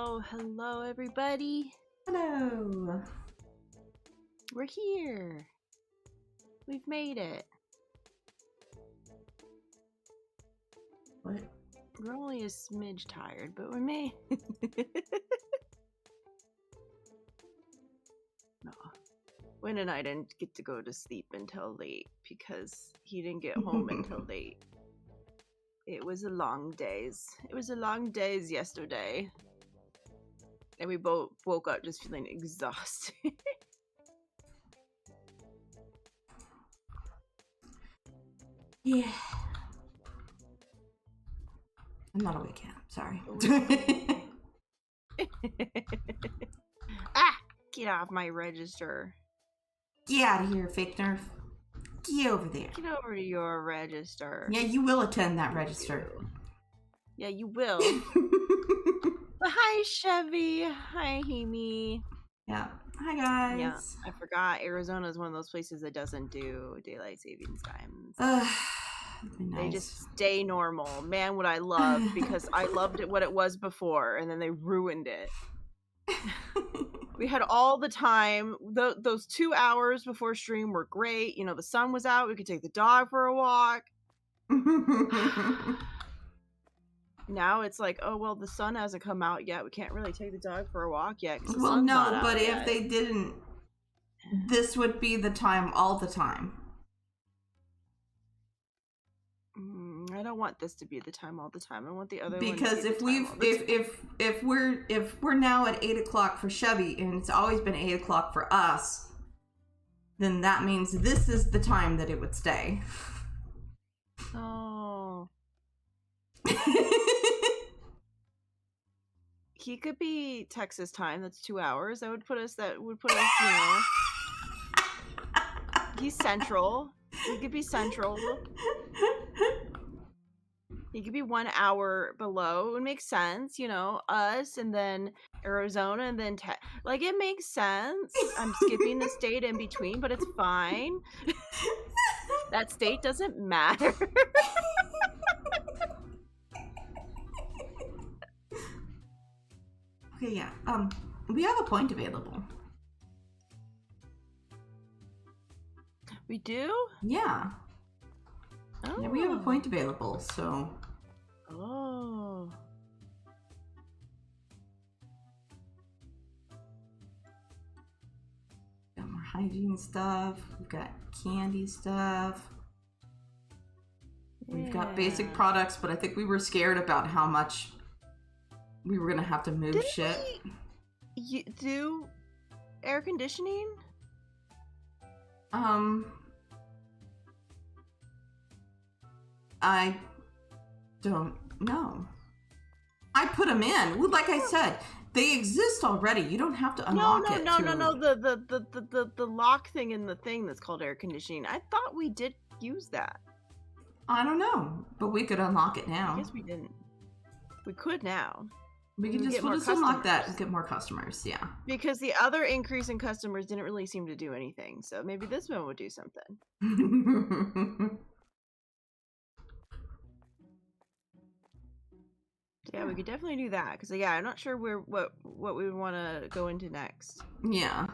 Oh, hello everybody. Hello. We're here. We've made it. What? We're only a smidge tired, but we made No. Wynn and I didn't get to go to sleep until late because he didn't get home until late. It was a long days. It was a long days yesterday. And we both woke up just feeling exhausted. Yeah. I'm not awake yet. Sorry. Ah! Get off my register. Get out of here, fake nerf. Get over there. Get over to your register. Yeah, you will attend that register. Yeah, you will. Hi, Chevy. Hi, Hemi. Yeah. Hi, guys. Yeah, I forgot. Arizona is one of those places that doesn't do daylight savings times. Nice. They just stay normal. Man, what I love, because I loved it what it was before, and then they ruined it. We had all the time. Those 2 hours before stream were great. You know, the sun was out. We could take the dog for a walk. Now it's like, oh, well, the sun hasn't come out yet. We can't really take the dog for a walk yet. Well, no, but if they didn't, this would be the time all the time. I don't want this to be the time all the time. I want the other because one to be if we're now at 8 o'clock for Chevy and it's always been 8 o'clock for us, then that means this is the time that it would stay. Oh. He could be Texas time. That's 2 hours. That would put us, you know. He's central. He could be central. He could be 1 hour below. It would make sense, you know, us and then Arizona and then like it makes sense. I'm skipping the state in between, but it's fine. That state doesn't matter. Okay, yeah. We have a point available. We do? Yeah. Oh. Yeah, we have a point available, so. Oh. Got more hygiene stuff. We've got candy stuff. Yeah. We've got basic products, but I think we were scared about how much we were gonna have to move shit. You do air conditioning? I don't know. I put them in. Well, like I said, they exist already. You don't have to unlock it. No. The lock thing in the thing that's called air conditioning. I thought we did use that. I don't know, but we could unlock it now. I guess we didn't. We could now. We'll just unlock that and get more customers, yeah. Because the other increase in customers didn't really seem to do anything, so maybe this one would do something. Yeah, we could definitely do that, because yeah, I'm not sure what we would want to go into next. Yeah.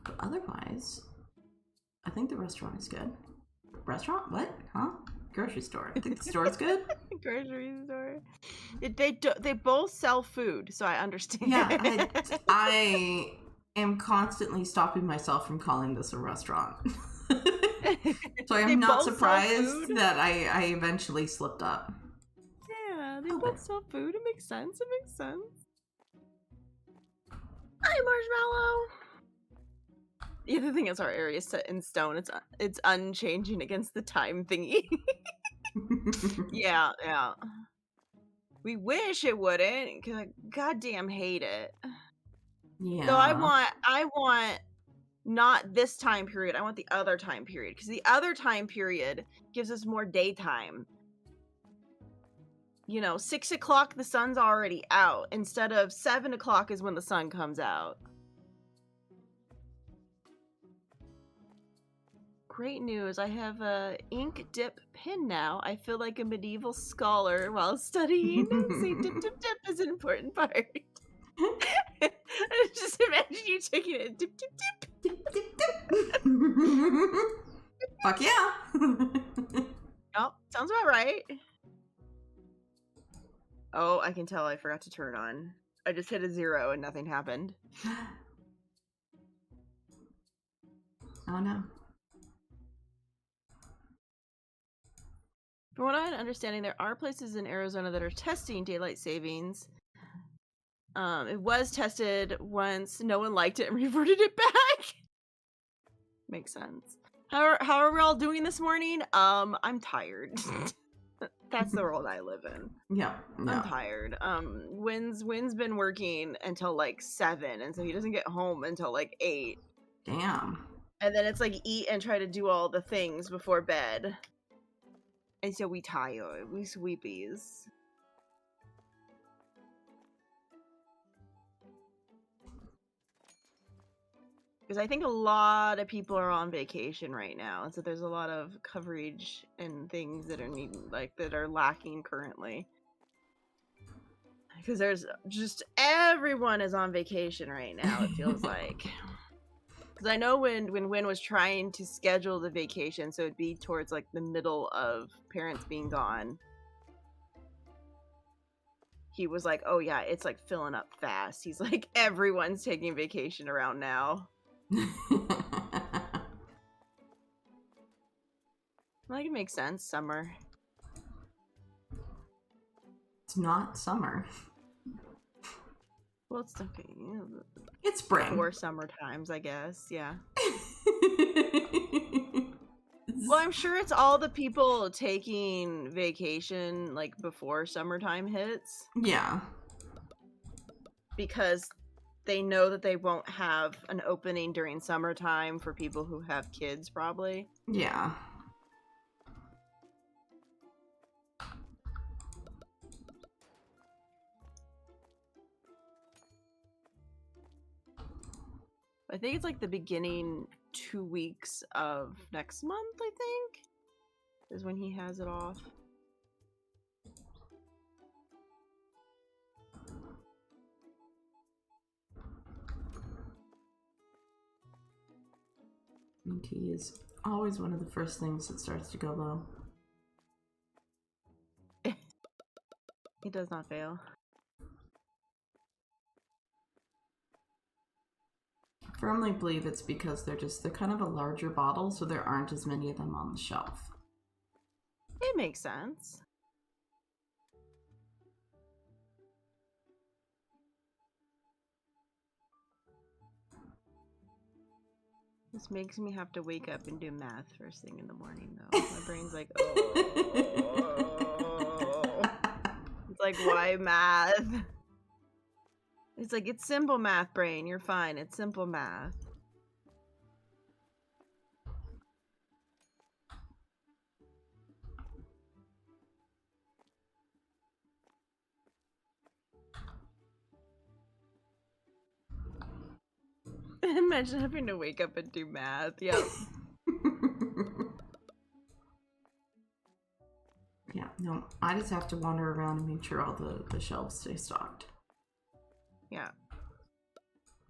But otherwise, I think the restaurant is good. Restaurant? What? Huh? Grocery store. I think the store's good. Grocery store. They both sell food, so I understand. Yeah, I am constantly stopping myself from calling this a restaurant. So I am not surprised that I eventually slipped up. Yeah, they both sell food. It makes sense. Hi, Marshmallow. The other thing is our area is set in stone. It's unchanging against the time thingy. Yeah. We wish it wouldn't, because I goddamn hate it. Yeah. So I want not this time period. I want the other time period, because the other time period gives us more daytime. You know, 6 o'clock the sun's already out, instead of 7 o'clock is when the sun comes out. great news. I have a ink dip pin now. I feel like a medieval scholar while studying. See, dip, dip, dip is an important part. Just imagine you taking it, dip, dip, dip. Dip, dip, dip. Fuck yeah. Oh, sounds about right. Oh, I can tell I forgot to turn on. I just hit a 0 and nothing happened. Oh no. From what I'm understanding, there are places in Arizona that are testing daylight savings. It was tested once, no one liked it and reverted it back. Makes sense. How are we all doing this morning? I'm tired. That's the world I live in. Yeah. I'm tired. Wynn's been working until like 7, and so he doesn't get home until like 8. Damn. And then it's like eat and try to do all the things before bed. And so we tired. We sweepies. Because I think a lot of people are on vacation right now, and so there's a lot of coverage and things that are lacking currently. Because there's just everyone is on vacation right now. It feels like. Because I know when Wynn was trying to schedule the vacation, so it'd be towards like the middle of parents being gone. He was like, "Oh yeah, it's like filling up fast." He's like, "Everyone's taking vacation around now." Like, it makes sense. Summer. It's not summer. Well, it's okay. It's spring. 4 summer times, I guess. Yeah. Well, I'm sure it's all the people taking vacation like before summertime hits. Yeah. Because they know that they won't have an opening during summertime for people who have kids, probably. Yeah. I think it's like the beginning 2 weeks of next month, I think, is when he has it off. And tea is always one of the first things that starts to go low. It does not fail. I firmly believe it's because they're kind of a larger bottle, so there aren't as many of them on the shelf. It makes sense. This makes me have to wake up and do math first thing in the morning, though. My brain's like, oh. It's like, why math? It's like, it's simple math, brain. You're fine. It's simple math. Imagine having to wake up and do math. Yep. Yeah, no, I just have to wander around and make sure all the shelves stay stocked. Yeah.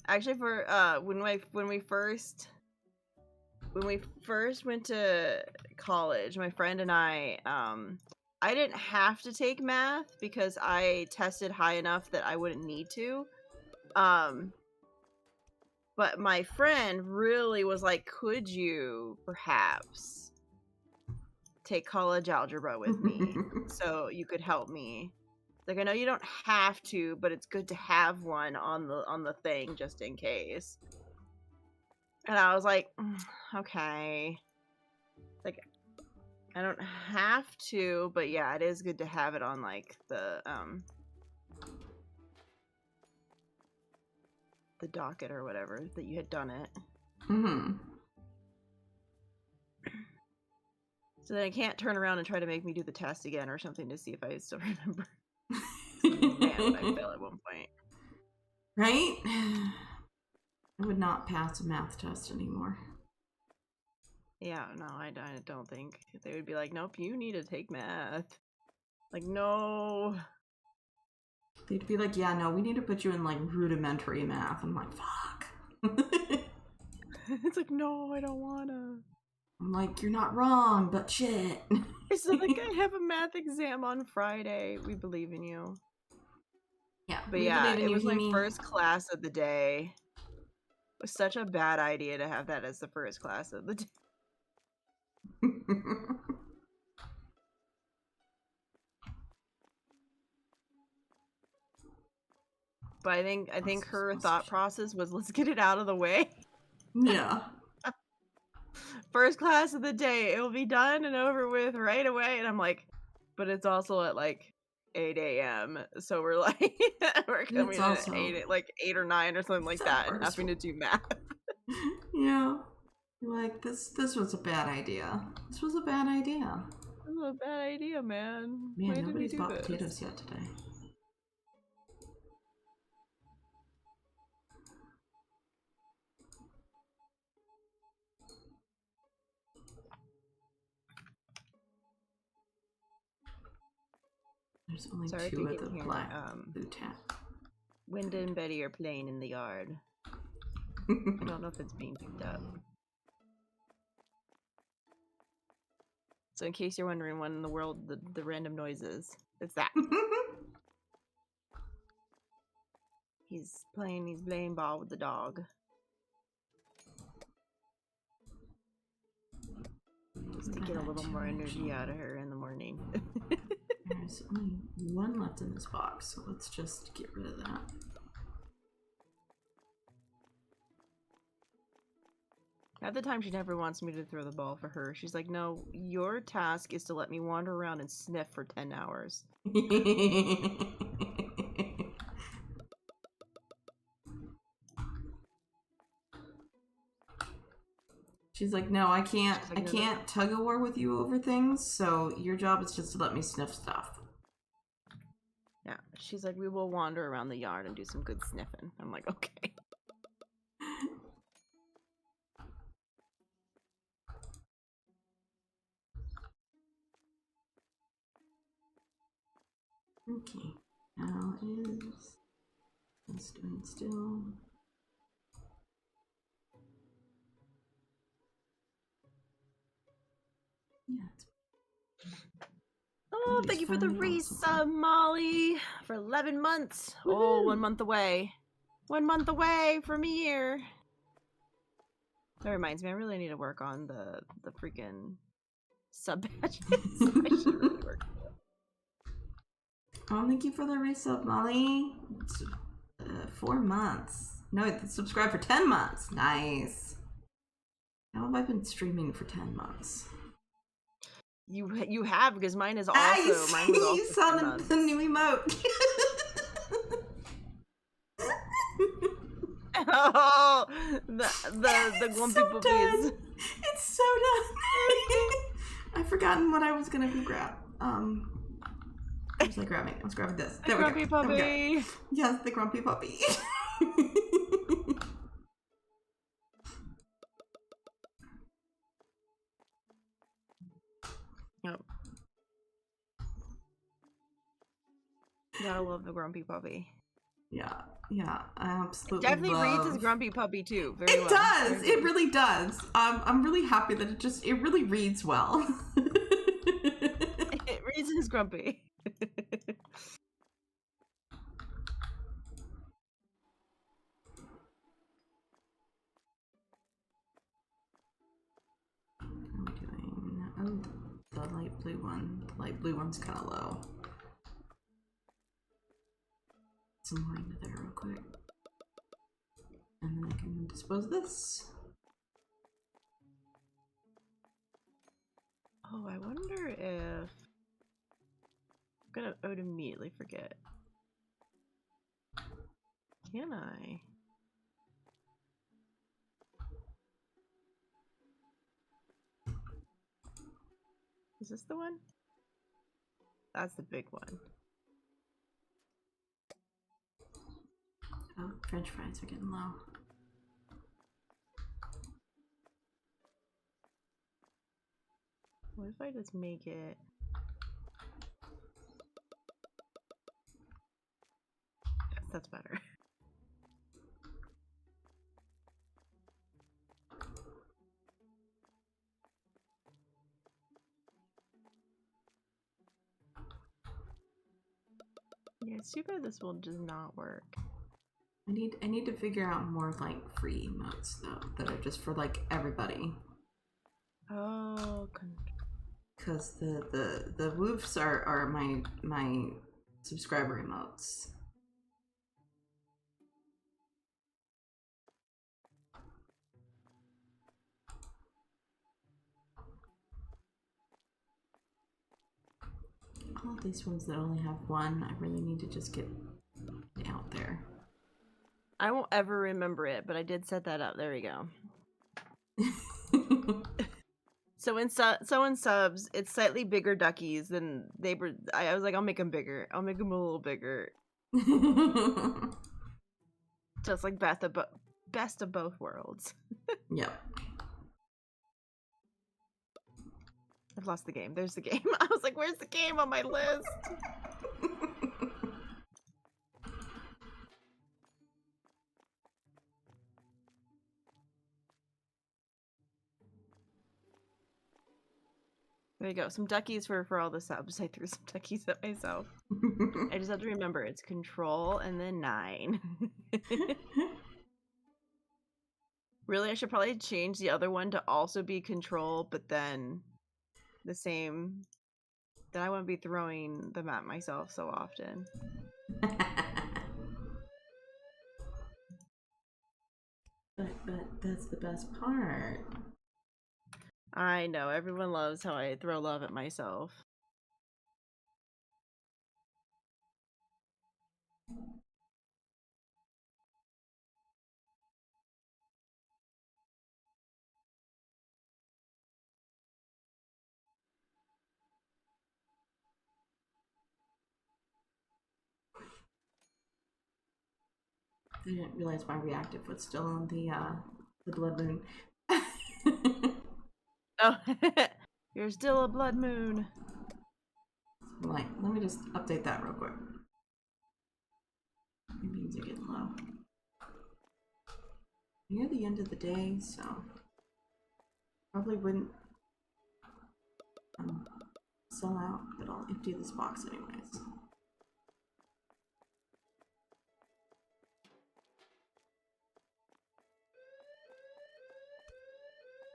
Actually, for when we first went to college, my friend and I didn't have to take math because I tested high enough that I wouldn't need to. But my friend really was like, "Could you perhaps take college algebra with me so you could help me?" Like, I know you don't have to, but it's good to have one on the thing just in case. And I was like, okay. Like, I don't have to, but yeah, it is good to have it on like the docket or whatever that you had done it. Mm-hmm. So then I can't turn around and try to make me do the test again or something to see if I still remember. Man, I fail at one point. Right? I would not pass a math test anymore. Yeah, no, I don't think they would be like, nope, you need to take math. Like, no. They'd be like, yeah, no, we need to put you in like rudimentary math. I'm like, fuck. It's like, no, I don't wanna. I'm like, you're not wrong, but shit. It's like, I have a math exam on Friday. We believe in you. Yeah, but yeah, it was my first class of the day. It was such a bad idea to have that as the first class of the day. But I think her thought process was, let's get it out of the way. Yeah. First class of the day, it will be done and over with right away. And I'm like, but it's also at like 8 a.m. So we're like, we're coming in at 8 or 9 or something like that, and having to do math. Yeah. Like, this was a bad idea. This was a bad idea. This was a bad idea, man. Man, nobody's bought potatoes yet today. There's only 2 of the black boot hat. Winda and Betty are playing in the yard. I don't know if it's being picked up. So in case you're wondering what in the world the random noise is, it's that. He's playing ball with the dog. Just to get a little more energy out of her in the morning. There's only 1 left in this box, so let's just get rid of that. At the time, she never wants me to throw the ball for her. She's like, no, your task is to let me wander around and sniff for 10 hours. She's like, no, I can't tug a war with you over things, so your job is just to let me sniff stuff. Yeah, she's like, we will wander around the yard and do some good sniffing. I'm like, okay. Okay, now is doing still. Yeah. Oh, thank you for the resub, Molly, for 11 months. Oh, 1 month away. 1 month away from a year. That reminds me, I really need to work on the freaking sub badges. I should really work on it. Oh, thank you for the resub, Molly. 4 months. No, subscribe for 10 months. Nice. How have I been streaming for 10 months? You have, because mine is also mine was also you saw the new emote. Oh, the grumpy puppies. It's so done. I've forgotten what I was gonna grab. What was I grabbing? I was grabbing this. The grumpy puppy. Yes, the grumpy puppy. Yep. Gotta love the grumpy puppy. Yeah, I absolutely definitely reads as grumpy puppy too. Very well. It does. It really does. I'm really happy that it really reads well. It reads as grumpy. Oh, the light blue one. The light blue one's kind of low. Some more into there real quick. And then I can dispose of this. Oh, I wonder if... I would immediately forget. Can I? Is this the one? That's the big one. Oh, French fries are getting low. What if I just make it? Yes, that's better. Yeah, it's too bad this one does not work. I need to figure out more like free emotes though that are just for like everybody. Oh, Because the woofs are my subscriber emotes. All of these ones that only have one, I really need to just get out there. I won't ever remember it, but I did set that up. There we go. So in subs, it's slightly bigger duckies than they were. I was like, I'll make them bigger. I'll make them a little bigger. Just like best of both worlds. Yep. I've lost the game. There's the game. I was like, where's the game on my list? There you go. Some duckies for all the subs. I threw some duckies at myself. I just have to remember it's control and then 9. Really, I should probably change the other one to also be control, but then the same. Then I wouldn't be throwing them at myself so often. But that's the best part. I know, everyone loves how I throw love at myself. I didn't realize my reactive was still on the blood moon. Oh, you're still a blood moon. Like, let me just update that real quick. My beans are getting low. Near the end of the day, so probably wouldn't sell out, but I'll empty this box anyways.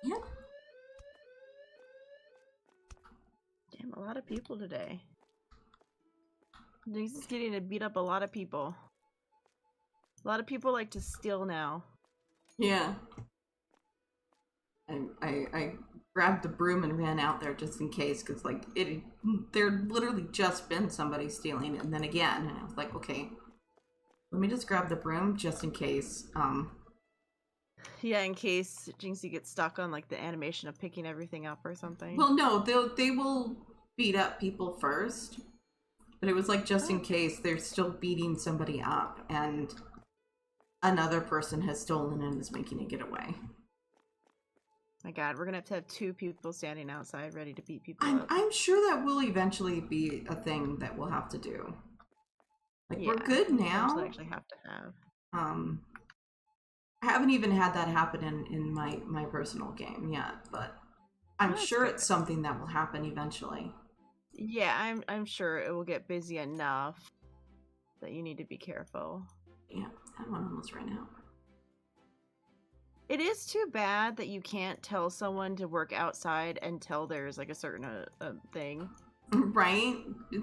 Yep. Damn, a lot of people today. Denise is getting to beat up a lot of people. A lot of people like to steal now. Yeah. I grabbed the broom and ran out there just in case, because like there literally just been somebody stealing, and then again, and I was like, okay, let me just grab the broom just in case. Yeah, in case Jinxie gets stuck on like the animation of picking everything up or something. Well, no, they will beat up people first, but it was like just in case they're still beating somebody up and another person has stolen and is making a getaway. My God, we're gonna have to have 2 people standing outside ready to beat people up. I'm sure that will eventually be a thing that we'll have to do. Like, yeah, we're good now. I actually have to have. I haven't even had that happen in my personal game yet, but I'm sure it's something that will happen eventually. Yeah, I'm sure it will get busy enough that you need to be careful. Yeah, that one almost ran out. It is too bad that you can't tell someone to work outside until there's like a certain thing. Right?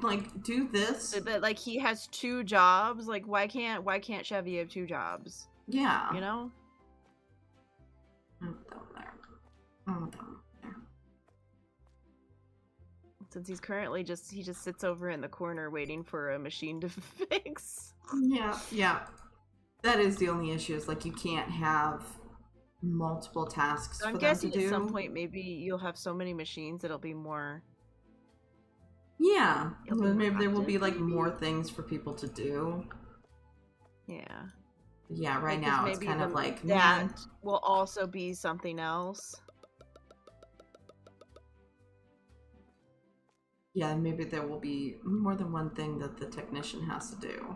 Like, do this. But like he has 2 jobs. Like why can't Chevy have 2 jobs? Yeah. You know? Since he's currently he just sits over in the corner waiting for a machine to fix. Yeah. That is the only issue, is like you can't have multiple tasks for them to do. I'm guessing at some point maybe you'll have so many machines it'll be more. Yeah, maybe there will be like more things for people to do. Yeah. Yeah, right now it's kind of like that will also be something else. Yeah, maybe there will be more than one thing that the technician has to do.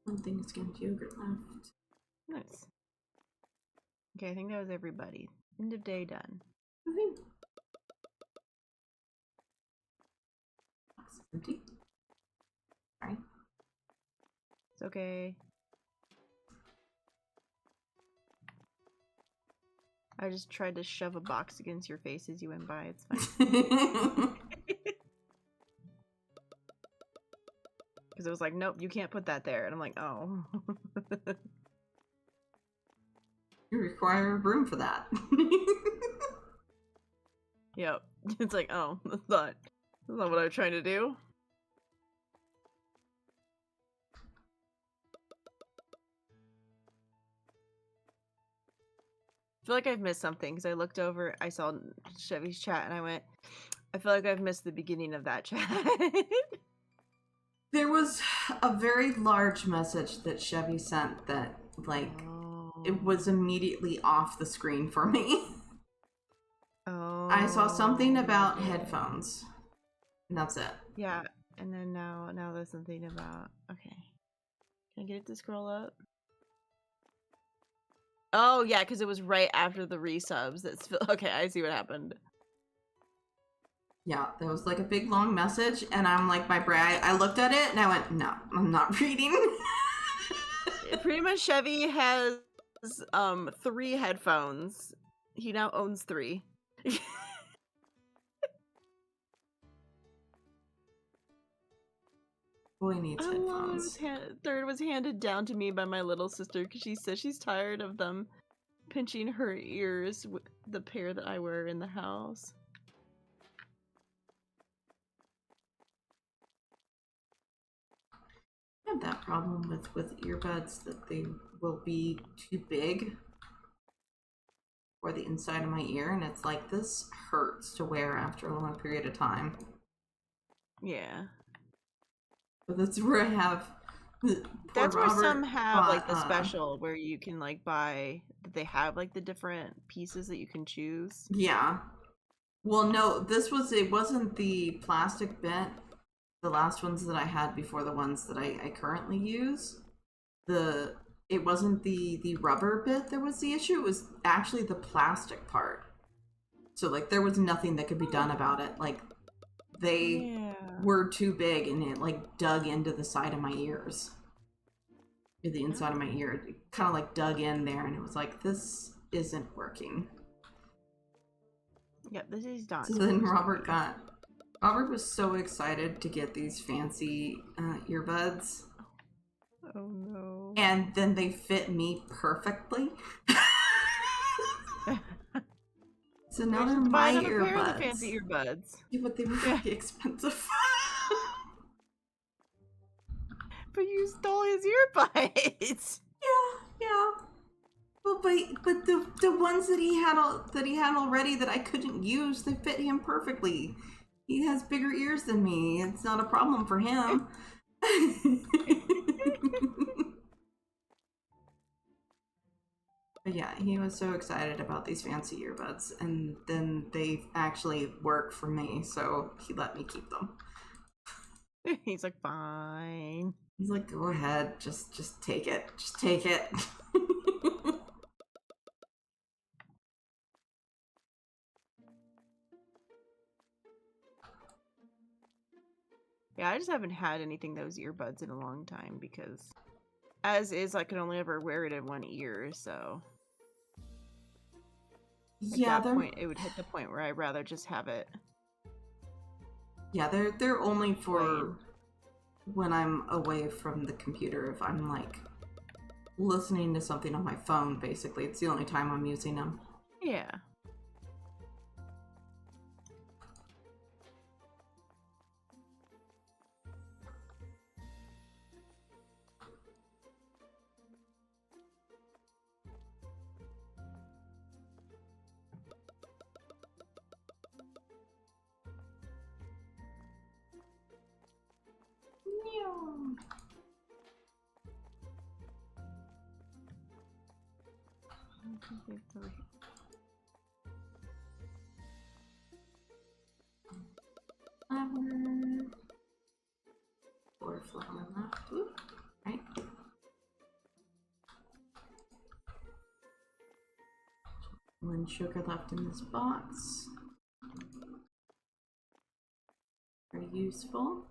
One thing is skimmed yogurt left. Nice. Okay, I think that was everybody. End of day done. Woohoo! Box is empty. Sorry. It's okay. I just tried to shove a box against your face as you went by. It's fine. Because it was like, nope, you can't put that there. And I'm like, oh. You require room for that. Yep. It's like, oh, that's not what I was trying to do. I feel like I've missed something because I looked over, I saw Chevy's chat, and I went, I feel like I've missed the beginning of that chat. There was a very large message that Chevy sent that, like, it was immediately off the screen for me. Oh. I saw something about headphones, and that's it. Yeah, and then now there's something about, okay. Can I get it to scroll up? Oh, yeah, because it was right after the resubs. That's okay, I see what happened. Yeah, there was like a big long message, and I'm like, I looked at it, and I went, no, I'm not reading. Pretty much Chevy has 3 headphones. He now owns 3. Boy needs headphones. Third was handed down to me by my little sister because she says she's tired of them pinching her ears with the pair that I wear in the house. I have that problem with earbuds, that they will be too big for the inside of my ear, and it's like, this hurts to wear after a long period of time. Yeah. But that's where I have That's where some have like the special where you can like buy, they have like the different pieces that you can choose. Yeah. Well, no, it wasn't the plastic bit. The last ones that I had before the ones that I currently use, it wasn't the rubber bit that was the issue. It was actually the plastic part. So like there was nothing that could be done about it. Like they were too big, and it like dug into the side of my ears. The inside of my ear, it kind of like dug in there, and it was like, this isn't working. Yep, this is not. So then Robert was so excited to get these fancy earbuds. Oh no. And then they fit me perfectly. So now they're my earbuds. Pair of the fancy earbuds. Yeah, but they were really expensive. But you stole his earbuds. Yeah. Well, but the ones that he had already that I couldn't use, they fit him perfectly. He has bigger ears than me. It's not a problem for him. But yeah, he was so excited about these fancy earbuds, and then they actually work for me, so he let me keep them. He's like, fine. He's like, go ahead, just take it. Just take it. Yeah, I just haven't had anything that was earbuds in a long time because as is, I could only ever wear it in one ear, so at that point it would hit the point where I'd rather just have it. Yeah, they're only for when I'm away from the computer. If I'm like listening to something on my phone, basically, it's the only time I'm using them. Yeah. Flower. 4 flower left. Ooh, right. One sugar left in this box. Very useful.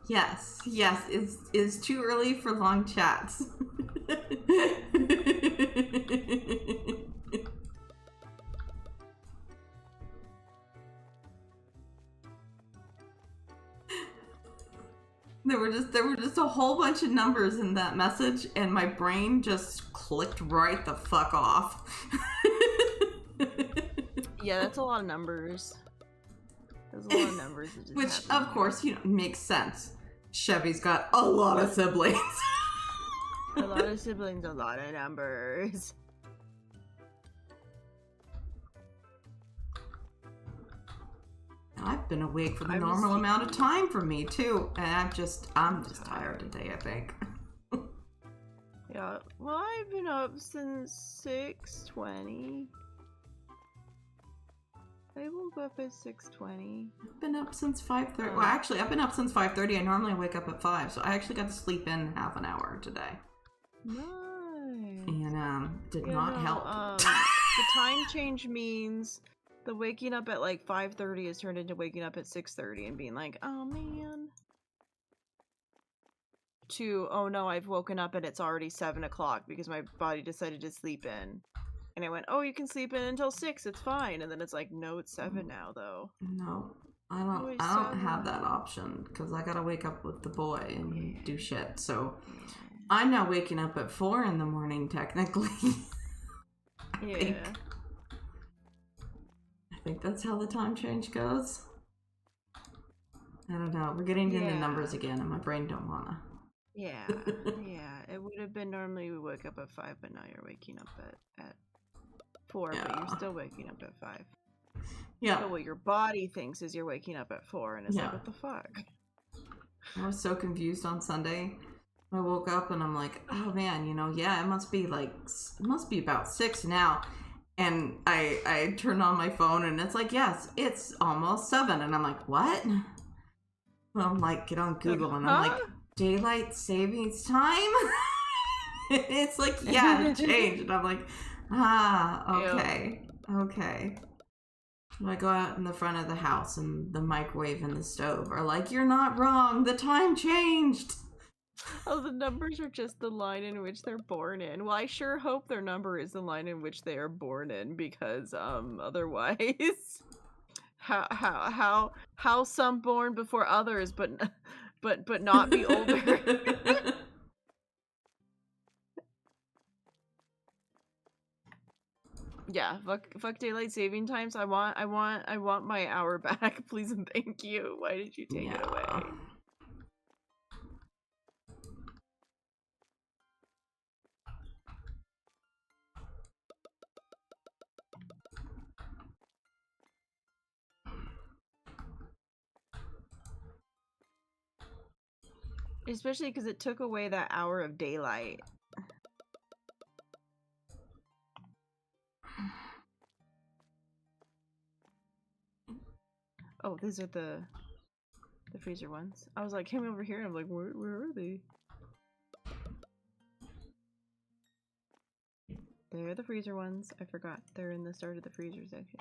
Yes, yes, it's too early for long chats. There were just a whole bunch of numbers in that message, and my brain just clicked right the fuck off. Yeah, that's a lot of numbers. There's a lot of numbers. Which, of course, makes sense. Chevy's got a lot of siblings. A lot of siblings, a lot of numbers. I've been awake for the normal amount of time for me too, and I'm just tired today, I think. Yeah, well, I've been up since 6:20. I woke up at 6:20. I've been up since 5:30. Well, actually, I've been up since 5:30. I normally wake up at 5, so I actually got to sleep in half an hour today. Nice. And did not help. The time change means the waking up at like 5:30 is turned into waking up at 6:30 and being like, oh man. To, oh no, I've woken up and it's already 7 o'clock because my body decided to sleep in. And I went, oh, you can sleep in until 6, it's fine. And then it's like, no, it's 7 now though. No, I don't have that option because I gotta wake up with the boy and do shit. So I'm now waking up at 4 in the morning technically. I think that's how the time change goes. I don't know. We're getting into numbers again, and my brain don't wanna. Yeah, yeah. It would have been normally we wake up at 5, but now you're waking up at 4, but you're still waking up at 5. Yeah. So what your body thinks is you're waking up at 4, and it's like, what the fuck? I was so confused on Sunday. I woke up and I'm like, oh man, it must be about 6 now. And I turned on my phone and it's like, yes, it's almost 7. And I'm like, what? And I'm like, get on Google and I'm like, daylight savings time? It's like, yeah, it changed. And I'm like, okay. Okay. I go out in the front of the house and the microwave and the stove are like, you're not wrong, the time changed. Oh, the numbers are just the line in which they're born in. Well, I sure hope their number is the line in which they are born in, because otherwise how some born before others but not be older. Yeah, fuck daylight saving times. I want my hour back, please and thank you. Why did you take it away? Especially because it took away that hour of daylight. Oh, these are the freezer ones. I was like, came over here and I'm like, where are they? They're the freezer ones. I forgot. They're in the start of the freezer section.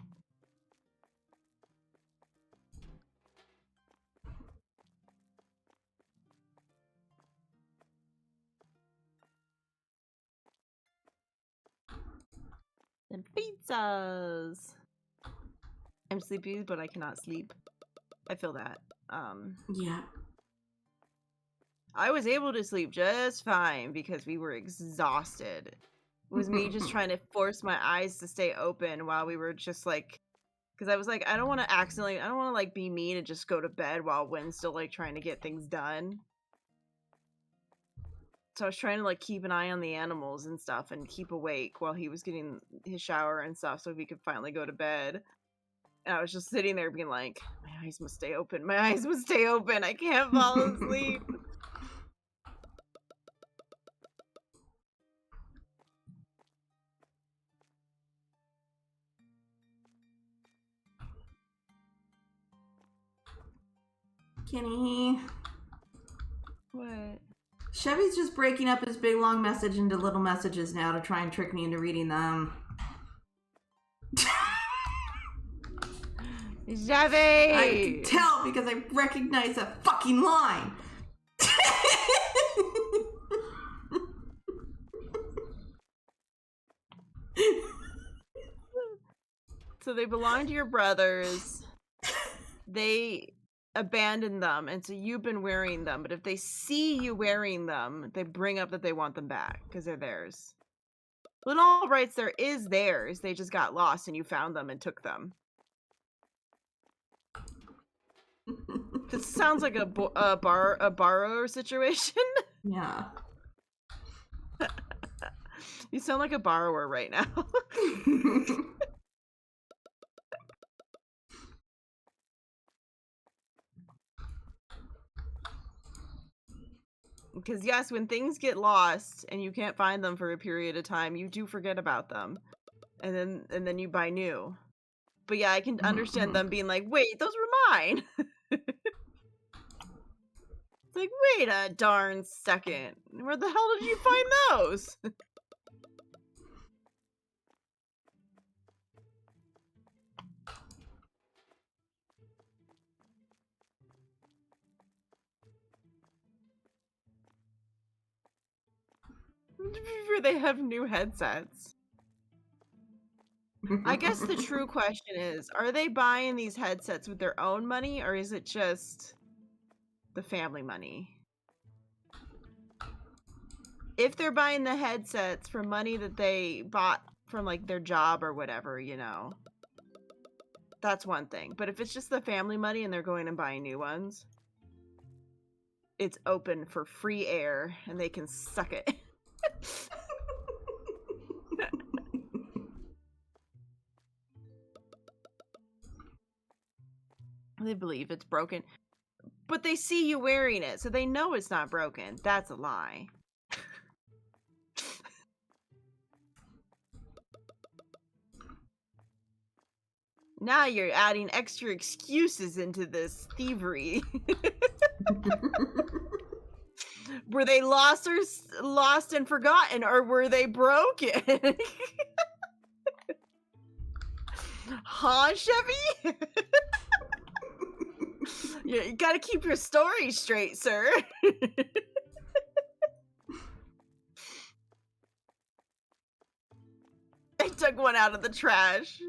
and pizzas. I'm sleepy, but I cannot sleep. I feel that. Yeah. I was able to sleep just fine because we were exhausted. It was me just trying to force my eyes to stay open while we were just like, because I was like, I don't want to like be mean and just go to bed while Wynn's still like trying to get things done. So I was trying to like keep an eye on the animals and stuff and keep awake while he was getting his shower and stuff so we could finally go to bed. And I was just sitting there being like, my eyes must stay open. My eyes must stay open. I can't fall asleep. Kenny. What? Chevy's just breaking up his big long message into little messages now to try and trick me into reading them. Chevy! I can tell because I recognize that fucking line. So they belong to your brothers. They abandoned them, and so you've been wearing them. But if they see you wearing them, they bring up that they want them back because they're theirs. Well, in all rights, there is theirs. They just got lost, and you found them and took them. This sounds like a borrower situation. Yeah. You sound like a borrower right now. Because yes, when things get lost and you can't find them for a period of time, you do forget about them, and then you buy new. But yeah, I can understand them being like, "Wait, those were mine." It's like, wait a darn second, where the hell did you find those? They have new headsets. I guess the true question is, are they buying these headsets with their own money, or is it just the family money? If they're buying the headsets for money that they bought from like their job or whatever, you know, that's one thing. But if it's just the family money and they're going and buying new ones, it's open for free air and they can suck it. They believe it's broken, but they see you wearing it, so they know it's not broken. That's a lie. Now you're adding extra excuses into this thievery. Were they lost and forgotten, or were they broken? Huh, Chevy? You gotta keep your story straight, sir. I took one out of the trash.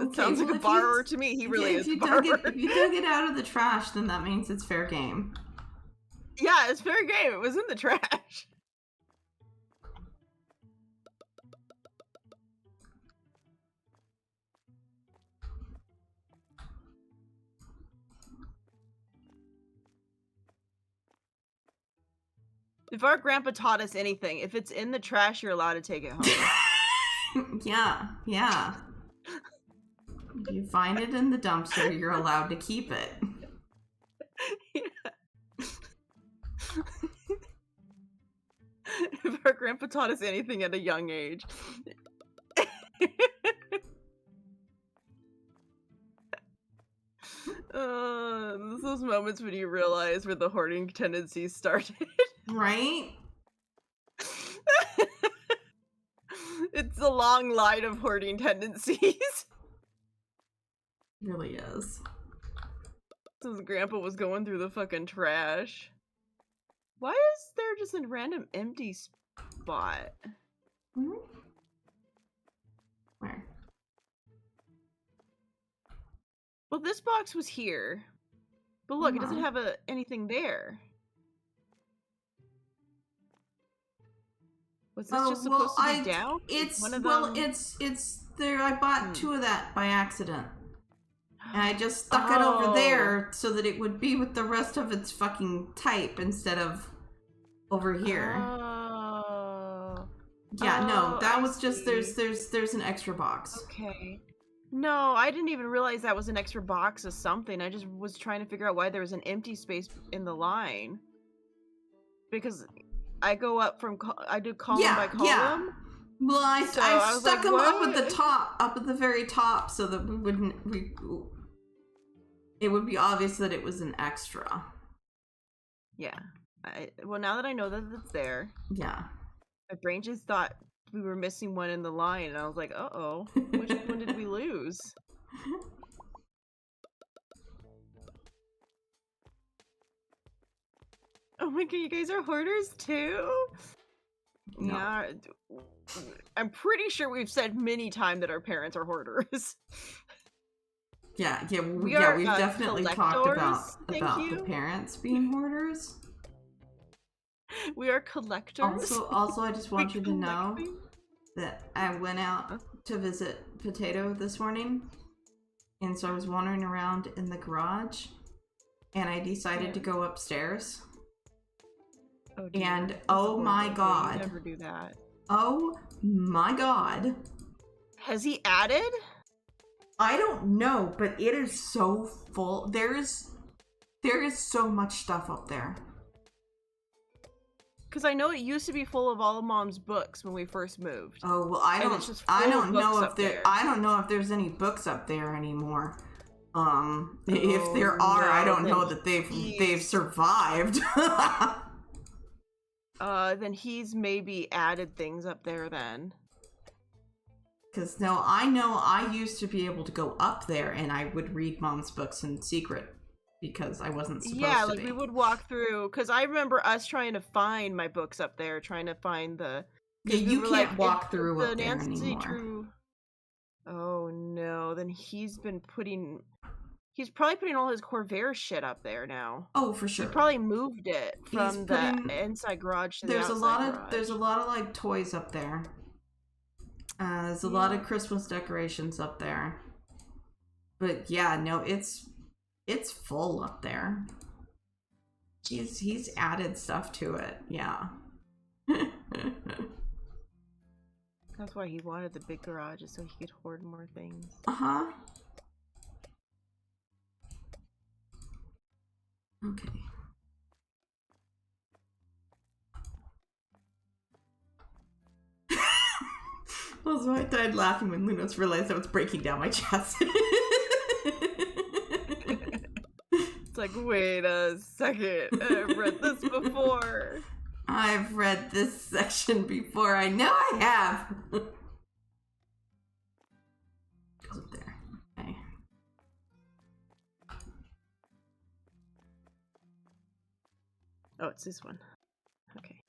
It sounds like a borrower to me. He really is a borrower. If you took it out of the trash, then that means it's fair game. Yeah, it's fair game. It was in the trash. If our grandpa taught us anything, if it's in the trash, you're allowed to take it home. Yeah. If you find it in the dumpster, you're allowed to keep it. Yeah. If our grandpa taught us anything at a young age. Those moments when you realize where the hoarding tendencies started. Right? It's a long line of hoarding tendencies. It really is. Since Grandpa was going through the fucking trash. Why is there just a random empty spot? Mm-hmm. Well, this box was here. But look, it doesn't have anything there. Was this just supposed to be down? It's one of them... it's there. I bought 2 of that by accident, and I just stuck it over there so that it would be with the rest of its fucking type instead of over here. Oh. Yeah, no, that was just there's an extra box. Okay. No, I didn't even realize that was an extra box of something. I just was trying to figure out why there was an empty space in the line. Because I go up from, I do column by column. Yeah. Well, I stuck them up at the top, up at the very top, so that it would be obvious that it was an extra. Yeah. Well, now that I know that it's there. Yeah. My brain just thought we were missing one in the line, and I was like, uh-oh, which one did we lose? Oh my god, you guys are hoarders too? No. Yeah. I'm pretty sure we've said many times that our parents are hoarders. Yeah, we've definitely talked about the parents being hoarders. We are collectors. Also, I just want you to know that I went out to visit Potato this morning, and so I was wandering around in the garage, and I decided to go upstairs. Oh, dear. And oh my god! You never do that. Oh my god! Has he added? I don't know, but it is so full. There is so much stuff up there. Because I know it used to be full of all of Mom's books when we first moved. Oh well, I don't know if there's any books up there anymore. If there are, I don't know that they've survived. Then he's maybe added things up there then. Because no, I know I used to be able to go up there and I would read Mom's books in secret. Because I wasn't supposed to be. Yeah, like we would walk through, because I remember us trying to find my books up there, trying to find the... Yeah, you can't walk through up there anymore. Oh no, then he's probably putting all his Corvair shit up there now. Oh, for sure. He probably moved it from the inside garage to the outside garage. There's a lot of like toys up there. There's a lot of Christmas decorations up there. But yeah, no, it's full up there. He's added stuff to it, yeah. That's why he wanted the big garage, so he could hoard more things. Uh-huh. Okay. Also, I died laughing when Lunos realized I was breaking down my chest. It's like, wait a second, I've read this before. I've read this section before. I know I have. Goes up there. Okay. Oh, it's this one. Okay.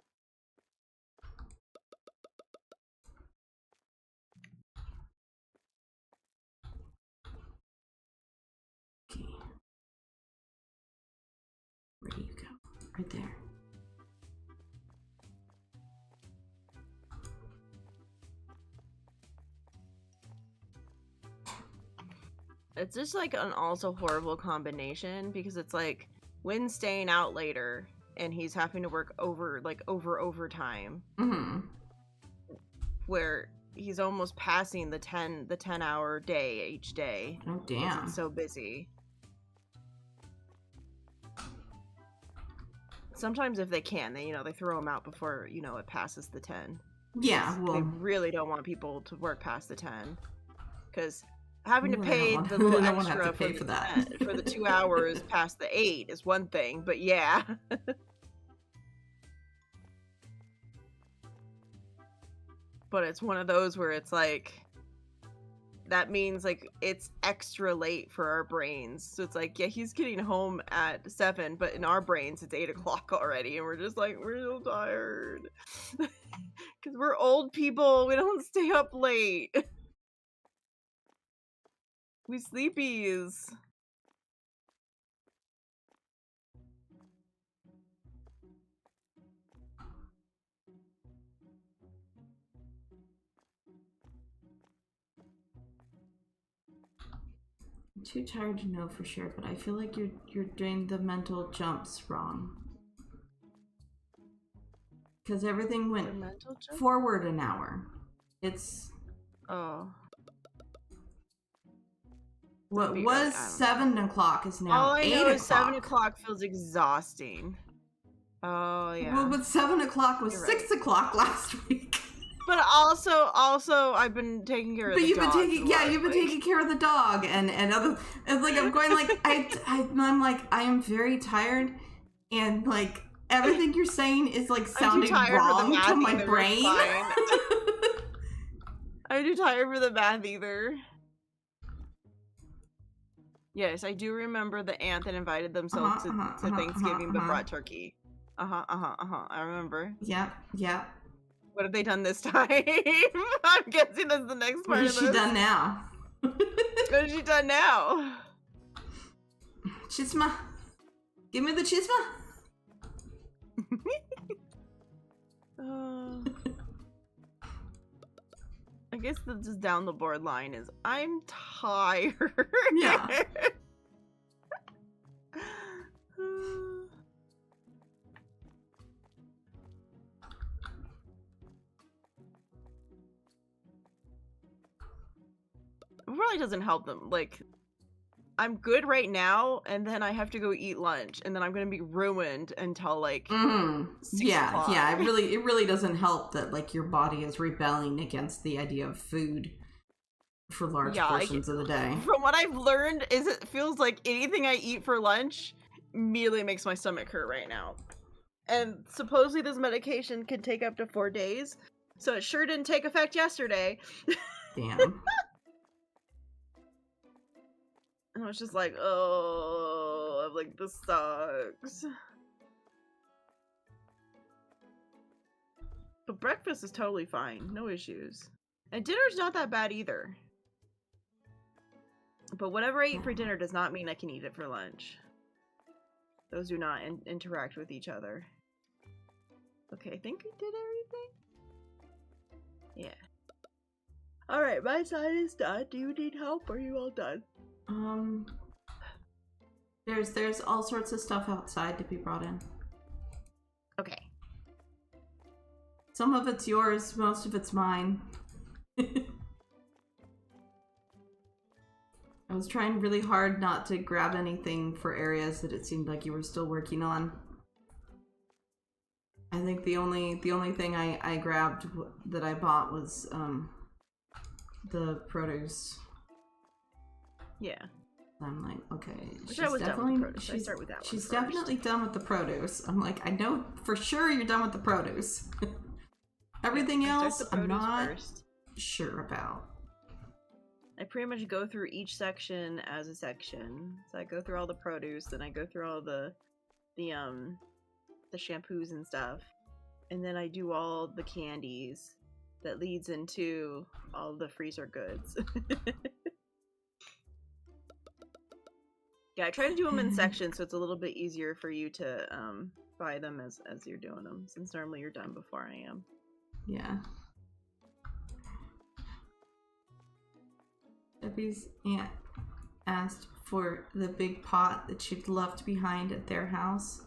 Okay. Where do you go? Right there. It's just like an also horrible combination, because it's like Wynn's staying out later and he's having to work overtime. Mm-hmm. Where he's almost passing the 10-hour day each day. Oh damn. It's so busy. Sometimes if they can, they throw him out before, it passes the 10. Yeah, well, they really don't want people to work past the 10. Because having to pay the little extra for that for the 2 hours past the 8 is one thing, but yeah. But it's one of those where it's like, that means like it's extra late for our brains. So it's like, yeah, he's getting home at 7, but in our brains it's 8 o'clock already, and we're just like, we're so tired. Because we're old people, we don't stay up late. We sleepies. too tired to know for sure, but I feel like you're doing the mental jumps wrong. Because everything went forward an hour. It's... Oh. What was 7 o'clock is now 8 o'clock. All I know is 7 o'clock feels exhausting. Oh, yeah. Well, but 7 o'clock was 6 o'clock last week. But also, I've been taking care of the dog. You've been taking care of the dog and other. And like I'm going like I'm like I am very tired, and like everything you're saying is like sounding wrong to my brain. I'm too tired for the math either. Yes, I do remember the aunt that invited themselves to Thanksgiving but brought turkey. I remember. Yeah. What have they done this time? I'm guessing that's the next part of this. What has she done now? What has she done now? Chisma. Give me the chisma. I guess the just down the board line is I'm tired. Yeah. It really doesn't help them. Like, I'm good right now, and then I have to go eat lunch, and then I'm gonna be ruined until like 6 o'clock. Yeah. It really doesn't help that like your body is rebelling against the idea of food for large portions of the day. From what I've learned, is it feels like anything I eat for lunch immediately makes my stomach hurt right now. And supposedly this medication can take up to 4 days, so it sure didn't take effect yesterday. Damn. And I was just like, oh, I'm like, this sucks. But breakfast is totally fine. No issues. And dinner's not that bad either. But whatever I eat for dinner does not mean I can eat it for lunch. Those do not interact with each other. Okay, I think we did everything. Yeah. Alright, my side is done. Do you need help or are you all done? There's all sorts of stuff outside to be brought in. Okay. Some of it's yours, most of it's mine. I was trying really hard not to grab anything for areas that it seemed like you were still working on. I think the only thing I grabbed that I bought was the produce. Yeah. I'm like, okay, she's definitely done with the produce. I'm like, I know for sure you're done with the produce. Everything else, I'm not sure about. I pretty much go through each section as a section. So I go through all the produce, then I go through all the shampoos and stuff, and then I do all the candies. That leads into all the freezer goods. Yeah, I try to do them in sections so it's a little bit easier for you to buy them as you're doing them, since normally you're done before I am. Yeah. Debbie's aunt asked for the big pot that she'd left behind at their house.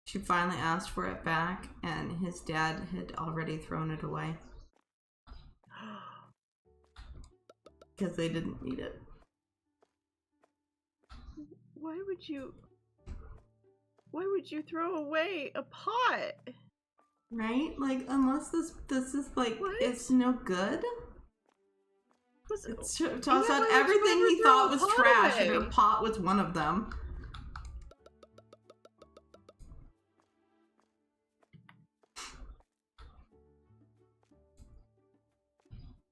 She finally asked for it back, and his dad had already thrown it away. Because they didn't need it. Why would you throw away a pot? Right? Like, unless this is like, what? It's no good. It toss out everything he thought was trash, and your pot was one of them.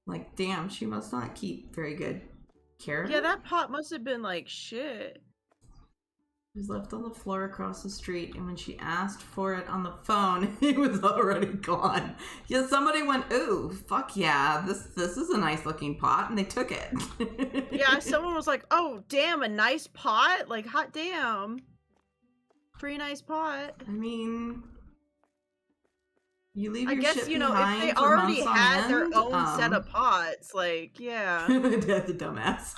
Like, damn, she must not keep very good care of it. Yeah, that pot must have been like shit. It was left on the floor across the street, and when she asked for it on the phone, it was already gone. Yeah, somebody went, ooh, fuck yeah, this is a nice looking pot, and they took it. Yeah, someone was like, oh, damn, a nice pot? Like, hot damn. Pretty nice pot. I mean, You leave I your guess, shit you know, if they behind for already months on had their end. own set of pots, like, yeah. That's a dumbass.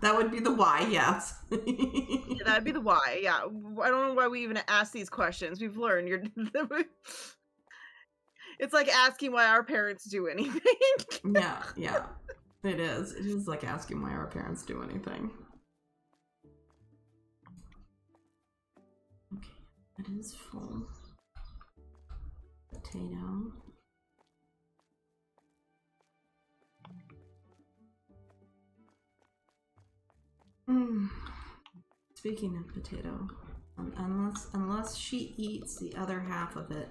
That would be the why, yes. Yeah, that'd be the why, yeah. I don't know why we even ask these questions. We've learned it's like asking why our parents do anything. Yeah, yeah. It is. It is like asking why our parents do anything. Okay, it is full. Potato. Speaking of potato, unless she eats the other half of it,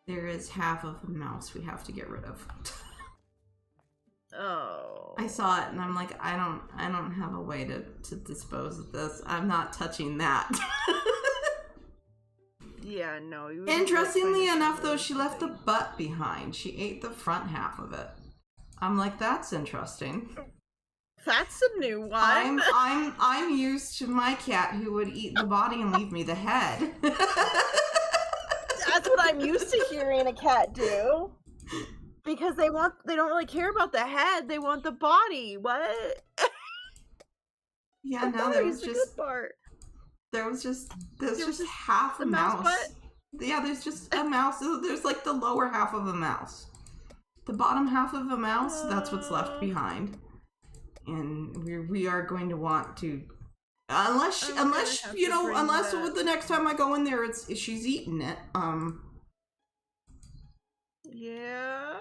there is half of a mouse we have to get rid of. Oh. I saw it and I'm like, I don't have a way to dispose of this. I'm not touching that. Yeah, no. Interestingly enough, though, she left the butt behind. She ate the front half of it. I'm like, that's interesting. That's a new one. I'm used to my cat who would eat the body and leave me the head. That's what I'm used to hearing a cat do. Because they don't really care about the head, they want the body. What? Yeah, the no, there was the just good part. there's just half a mouse. Yeah, there's just a mouse. There's like the lower half of a mouse. The bottom half of a mouse, that's what's left behind. And we are going to want to, unless you know, unless the next time I go in there, she's eating it. Yeah,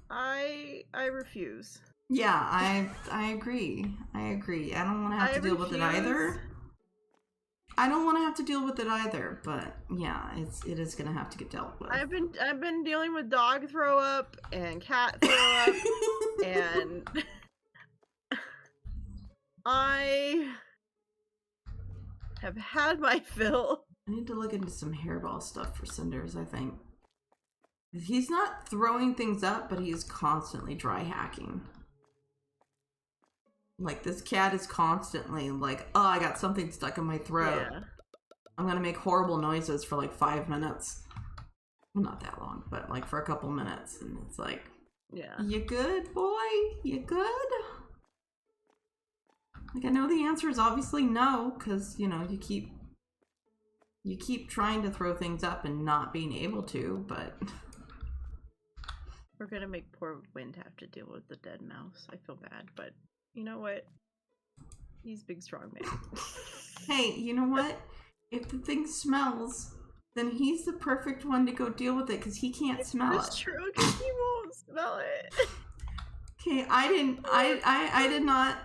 I refuse. Yeah, I agree. I don't want to have to deal with it either. I don't want to have to deal with it either. But yeah, it is gonna have to get dealt with. I've been dealing with dog throw up and cat throw up, and I have had my fill. I need to look into some hairball stuff for Cinders, I think. He's not throwing things up, but he's constantly dry hacking. Like, this cat is constantly like, oh, I got something stuck in my throat. Yeah. I'm gonna make horrible noises for like 5 minutes. Well, not that long, but like for a couple minutes. And it's like, yeah. You good, boy? You good? Like, I know the answer is obviously no, because, you know, you keep trying to throw things up and not being able to, but... We're gonna make poor Wind have to deal with the dead mouse. I feel bad, but you know what? He's a big, strong man. Hey, you know what? If the thing smells, then he's the perfect one to go deal with it, because he can't smell it. That's true, because he won't smell it. Okay, I did not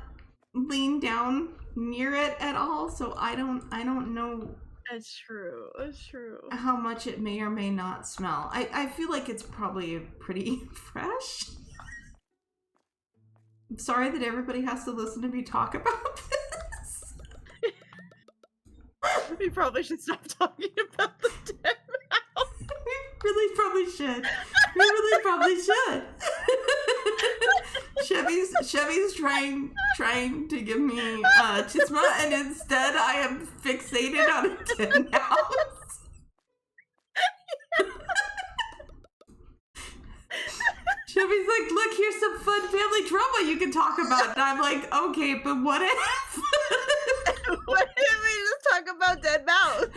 lean down near it at all, so I don't know. That's true. That's true. How much it may or may not smell. I feel like it's probably pretty fresh. I'm sorry that everybody has to listen to me talk about this. We probably should stop talking about the dead mouse. We really probably should. We really probably should. Chevy's trying to give me chisma, and instead I am fixated on a dead mouse. Chevy's like, look, here's some fun family drama you can talk about. And I'm like, okay, but what if? What if we just talk about dead mouse?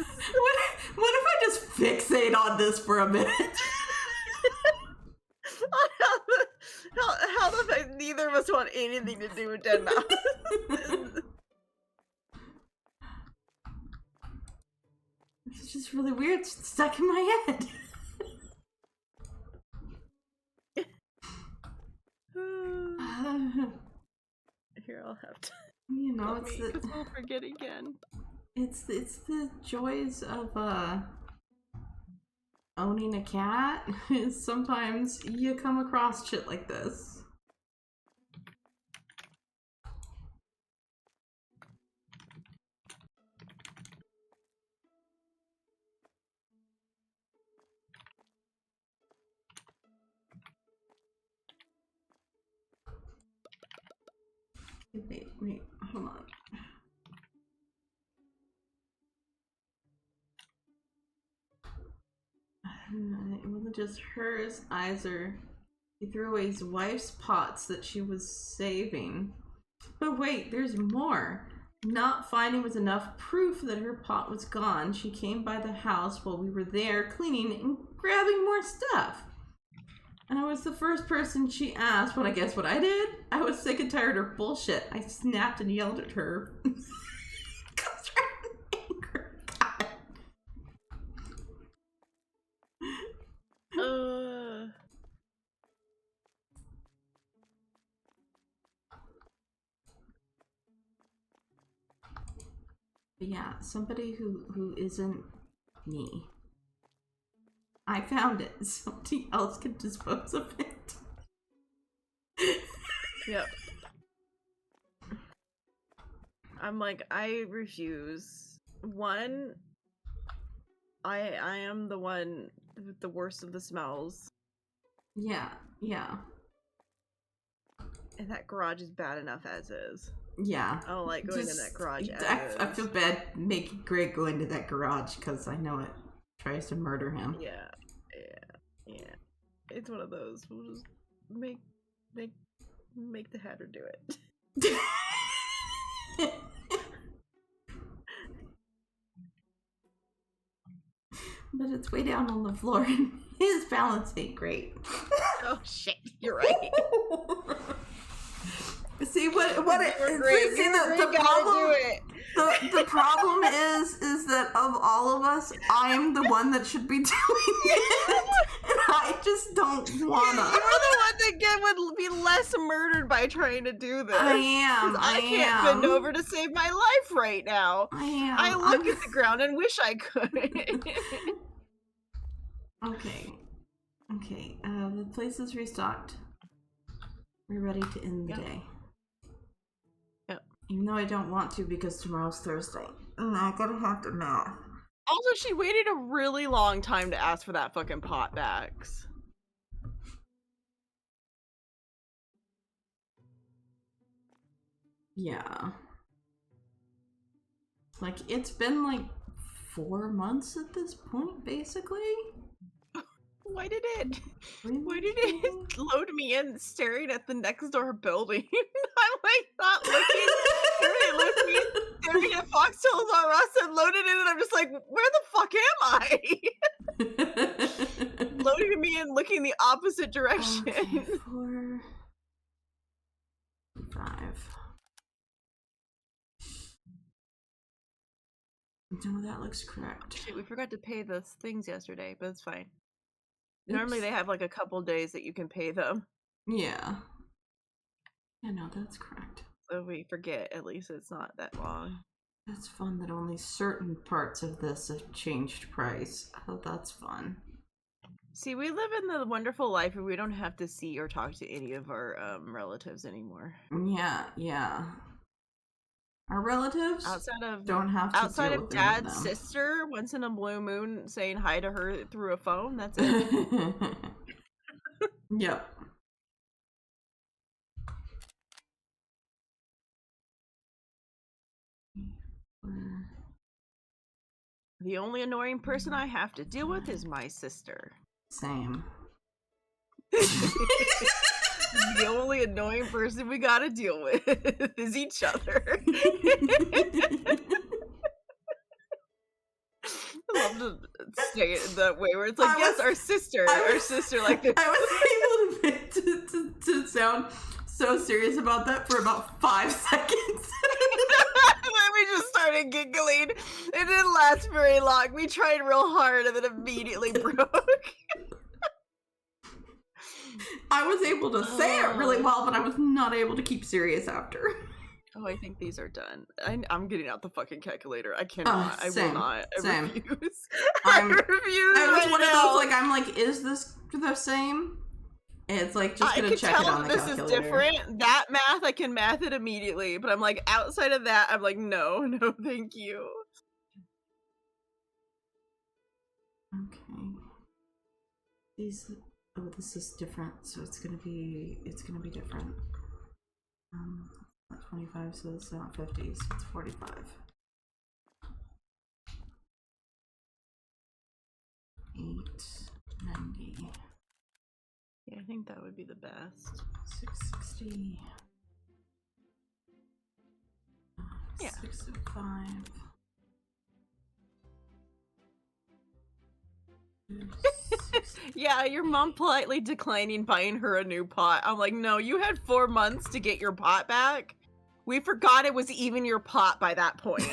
What if I just fixate on this for a minute? How the fact neither of us want anything to do with dead mouse? It's just really weird. It's stuck in my head. Here, I'll have to. You know, it's because we'll forget again. It's the joys of owning a cat. Sometimes you come across shit like this. Wait, hold on. It wasn't just hers, either. He threw away his wife's pots that she was saving. But wait, there's more. Not finding was enough proof that her pot was gone. She came by the house while we were there cleaning and grabbing more stuff. And I was the first person she asked. When I guess what I did? I was sick and tired of her bullshit. I snapped and yelled at her. But yeah, somebody who isn't me. I found it. Somebody else can dispose of it. Yep. I'm like, I refuse. One, I am the one with the worst of the smells. Yeah, yeah. And that garage is bad enough as is. Yeah. I don't like going in that garage as is. I feel bad making Greg go into that garage because I know it tries to murder him. Yeah. It's one of those. We'll just make the Hatter do it. But it's way down on the floor and his balance ain't great. Oh shit, you're right. See what the problem is that of all of us, I am the one that should be doing it, and I just don't wanna. You're the one that would be less murdered by trying to do this. I can't bend over to save my life right now. I look at the ground and wish I could. Okay. The place is restocked. We're ready to end the day. Even though I don't want to because tomorrow's Thursday. And I gotta have to math. Also, she waited a really long time to ask for that fucking pot back. Yeah. Like, it's been like 4 months at this point, basically. Why did it load me in staring at the next door building? I'm like not looking, staring at Foxtails R Us and loaded in, and I'm just like, where the fuck am I? Loading me in, looking the opposite direction. Okay, 4, 5. No, that looks correct. Shit, we forgot to pay the things yesterday, but it's fine. Normally they have like a couple days that you can pay them. Yeah. Yeah, no, that's correct. So if we forget, at least it's not that long. That's fun that only certain parts of this have changed price. Oh, that's fun. See, we live in the wonderful life where we don't have to see or talk to any of our relatives anymore. Yeah. Our relatives don't have to outside of Dad's sister once in a blue moon saying hi to her through a phone. That's it. Yep. The only annoying person I have to deal with is my sister. Same. The only annoying person we gotta deal with is each other. I love to say it that way where it's like, yes, our sister, like this. I was able to sound so serious about that for about 5 seconds. And then we just started giggling. It didn't last very long. We tried real hard and then immediately broke. I was able to say it really well, but I was not able to keep serious after. Oh, I think these are done. I'm getting out the fucking calculator. I cannot. I will not. I refuse. I refuse. I was one of those, like, I'm like, is this the same? And it's like, just gonna check it on the calculator. This is different. That math, I can math it immediately. But I'm like, outside of that, I'm like, no, thank you. Okay. Oh, this is different, so it's gonna be different. Not 25, so it's not 50, so it's 45. 8, 90. Yeah, I think that would be the best. 660. Yeah. 605. Yeah, your mom politely declining buying her a new pot. I'm like, no, you had 4 months to get your pot back. We forgot it was even your pot by that point.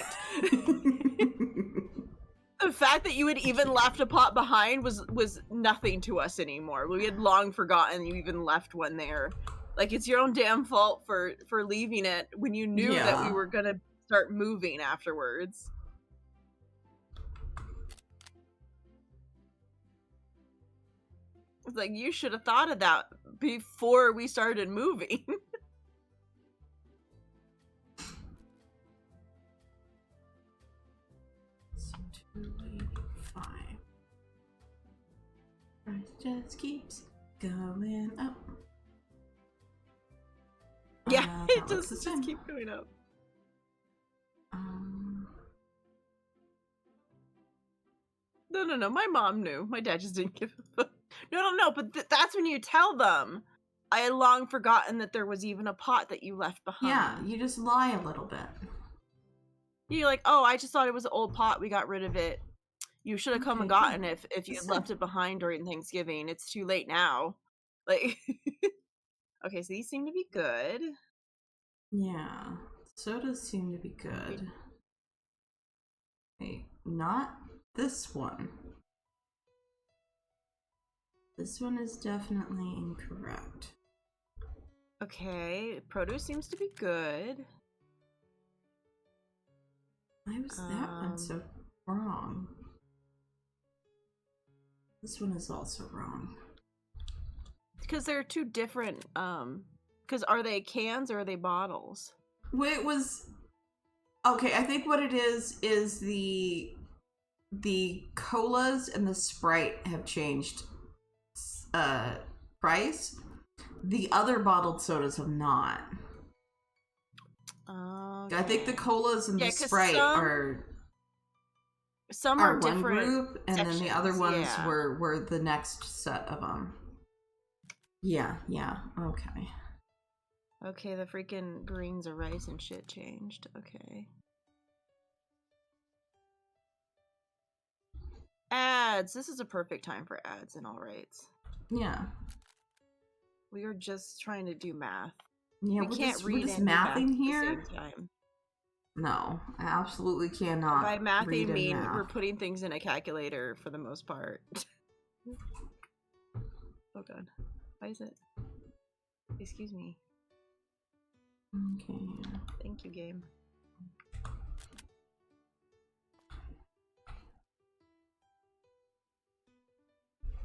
The fact that you had even left a pot behind was nothing to us anymore. We had long forgotten you even left one there. Like, it's your own damn fault for leaving it when you knew that we were gonna start moving afterwards. It's like, you should have thought of that before we started moving. Price just keeps going up. Yeah, it just keep going up. No. My mom knew. My dad just didn't give a fuck. No. But that's when you tell them. I had long forgotten that there was even a pot that you left behind. Yeah, you just lie a little bit. You're like, oh, I just thought it was an old pot. We got rid of it. You should have come and gotten it if you had left it behind during Thanksgiving. It's too late now. Like, okay, so these seem to be good. Yeah, sodas seem to be good. Wait, not this one. This one is definitely incorrect. Okay, produce seems to be good. Why was that one so wrong? This one is also wrong. Because they're two different, because are they cans or are they bottles? Well, it was... Okay, I think what it is the colas and the Sprite have changed price. The other bottled sodas have not. Okay. I think the colas and the Sprite are one different group, and then the other ones were the next set of them. Yeah, okay. Okay, the freaking greens of rice and shit changed. Okay. Ads. This is a perfect time for ads in all rates. Yeah. We are just trying to do math. Yeah, we can't read this mathing here. At the same time. No, I absolutely cannot. By mathing, mean we're putting things in a calculator for the most part. Oh god, why is it? Excuse me. Okay. Thank you, game.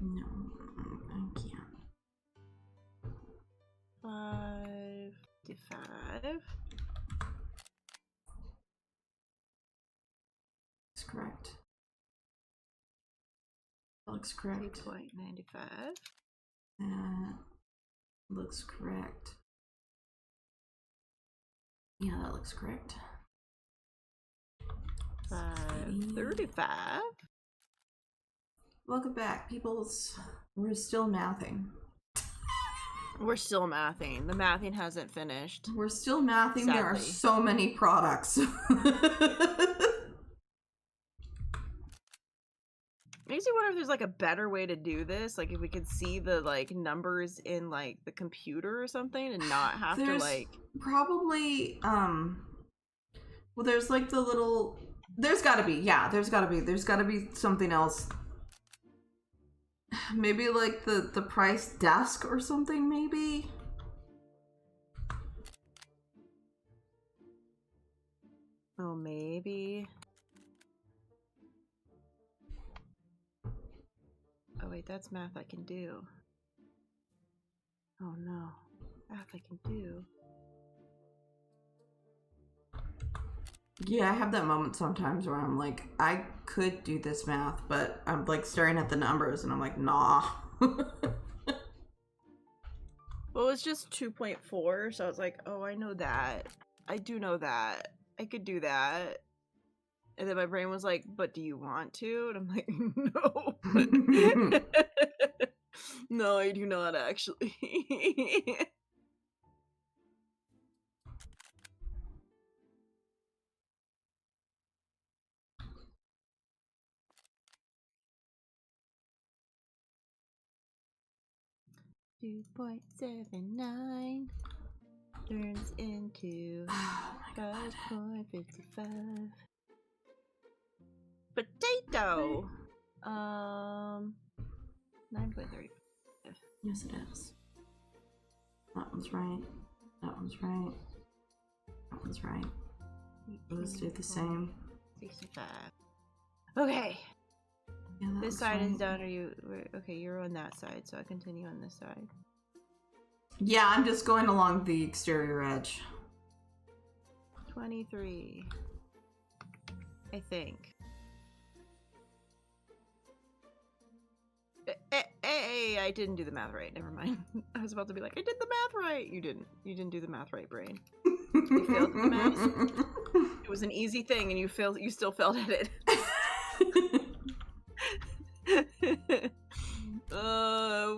No, I can't. 555. That's correct. That looks correct. 2.95. That looks correct. Yeah, that looks correct. 535. Welcome back, peoples. We're still mathing. We're still mathing. The mathing hasn't finished. We're still mathing. Sadly. There are so many products. Makes me wonder if there's like a better way to do this. Like if we could see the like numbers in like the computer or something and not have to like probably well there's like the little there's gotta be something else. Maybe like the price desk or something, maybe. Oh, maybe. Oh wait, that's math I can do. Oh no, math I can do. Yeah, I have that moment sometimes where I'm like, I could do this math, but I'm like staring at the numbers and I'm like, nah. Well, it's just 2.4, so I was like, oh, I know that. I do know that. I could do that. And then my brain was like, but do you want to? And I'm like, no. No, I do not actually. 2.79 turns into 5.55. Potato! 9.30. Yes, it is. That one's right. That one's right. That one's right. Those do the same. 65. Okay. Yeah, This side right. is done. Are you okay? You're on that side, so I continue on this side. Yeah, I'm just going along the exterior edge. 23. I think. Hey, I didn't do the math right. Never mind. I was about to be like, I did the math right. You didn't. You didn't do the math right, brain. You failed at the math. It was an easy thing, and you failed. You still failed at it.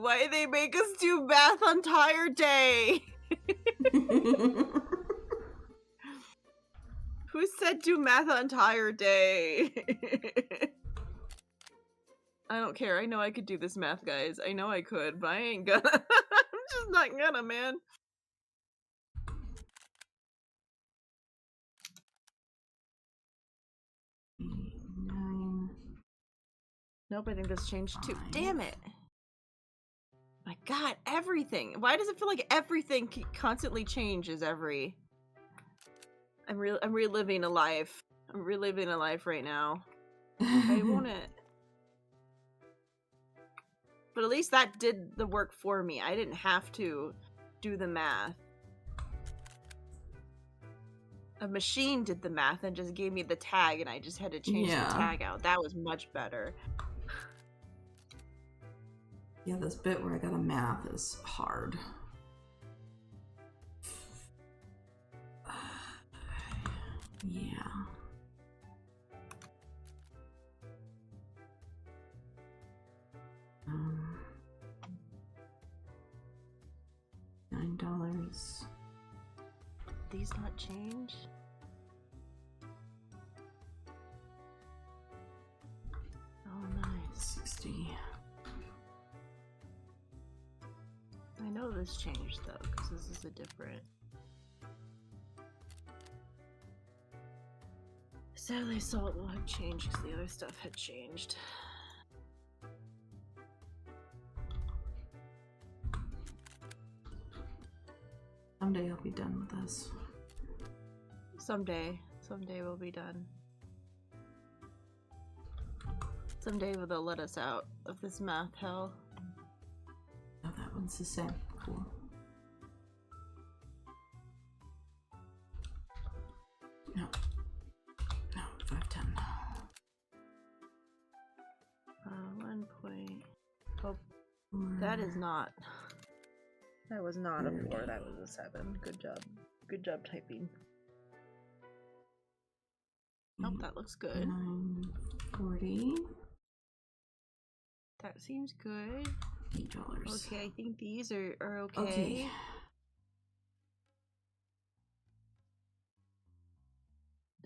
Why they make us do math on entire day? Who said do math on entire day? I don't care. I know I could do this math, guys. I know I could, but I ain't gonna. I'm just not gonna, man. Nope, I think this changed too. Damn it. My god, everything. Why does it feel like everything constantly changes every... I'm reliving a life. I'm reliving a life right now. I want it. But at least that did the work for me. I didn't have to do the math. A machine did the math and just gave me the tag, and I just had to change the tag out. That was much better. Yeah, this bit where I gotta math is hard. Yeah. $9. These not change? Oh, nice. 60. I know this changed though, because this is a different. Sadly, salt will have changed because the other stuff had changed. Someday I'll be done with this. Someday we'll be done. Someday they'll let us out of this math hell. Oh, that one's the same. Cool. No. No, 510. 1 point. Oh, that is not. That was not a 4. That was a 7. Good job. Good job typing. Oh, that looks good. 940. That seems good. $8. Okay, I think these are okay.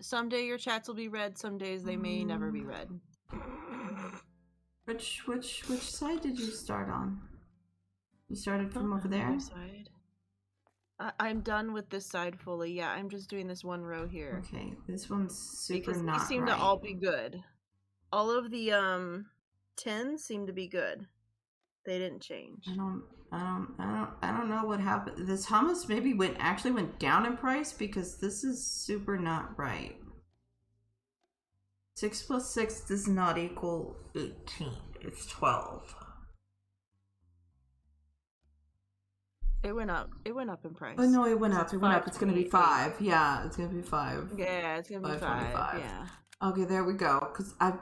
Someday your chats will be read, some days they may never be read. Which side did you start on? You started from over there? Other side. I'm done with this side fully. Yeah, I'm just doing this one row here. Okay, this one's super because not these seem right. to all be good. All of the 10s seem to be good. They didn't change. I don't know what happened. This hummus maybe actually went down in price because this is super not right. 6 plus 6 does not equal 18. It's 12. It went up. It went up in price. Oh no, it went up. It went up. It's gonna be 5. Yeah, it's gonna be 5. Yeah, it's gonna be 5. Yeah. Okay, there we go. Cause I'm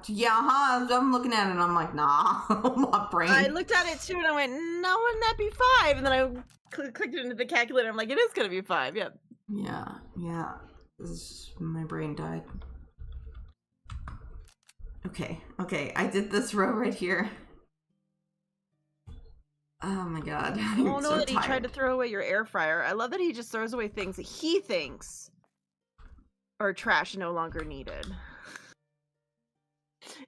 looking at it and I'm like, nah, my brain. I looked at it too and I went, no, wouldn't that be 5? And then I clicked it into the calculator. I'm like, it is gonna be 5. Yeah. Yeah. My brain died. Okay. I did this row right here. Oh my god. I I'm don't know so that he tried to tired. throw away your air fryer. I love that he just throws away things that he thinks are trash and no longer needed.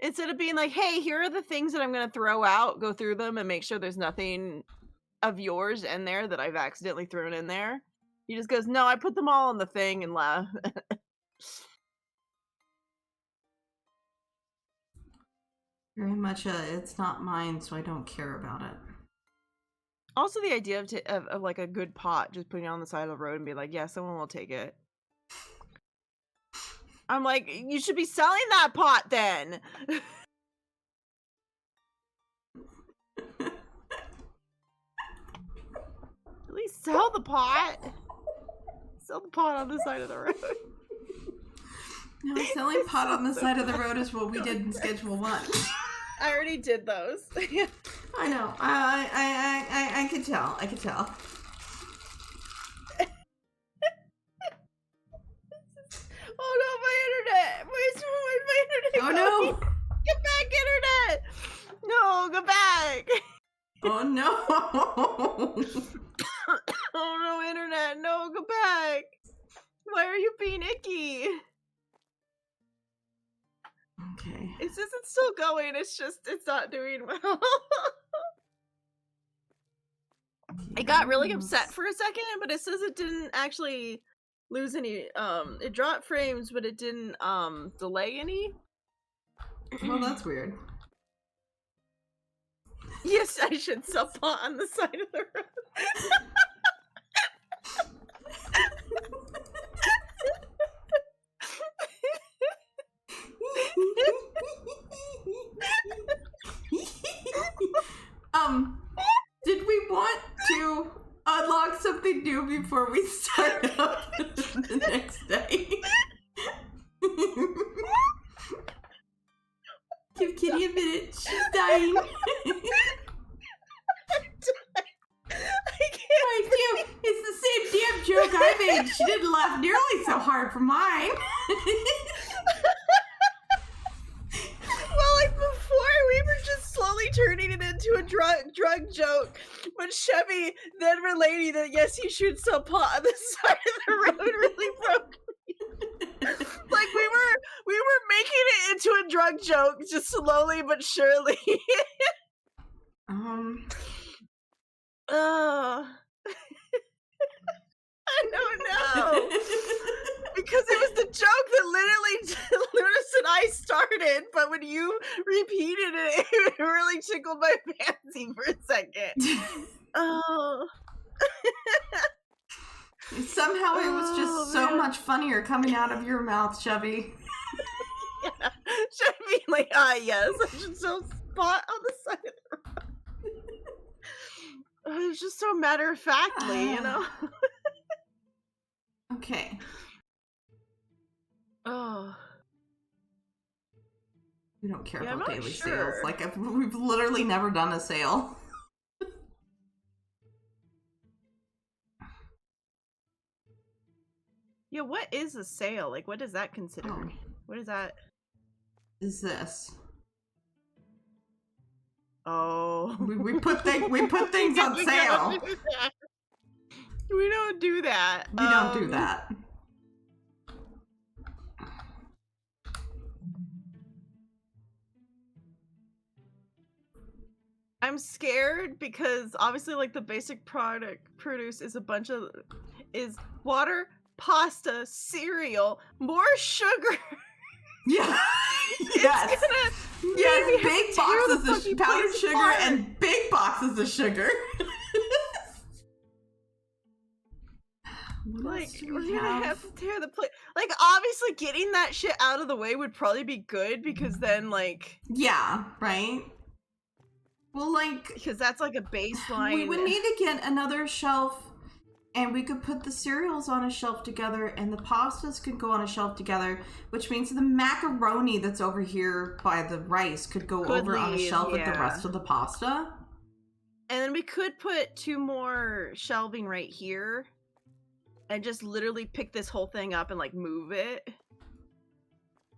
Instead of being like, hey, here are the things that I'm going to throw out, go through them and make sure there's nothing of yours in there that I've accidentally thrown in there. He just goes, no, I put them all in the thing and left. Very much it's not mine, so I don't care about it. Also, the idea of like a good pot, just putting it on the side of the road and be like, yeah, someone will take it. I'm like, you should be selling that pot then. At least sell the pot. Sell the pot on the side of the road. No, selling pot on the side of the road is what we did in Schedule 1. I already did those. I know. I could tell. I could tell. Oh no, my internet! My internet! Oh no! Get back, internet! No, go back! Oh no! Oh no, internet! No, go back! Why are you being icky? Okay. It says it's still going. It's just it's not doing well. I got really upset for a second, but it says it didn't actually lose any. It dropped frames, but it didn't delay any. Well, that's weird. Yes, I should sell pot on the side of the road. Did we want to unlock something new before we start up the next day? Give Kitty a minute. She's dying. I can't. It's the same damn joke I made. She didn't laugh nearly so hard for mine. Well, like before, we were just slowly turning it into a drug joke, but Chevy then relating that yes, he shoots sell pot on the side of the road really broke me. Like we were making it into a drug joke, just slowly but surely. I don't know. Because it was the joke that literally Lunas and I started, but when you repeated it, it really tickled my fancy for a second. Oh. Somehow it was just so much funnier coming out of your mouth, Chevy. Yeah. Chevy, like, yes, I should sell spot on the side of the road. It was just so matter-of-factly, you know? Okay. Oh. We don't care Yeah, about I'm not daily sure. sales. Like, we've literally never done a sale. Yeah, what is a sale? Like, what does that consider? Oh. What is that? Is this? Oh. We put things on sale. We don't do that. We don't do that. I'm scared because obviously, like, the basic produce is is water, pasta, cereal, more sugar. Yeah. Yes. Yes. Big boxes of powdered sugar and big boxes of sugar. Like, we're gonna have to tear the plate. Like, obviously, getting that shit out of the way would probably be good because then, like, yeah, right. Well, like, because that's like a baseline. We would need to get another shelf, and we could put the cereals on a shelf together, and the pastas could go on a shelf together, which means the macaroni that's over here by the rice could go over on a shelf with the rest of the pasta. And then we could put 2 more shelving right here, and just literally pick this whole thing up and like move it,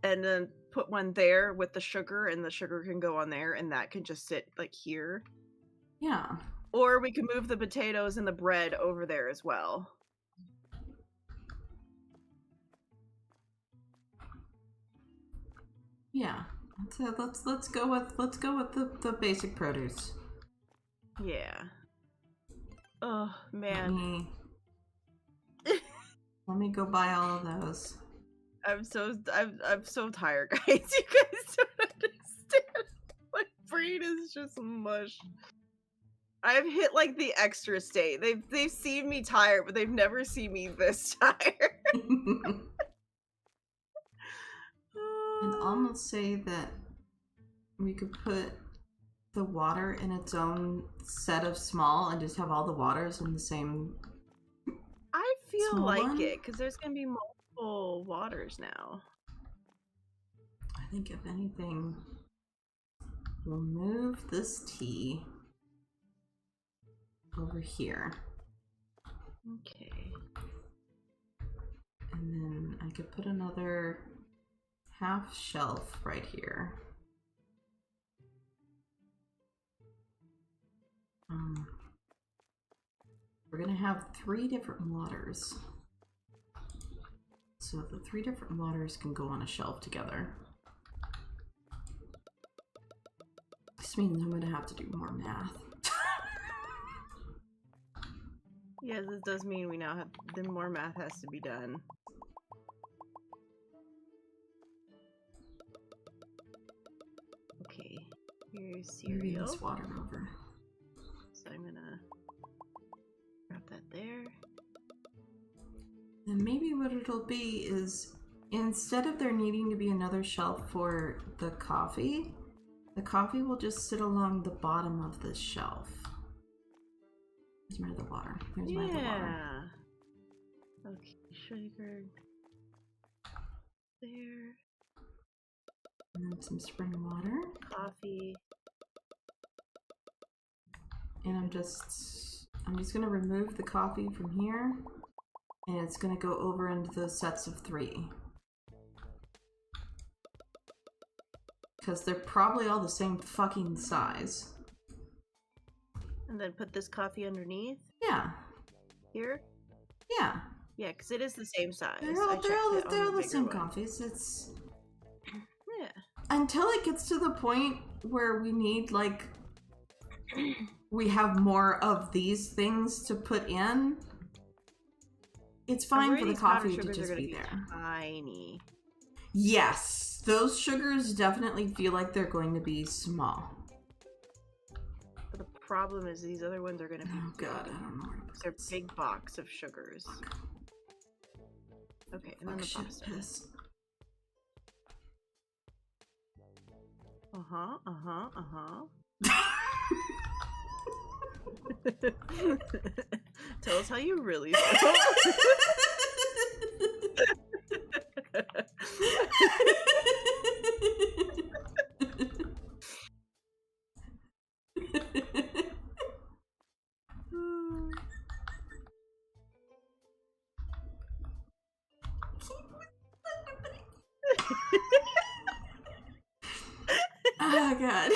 and then put one there with the sugar, and the sugar can go on there, and that can just sit like here. Yeah. Or we can move the potatoes and the bread over there as well. Yeah. So let's go with the basic produce. Yeah. Oh man. Let me go buy all of those. I'm so tired, guys. You guys don't understand. My brain is just mush. I've hit like the extra state. They've seen me tired, but they've never seen me this tired. I'd almost say that we could put the water in its own set of small and just have all the waters in the same. I feel like one? it because there's gonna be multiple waters now. I think if anything, we'll move this tea over here. Okay. And then I could put another half shelf right here. We're gonna have 3 different waters. So the 3 different waters can go on a shelf together. This means I'm gonna have to do more math. Yes, this does mean we now have more math has to be done. Okay, here's cereal. Moving this water over. So I'm gonna grab that there. And maybe what it'll be is, instead of there needing to be another shelf for the coffee will just sit along the bottom of this shelf. There's my other water. There's my other water. Okay, sugar. There. And then some spring water. Coffee. And I'm just gonna remove the coffee from here. And it's gonna go over into those sets of 3. Because they're probably all the same fucking size. And then put this coffee underneath? Yeah. Here? Yeah. Yeah, because it is the same size. They're all the same coffees. It's... Yeah. Until it gets to the point where we need, like... we have more of these things to put in. It's fine for the coffee to just be there. Tiny. Yes, those sugars definitely feel like they're going to be small. But the problem is these other ones are going to be big. God, I don't know where to put They're big box of sugars. Okay, and then the pasta. Piss. Tell us how you really feel. Oh God.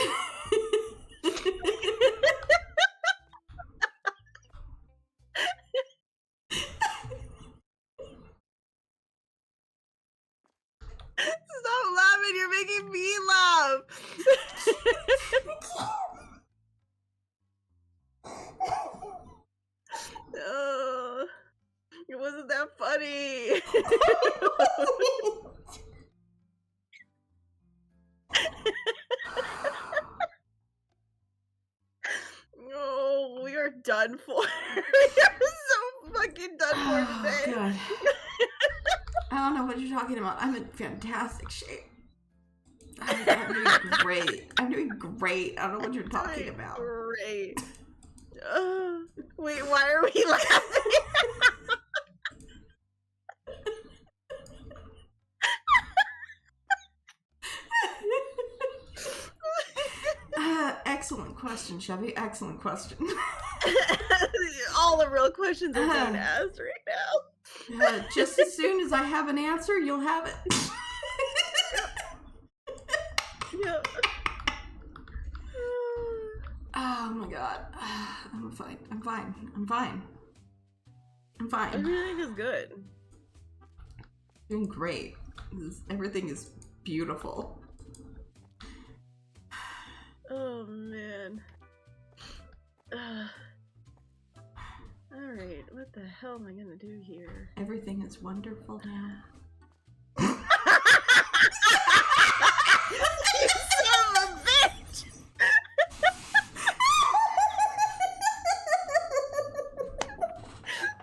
Stop laughing, you're making me laugh. Oh, it wasn't that funny. Oh, we are done for. We are so fucking done for today. God. I don't know what you're talking about. I'm in fantastic shape. I'm doing great. I'm doing great. I don't know what you're talking about. Great. Wait, why are we laughing? Excellent question, Chevy. Excellent question. All the real questions are being asked right now. Just as soon as I have an answer, you'll have it. Yeah. Oh my god. I'm fine. I'm fine. I'm fine. I'm fine. Everything is good. Doing great. Everything is beautiful. Oh man. Alright, what the hell am I gonna do here? Everything is wonderful now. You son of a bitch!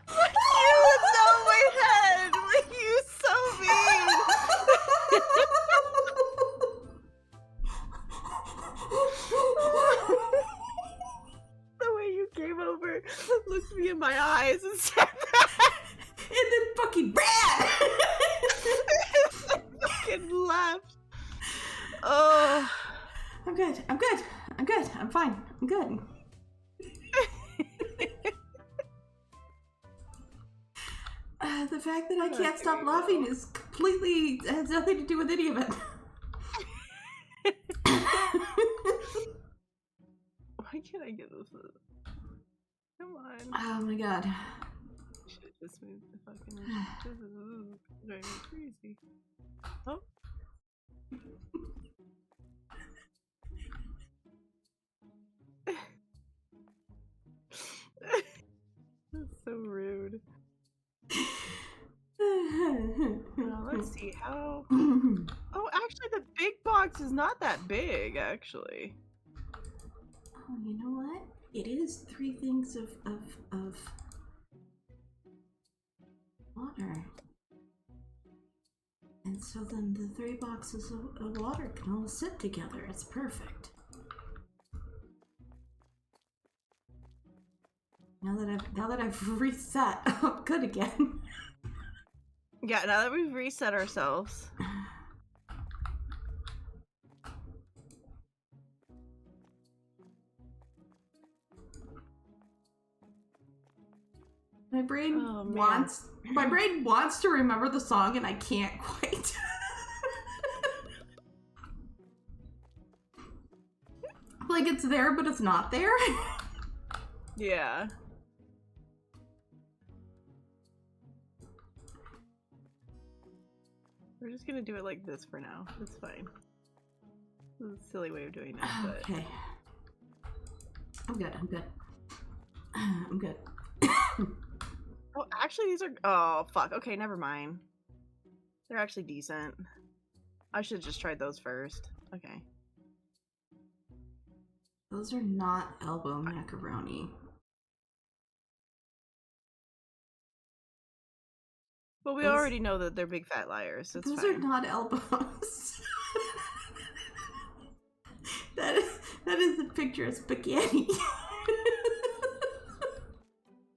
Fuck you, it's on my head! You so mean! The way you came over, looked me in my eyes and said that! And then fucking ran! Fucking laughed. Oh. I'm good. I'm good. I'm good. I'm fine. I'm good. The fact that I can't stop laughing is completely has nothing to do with any of it. Why can't I get this? Come on. Oh my god. Should have just moved the fucking driving me crazy. Oh. That's so rude. Let's see how. Oh, actually, the big box is not that big. Actually. Oh, you know what? It is 3 things of water. And so then the 3 boxes of water can all sit together. It's perfect. Now that I've reset, I'm good again. Yeah, now that we've reset ourselves. My brain wants to remember the song and I can't quite. Like it's there, but it's not there. Yeah. We're just gonna do it like this for now. It's fine. This is a silly way of doing it, but... Okay. I'm good. I'm good. I'm good. Oh, actually, these are... Oh, fuck. Okay, never mind. They're actually decent. I should have just tried those first. Okay. Those are not elbow macaroni. Well, we already know that they're big fat liars, so it's those fine. are not elbows. that is a picture of spaghetti.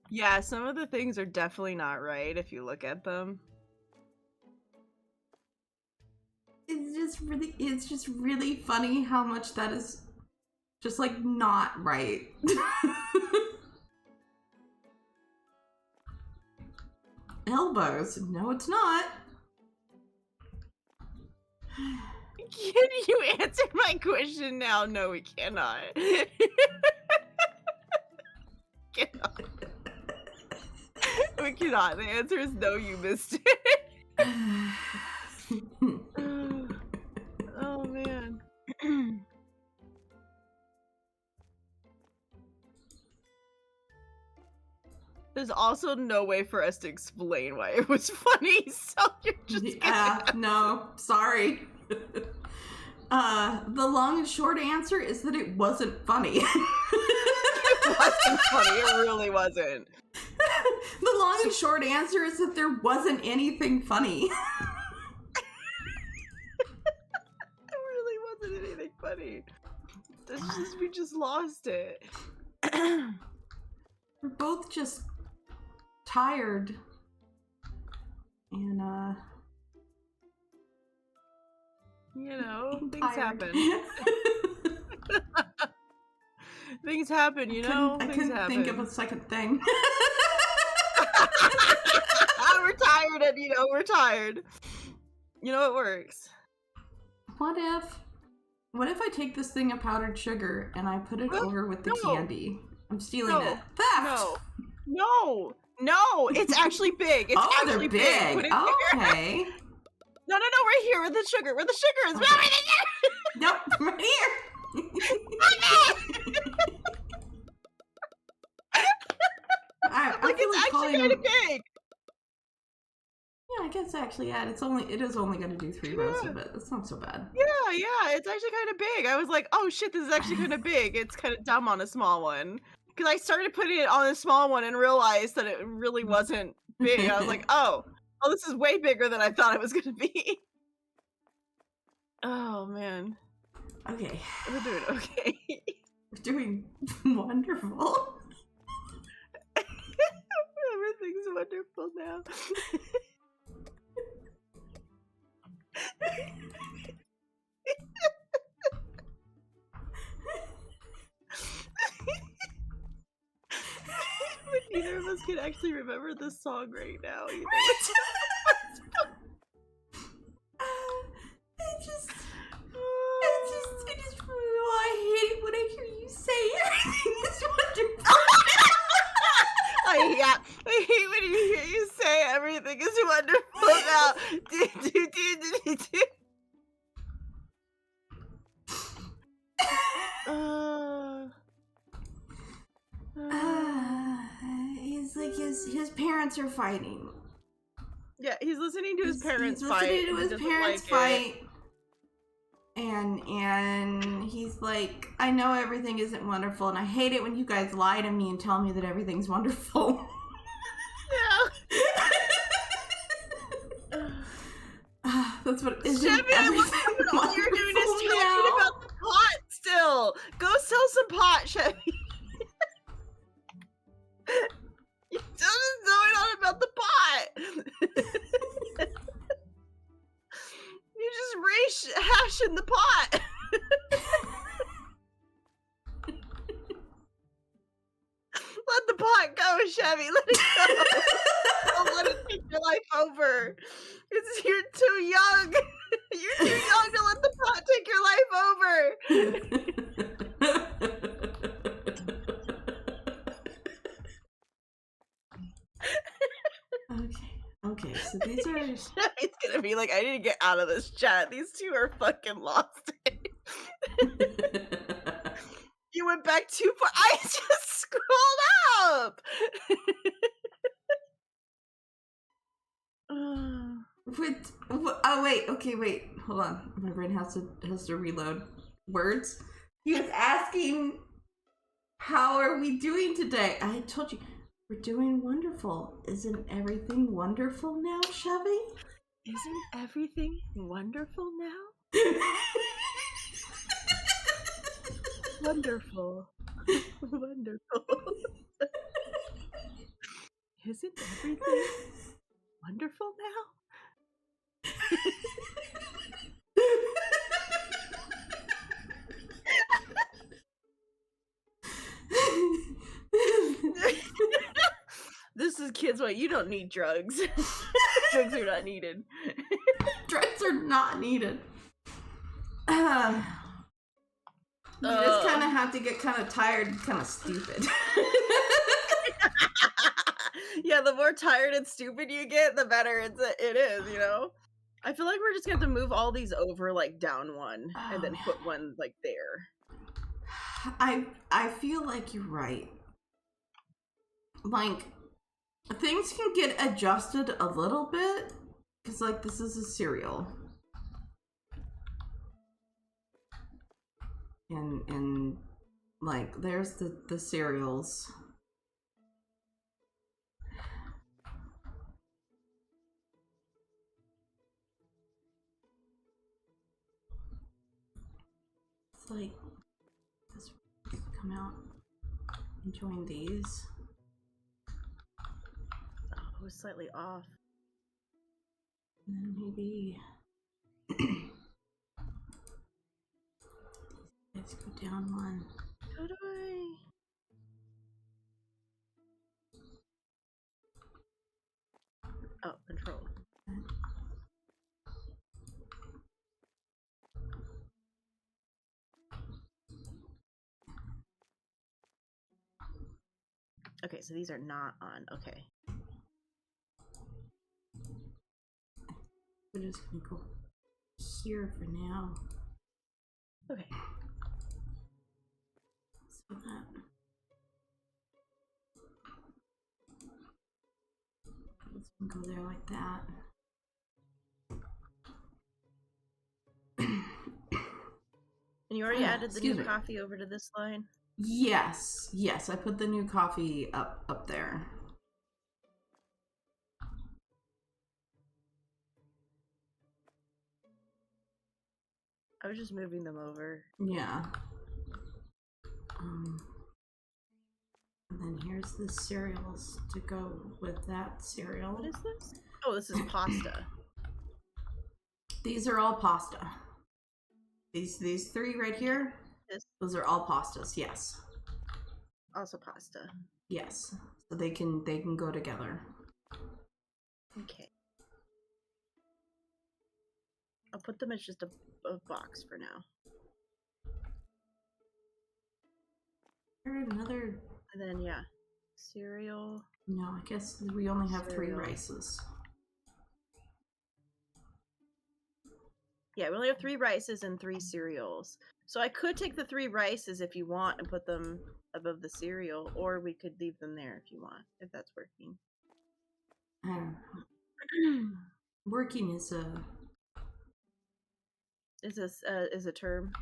Yeah, some of the things are definitely not right if you look at them. It's just really funny how much that is just like not right. Elbows? No, it's not. Can you answer my question now? No, we cannot. Cannot. We cannot. The answer is no, you missed it. Oh, man. There's also no way for us to explain why it was funny, so you're just no, sorry. The long and short answer is that it wasn't funny. It wasn't funny, it really wasn't. The long and short answer is that there wasn't anything funny. It really wasn't anything funny. We just lost it. We're both just tired. And, you know, things tired. happen. Things happen, you know? I couldn't think of a second thing. We're tired and, you know, we're tired. You know, it works. What if What if I take this thing of powdered sugar and I put it over with the No. candy? I'm stealing No. it. Theft! No. No. No. It's actually big. It's Oh, actually they're big. Put it here. Okay. No, right here with the sugar. Where the sugar is. Okay. Right here. Nope, right here. Like, it's actually kind of big. Yeah, I guess actually, yeah, it is only going to do 3 rows of it. That's not so bad. Yeah, it's actually kind of big. I was like, oh shit, this is actually kind of big. It's kind of dumb on a small one. Because I started putting it on a small one and realized that it really wasn't big. I was like, oh, this is way bigger than I thought it was going to be. Oh, man. Okay. We're doing okay. We're doing wonderful. Everything's wonderful now. But neither of us can actually remember the song right now either. I hate it when I hear you say everything is wonderful. I hate when you hear you say everything is wonderful now. He's like his parents are fighting. Yeah, he's listening to his parents fight. Listening to his parents fight. And he's like, I know everything isn't wonderful, and I hate it when you guys lie to me and tell me that everything's wonderful. Yeah. That's what isn't Chevy, everything wonderful. All you're doing is talking about the pot still. Go sell some pot, Chevy. You're still just going on about the pot. You just hash in the pot. Let the pot go, Chevy. Let it go. Don't let it take your life over. You're too young. You're too young to let the pot take your life over. Okay, so these are... Chevy's gonna be like, I need to get out of this chat. These two are fucking lost. You went back too far. I just scrolled up. Oh wait, okay, wait, hold on. My brain has to reload words. He was asking, how are we doing today? I told you we're doing wonderful. Isn't everything wonderful now, Chevy? Isn't everything wonderful now? Wonderful. Wonderful. Isn't everything wonderful now? This is kids. What? You don't need drugs. Drugs are not needed. Drugs are not needed. You just kind of have to get kind of tired and kind of stupid. Yeah, the more tired and stupid you get, the better it is, you know? I feel like we're just gonna have to move all these over, like, down one, and then put one, like, there. I feel like you're right. Like, things can get adjusted a little bit, because, like, this is a cereal. And like, there's the cereals. It's like, this come out and join these. Oh, it was slightly off. And then maybe let's go down one. How do I? Oh, control. Okay, so these are not on. Okay. We're just gonna go here for now. Okay. So that. Let's go there like that. And you already added the new coffee over to this line? Yes, I put the new coffee up there. I was just moving them over. Yeah. And then here's the cereals to go with that cereal. What is this? Oh, this is pasta. These are all pasta. These three right here, those are all pastas, yes. Also pasta. Yes. So they can go together. Okay. I'll put them as just a box for now. Another. And then yeah, cereal. No, I guess we only have cereal. 3 rices. Yeah, we only have 3 rices and 3 cereals. So I could take the 3 rices if you want and put them above the cereal, or we could leave them there if you want, if that's working. I don't know. Working is a term.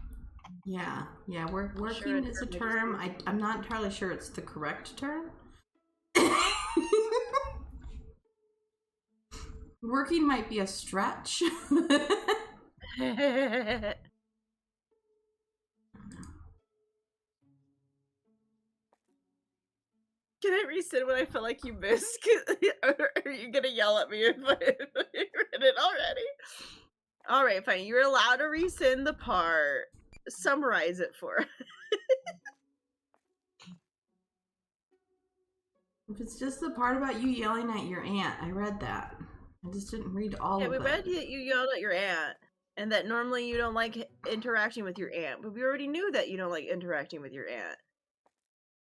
Yeah, working sure is a term. I'm not entirely sure it's the correct term. Working might be a stretch. Can I resend what I feel like you missed? Or are you gonna yell at me if I read it already? All right, fine. You're allowed to resend the part. Summarize it for us. If it's just the part about you yelling at your aunt, I read that. I just didn't read all of it. Yeah, we read that you yelled at your aunt, and that normally you don't like interacting with your aunt, but we already knew that you don't like interacting with your aunt.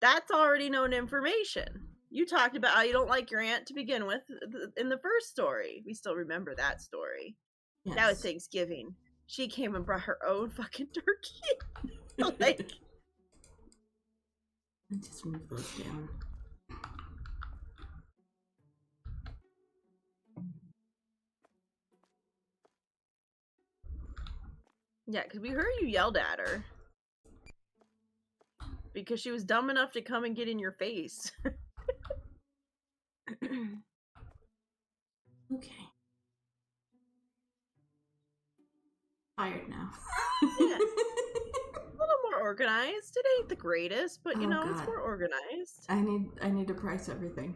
That's already known information. You talked about how you don't like your aunt to begin with in the first story. We still remember that story. Yes. That was Thanksgiving. She came and brought her own fucking turkey. Like, just move those down. Yeah, because we heard you yelled at her. Because she was dumb enough to come and get in your face. Okay. Tired now. Yeah. A little more organized. It ain't the greatest, but you know, God. It's more organized. I need to price everything.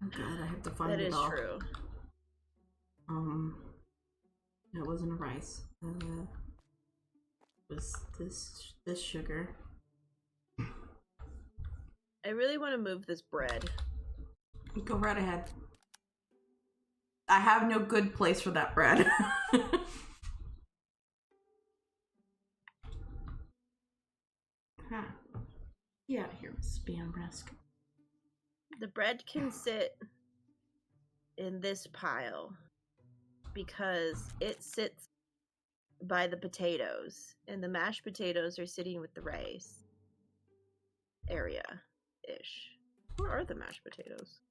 Oh God, I have to find it all. That is true. It wasn't a rice. It was this sugar. I really want to move this bread. Go right ahead. I have no good place for that bread. Huh. Yeah, here, spam risk. The bread can sit in this pile because it sits by the potatoes, and the mashed potatoes are sitting with the rice area-ish. Where are the mashed potatoes?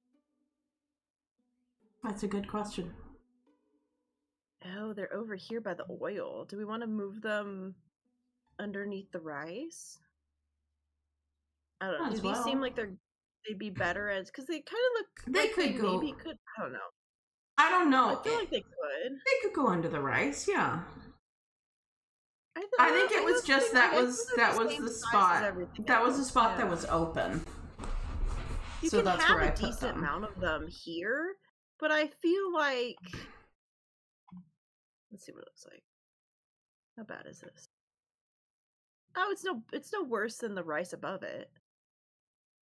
That's a good question. Oh, they're over here by the oil. Do we want to move them underneath the rice? I don't know. Do these seem like they'd be better as, because they kind of look they like could go. Maybe could. I don't know. I don't know. I feel like they could. They could go under the rice, yeah. I think it was just that was the spot. That was the spot that was open. You so can that's have where a decent amount of them here, but I feel like, let's see what it looks like. How bad is this? Oh, it's no worse than the rice above it.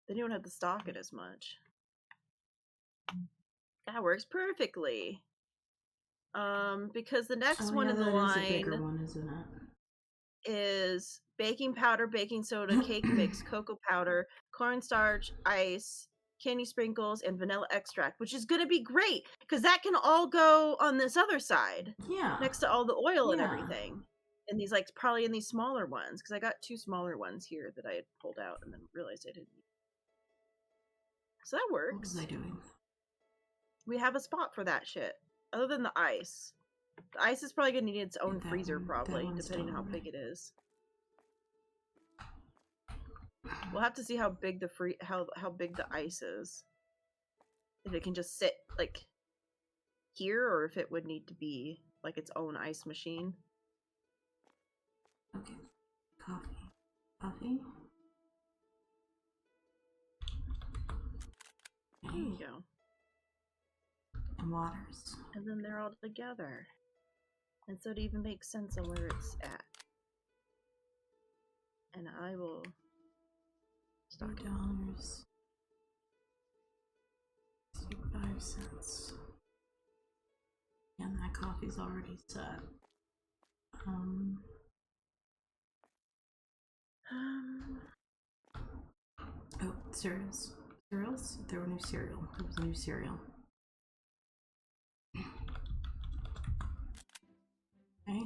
Then you don't have to stock it as much. That works perfectly. Because the next one in the line, is a bigger one, isn't it? is baking powder, baking soda, cake mix, cocoa powder, cornstarch, ice, candy sprinkles, and vanilla extract, which is going to be great because that can all go on this other side. Yeah. Next to all the oil and everything. And these, like, probably in these smaller ones, because I got 2 smaller ones here that I had pulled out and then realized I didn't need. So that works. What was I doing? We have a spot for that shit. Other than the ice. The ice is probably going to need its own freezer, probably, depending on how big it is. We'll have to see how big the how big the ice is. If it can just sit, like, here, or if it would need to be, like, its own ice machine. Okay. Coffee. Coffee? There you go. And waters. And then they're all together. And so it even makes sense on where it's at. And I will start $2. 65 cents. And that coffee's already set. Oh, cereals. Cereals? There were new cereal. There was a new cereal. Okay.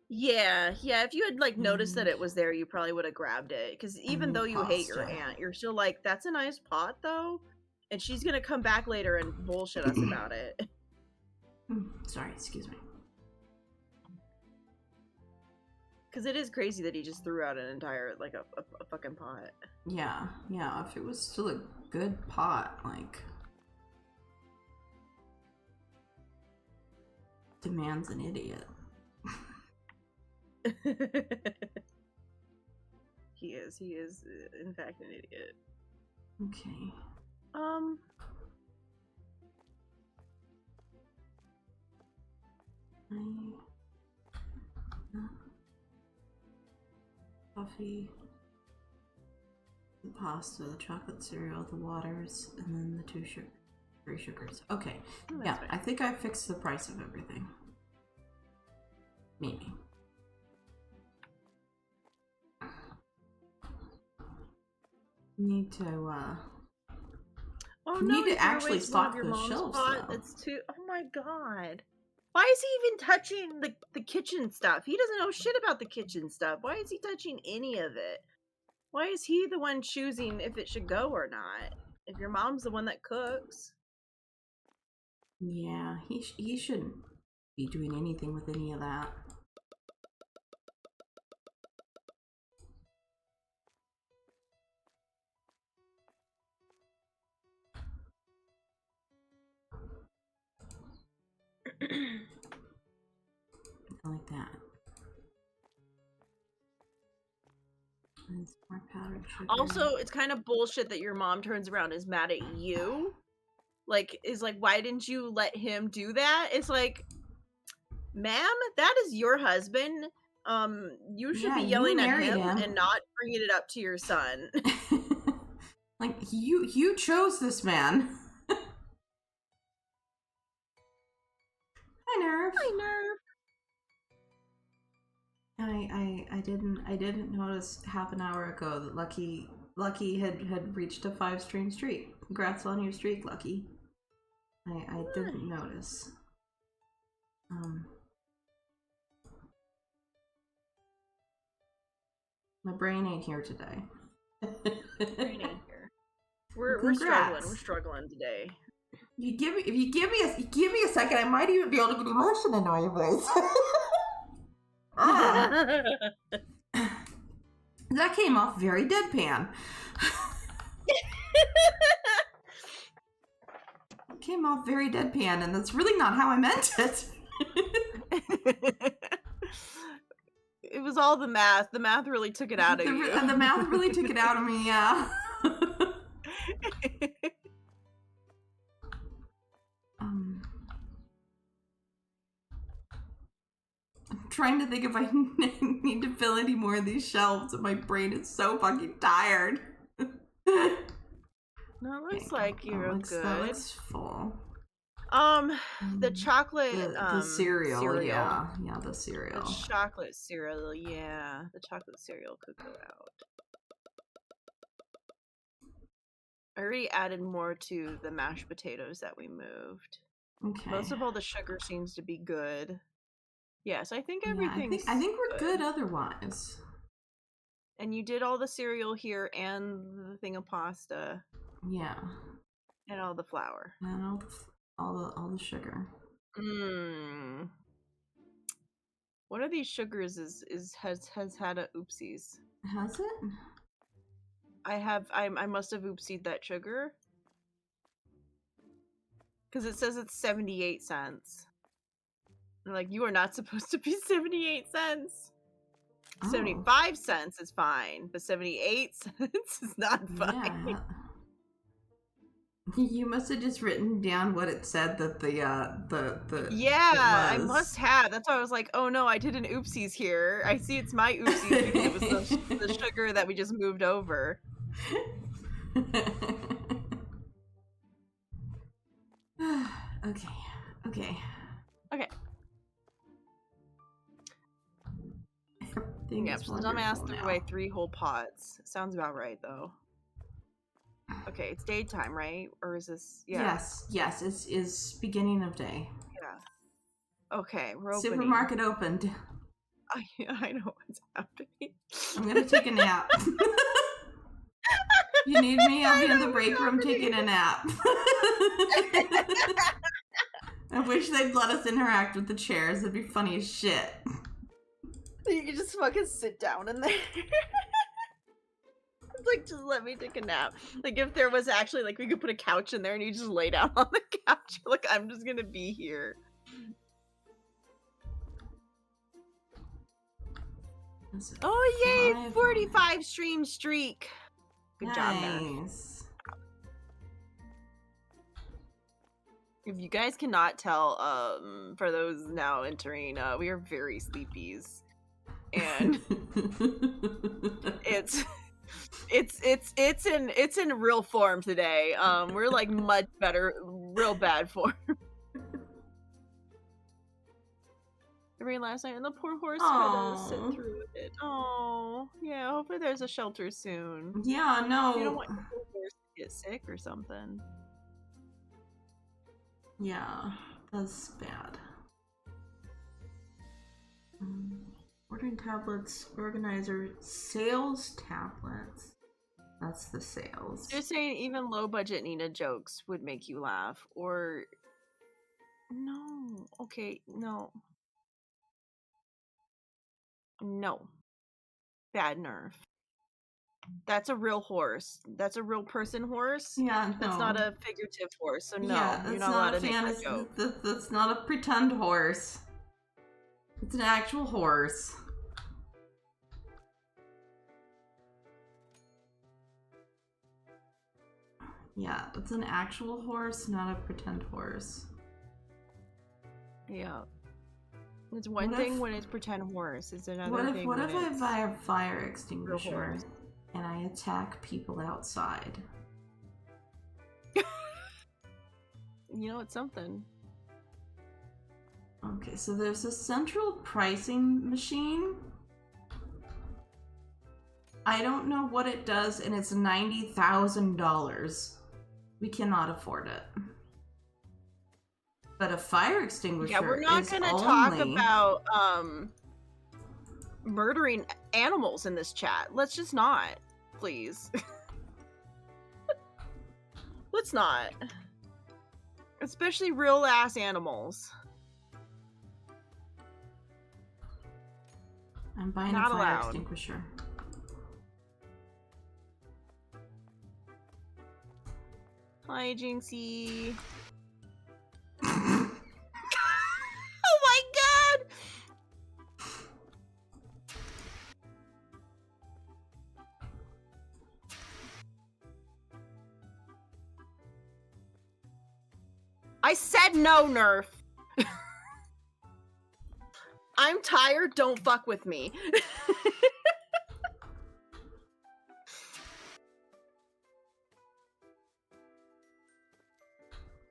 Yeah, if you had, like, noticed that it was there, you probably would have grabbed it. Because even though you hate your aunt, you're still like, that's a nice pot, though. And she's gonna come back later and bullshit us about it. Sorry, excuse me. Because it is crazy that he just threw out an entire, like, a fucking pot. Yeah, if it was still a good pot, like... The man's an idiot. He is, in fact, an idiot. Okay. Coffee, the pasta, the chocolate cereal, the waters, and then the 3 sugars. Okay. Yeah, I think I fixed the price of everything. Maybe. Need to need to actually stock the shelves, though. It's too. Oh my god! Why is he even touching the kitchen stuff? He doesn't know shit about the kitchen stuff. Why is he touching any of it? Why is he the one choosing if it should go or not? If your mom's the one that cooks. Yeah, he shouldn't be doing anything with any of that. I like that. And some more powdered sugar. Also, it's kind of bullshit that your mom turns around and is mad at you. Like, is like, why didn't you let him do that? It's like, ma'am, that is your husband. You should be yelling at him and not bringing it up to your son. Like, you chose this man. Hi, Nerf. I didn't notice half an hour ago that Lucky had reached a 5-stream streak. Congrats on your streak, Lucky. I didn't notice. My brain ain't here today. Brain ain't here. We're struggling today. If you give me a second, I might even be able to get emotion into my voice. That came off very deadpan. Came off very deadpan, and that's really not how I meant it. It was all the math. The math really took it out of you. The math really took it out of me, yeah. I'm trying to think if I need to fill any more of these shelves, and my brain is so fucking tired. No, it looks like you're good. That looks full. The chocolate The cereal, cereal. yeah, the The cereal. chocolate cereal, yeah. The chocolate cereal could go out. I already added more to the mashed potatoes that we moved. Okay. Most of all the sugar seems to be good. Yes, I think Yeah, everything's I think we're good otherwise. And you did all the cereal here and the thing of pasta Yeah. and all the flour. And all the sugar. Mmm. One of these sugars has had a oopsies. Has it? I must have oopsied that sugar. Because it says it's 78 cents. I'm like, you are not supposed to be 78 cents. Oh. 75 cents is fine, but 78 cents is not fine. Yeah. You must have just written down what it said that the Yeah, I was. must have. That's why I was like, oh no, I did an oopsies here. I see it's my oopsies because it was the sugar that we just moved over. Okay. Yeah, so dumbass threw away 3 whole pots. Sounds about right though. Okay, it's daytime, right? Or is this? Yeah. Yes, it's beginning of day. Yeah. Okay, we're opening. Supermarket opened. I know what's happening. I'm gonna take a nap. You need me? I'll be in the break room taking a nap. I wish they'd let us interact with the chairs. It'd be funny as shit. You could just fucking sit down in there. It's like, just let me take a nap. Like, if there was actually, like, we could put a couch in there and you just lay down on the couch. Like, I'm just gonna be here. Oh, yay! 45 stream streak. Good job, man. If you guys cannot tell, for those now entering, we are very sleepies. And it's in real form today. We're like much better, real bad form. I ran last night and the poor horse had to sit through it. Oh, yeah, hopefully there's a shelter soon. Yeah, no. You don't want your poor horse to get sick or something. Yeah, that's bad. Ordering tablets, organizer, sales tablets. That's the sales. Just saying even low budget Nina jokes would make you laugh. Or no. Okay, no. No. Bad nerf. That's a real horse. That's a real person horse. Yeah, no. That's not a figurative horse. So no, yeah, you're not allowed to make that joke. That's not a pretend horse. It's an actual horse. Yeah, it's an actual horse, not a pretend horse. Yeah. It's one thing when it's pretend horse. It's another thing what when if it's I buy a fire extinguisher and I attack people outside? You know, it's something. Okay, so there's a central pricing machine. I don't know what it does, and it's $90,000. We cannot afford it. But a fire extinguisher. Yeah, we're not gonna talk about murdering animals in this chat. Let's just not, please. Let's not. Especially real ass animals. I'm buying a fire extinguisher. Hi, Jinxie. Oh my god! I said no, Nerf. I'm tired, don't fuck with me.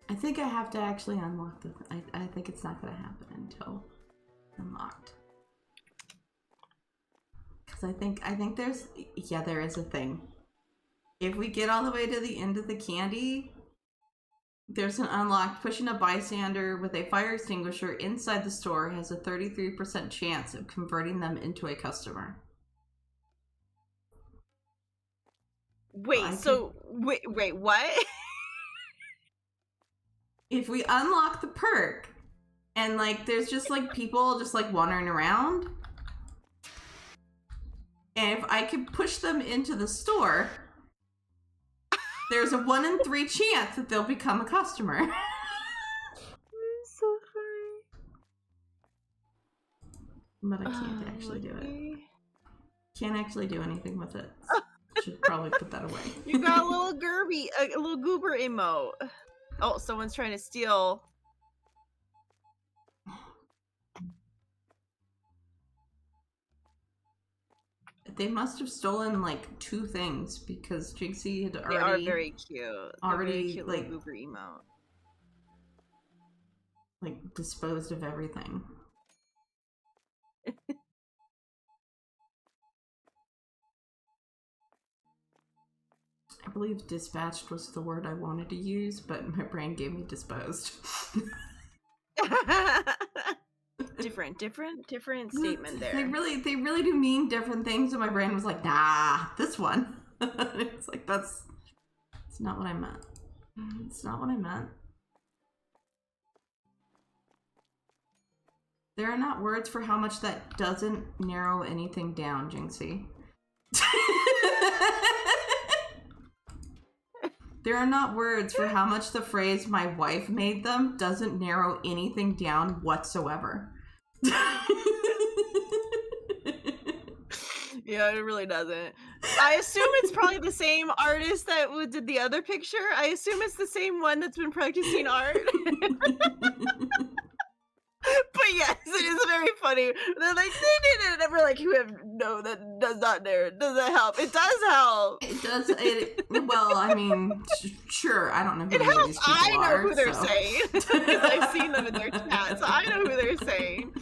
I I think I have to actually unlock the. I think it's not gonna happen until unlocked. Because I think there's there is a thing. If we get all the way to the end of the candy, there's an unlocked. Pushing a bystander with a fire extinguisher inside the store has a 33% chance of converting them into a customer. Wait, wait, what? If we unlock the perk and like there's just like people just like wandering around, and if I can push them into the store, there's a 1 in 3 chance that they'll become a customer. So funny. But I can't actually do it. Can't actually do anything with it. Should probably put that away. You got a little Gerby, a little goober emote. Oh, someone's trying to steal. They must have stolen like 2 things because Jinxie had already. They are very cute. Already very cute like goober emote. Like disposed of everything. I believe dispatched was the word I wanted to use, but my brain gave me disposed. different statement there. They really do mean different things, and my brain was like, nah, this one. It's like it's not what I meant. It's not what I meant. There are not words for how much that doesn't narrow anything down, Jinxie. There are not words for how much the phrase "my wife made them" doesn't narrow anything down whatsoever. Yeah, it really doesn't. I assume it's probably the same artist that did the other picture. I assume it's the same one that's been practicing art. But yes, it is very funny. They're like, they did it, and we're like, no, that does not narrow. Does that help? It does help. It does. Well, I mean, sure. I don't know who it helps. These people I know are, who they're so. saying because I've seen them in their chats. So I know who they're saying.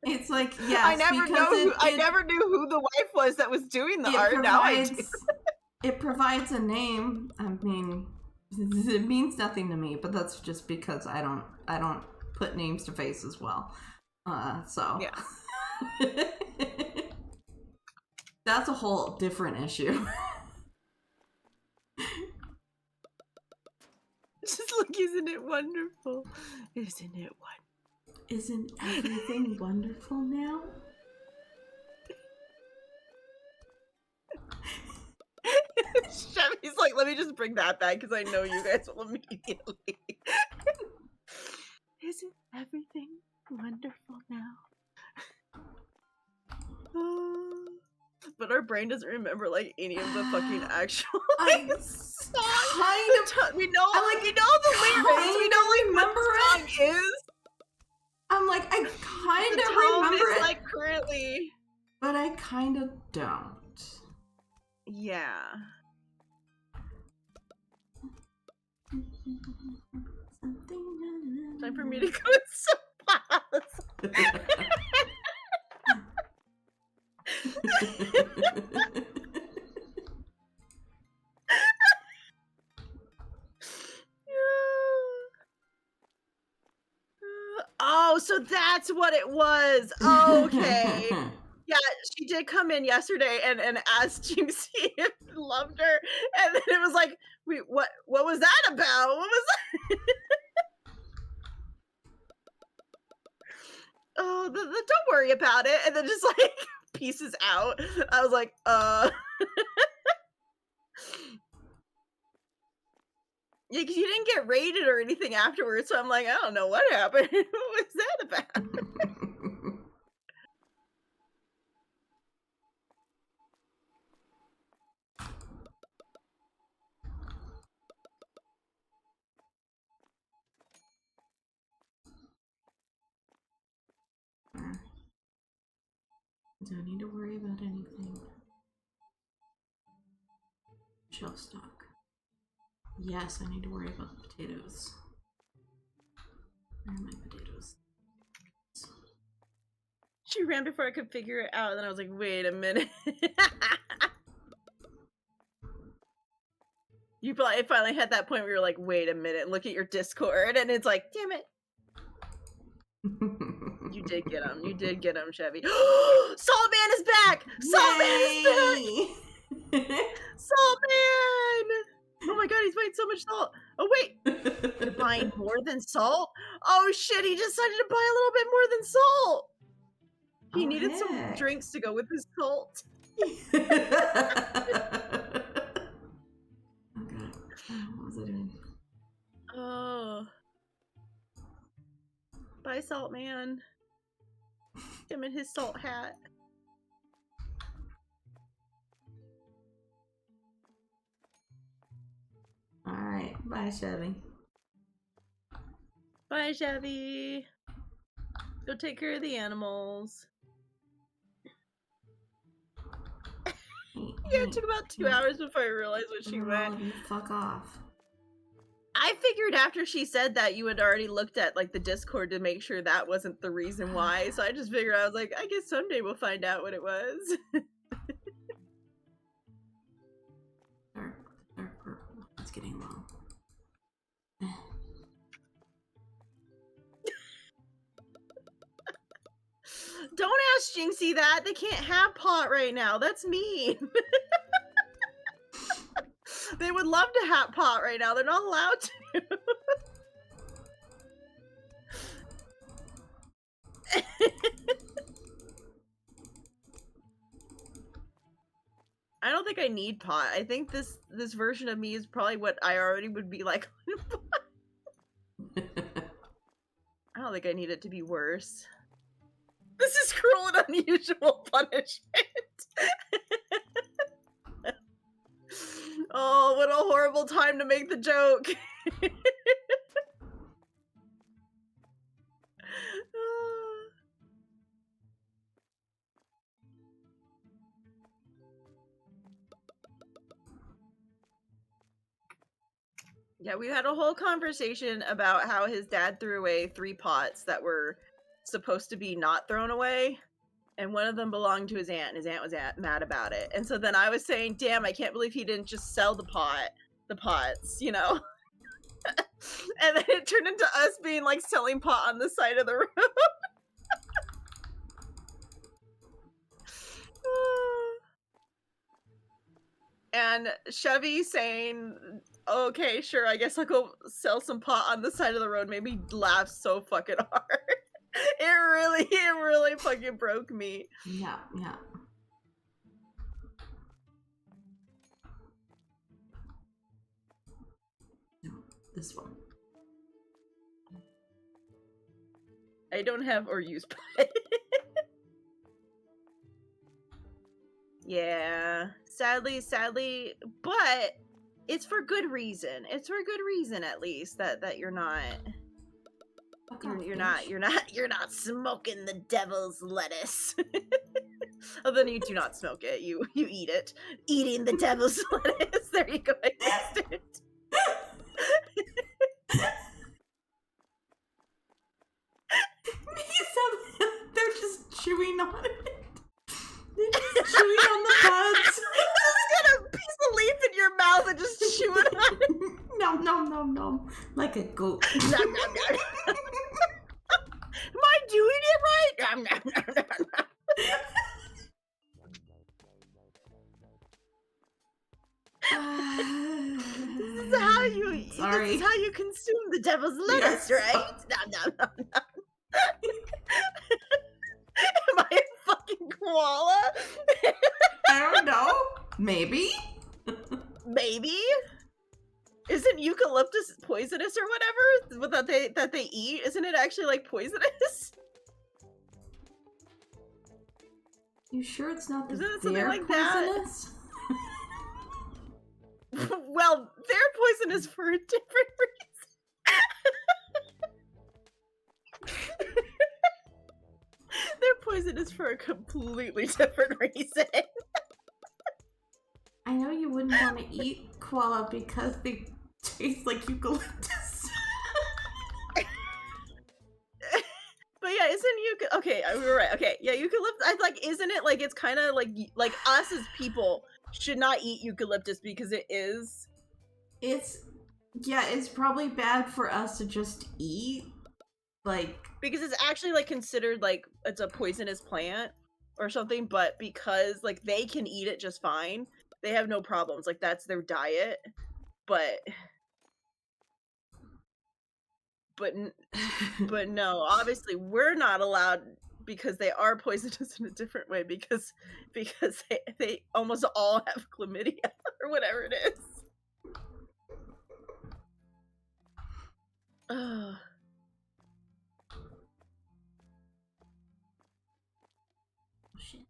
It's like, yes, I never knew who the wife was that was doing the art. Now I do. It provides a name. I mean, it means nothing to me, but that's just because I don't put names to faces well. So yeah. That's a whole different issue. Just look, isn't it wonderful? Isn't it wonderful? Isn't everything wonderful now? Chevy's like, let me just bring that back because I know you guys will immediately. Isn't everything wonderful now? But our brain doesn't remember like any of the fucking actual songs. We know the lyrics. We know like what the song is. I'm like, I kind of remember it, like currently, but I kind of don't. Yeah. Time for me to go to some class. Oh, so that's what it was. Okay. Yeah, she did come in yesterday and asked Jinxie if he loved her, and then it was like, wait, what was that about? What was that? Oh, don't worry about it. And then just like pieces out. I was like, Yeah, because you didn't get raided or anything afterwards, so I'm like, I don't know what happened. What was that about? Don't need to worry about anything. Shelf stock. Yes, I need to worry about the potatoes. Where are my potatoes? She ran before I could figure it out, and then I was like, wait a minute. You probably finally had that point where you're like, wait a minute, look at your Discord, and it's like, damn it. You did get him. You did get him, Chevy. Salt Man is back! Salt Man is back! Salt Man! Oh my god, he's buying so much salt. Oh wait, you're buying more than salt? Oh shit, he decided to buy a little bit more than salt. He needed some drinks to go with his salt. Okay. What was I doing? Oh. Bye, Salt Man. Him and his salt hat. Alright, bye, Chevy. Bye, Chevy. Go take care of the animals. Yeah, it took about 2 hours before I realized what she meant. You fuck off. I figured after she said that you had already looked at like the Discord to make sure that wasn't the reason why. So I just figured, I was like, I guess someday we'll find out what it was. Dark purple. It's getting low. Don't ask Jinxie that. They can't have pot right now. That's mean. They would love to have pot right now. They're not allowed to. I don't think I need pot. I think this version of me is probably what I already would be like. I don't think I need it to be worse. This is cruel and unusual punishment. Oh, what a horrible time to make the joke. Yeah, we had a whole conversation about how his dad threw away 3 pots that were supposed to be not thrown away, and one of them belonged to his aunt, and his aunt was mad about it. And so then I was saying, damn, I can't believe he didn't just sell the pots, you know? And then it turned into us being like selling pot on the side of the road. And Chevy saying, okay, sure, I guess I'll go sell some pot on the side of the road, made me laugh so fucking hard. It really fucking broke me. Yeah. No, this one. I don't have or use pot. Yeah, sadly, but it's for good reason. It's for good reason, at least, that you're not. You're not smoking the devil's lettuce. Oh, then you do not smoke it. You eat it. Eating the devil's lettuce. There you go. I guessed it. They're just chewing on it. They're just chewing on the buds. Just get a piece of leaf in your mouth and just chew it on it. No. Like a goat. Nom, nom, nom. Am I doing it right? Nom, nom, nom, nom, nom. This is how you consume the devil's lettuce, yes. Right? No. Am I a fucking koala? I don't know. Maybe. Isn't eucalyptus poisonous or whatever that they eat? Isn't it actually like poisonous? You sure it's not Isn't it something like poisonous? That? Well, they're poisonous for a different reason. They're poisonous for a completely different reason. I know you wouldn't want to eat koala because they Tastes like eucalyptus. But yeah, isn't okay? We were right. Okay, yeah, eucalyptus. I like, isn't it like it's kind of like us as people should not eat eucalyptus because it is. It's probably bad for us to just eat, like because it's actually like considered like it's a poisonous plant or something. But because like they can eat it just fine, they have no problems. Like that's their diet. But no, obviously we're not allowed because they are poisonous in a different way because they almost all have chlamydia or whatever it is. Ugh. shit.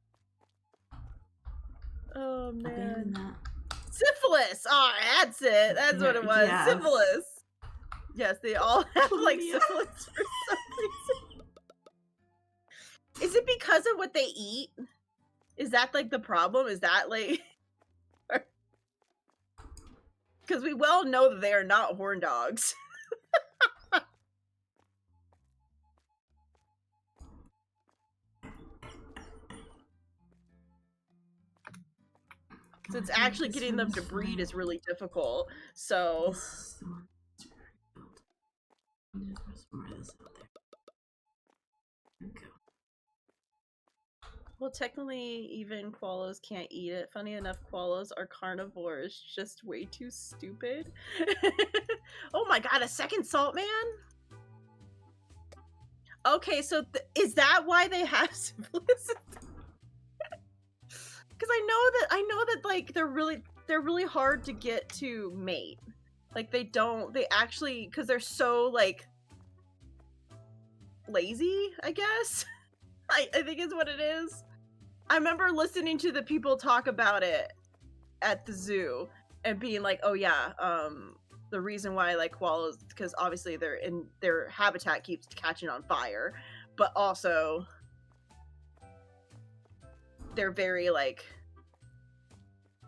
Oh man. Abandon that. Syphilis! Oh, that's it. That's what it was. Yes. Syphilis. Yes, they all have like Chlamydia. syphilis for some reason. Is it because of what they eat? Is that like the problem? Is that like because we well know that they are not horn dogs. So it's actually getting them to breed is really difficult. So well, technically, even koalas can't eat it. Funny enough, koalas are carnivores, just way too stupid. Oh my god, a second salt man? Okay, so is that why they have syphilis? Because I know that like they're really hard to get to mate. Like they actually, because they're so like lazy, I guess. I think is what it is. I remember listening to the people talk about it at the zoo and being like, oh yeah, the reason why I like koalas, because obviously their habitat keeps catching on fire, but also they're very like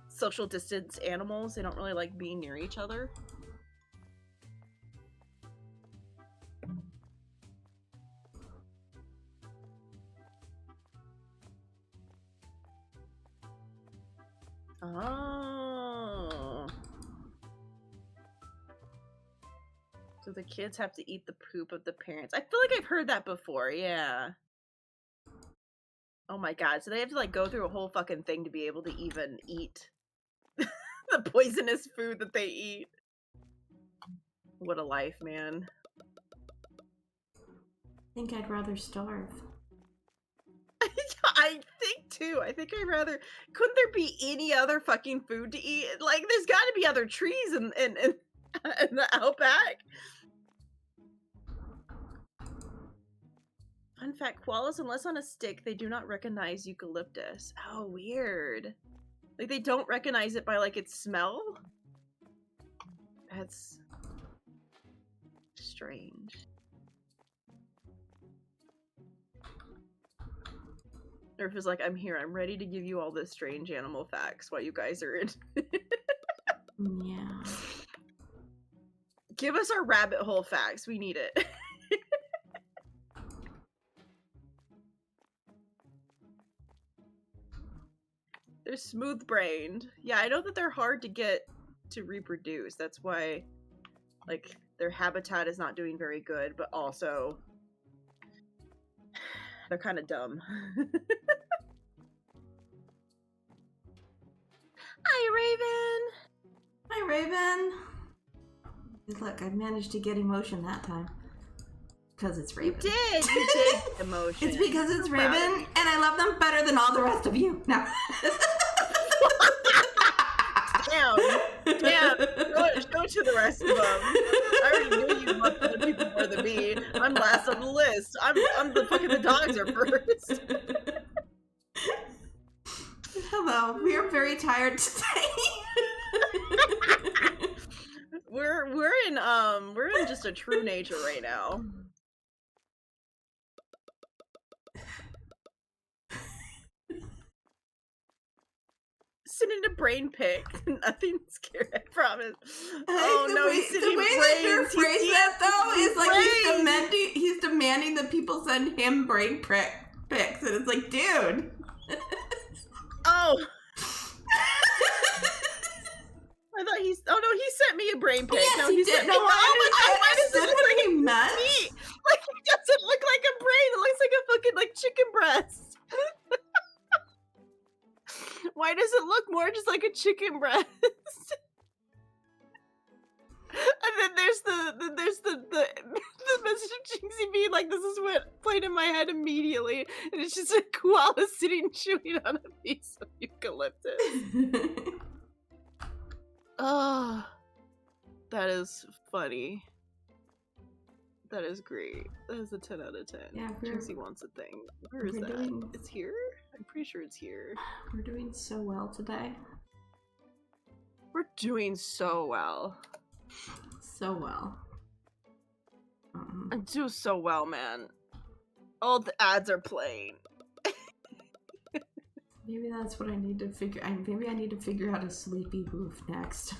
social distance animals. They don't really like being near each other. Oh. So the kids have to eat the poop of the parents. I feel like I've heard that before, yeah. Oh my god, so they have to like go through a whole fucking thing to be able to even eat the poisonous food that they eat. What a life, man. I think I'd rather starve. I think too. I think I'd rather. Couldn't there be any other fucking food to eat? Like, there's got to be other trees in the outback. Fun fact: koalas, unless on a stick, they do not recognize eucalyptus. Oh, weird. Like they don't recognize it by like its smell. That's strange. Nerf is like, I'm here. I'm ready to give you all this strange animal facts while you guys are in. Yeah. Give us our rabbit hole facts. We need it. They're smooth-brained. Yeah, I know that they're hard to get to reproduce. That's why, like, their habitat is not doing very good, but also they're kind of dumb. Hi, Raven! Hi, Raven! Look, I managed to get emotion that time. Because it's Raven. You did emotion. It's because it's Raven, and I love them better than all the rest of you. No. Damn. Go to the rest of them. I already knew you loved other people more than me. I'm last on the list. I'm the fucking the dogs are first. Hello, we are very tired today. we're in just a true nature right now. sitting in a brain pick. Nothing scary, I promise. Oh the no, way, he's the sitting way brains. that you're phrasing that though is like brains. he's demanding that people send him brain pics, and it's like, dude. Oh. I thought he's. Oh no, he sent me a brain pic. Yes, no, he did. Sent No, me, oh my god, why does it understood look what like he a meant. meat? Like it doesn't look like a brain. It looks like a fucking like chicken breast. Why does it look more just like a chicken breast? And then there's the message of Jinxie being like, this is what played in my head immediately, and it's just a koala sitting chewing on a piece of eucalyptus. Oh, that is funny. That is great. That is a 10 out of 10. Yeah, Jinxie wants a thing. Where is that? It's here? I'm pretty sure it's here. We're doing so well today. We're doing so well. So well. I do so well, man. All the ads are playing. Maybe that's what I need to figure. Maybe I need to figure out a sleepy woof next.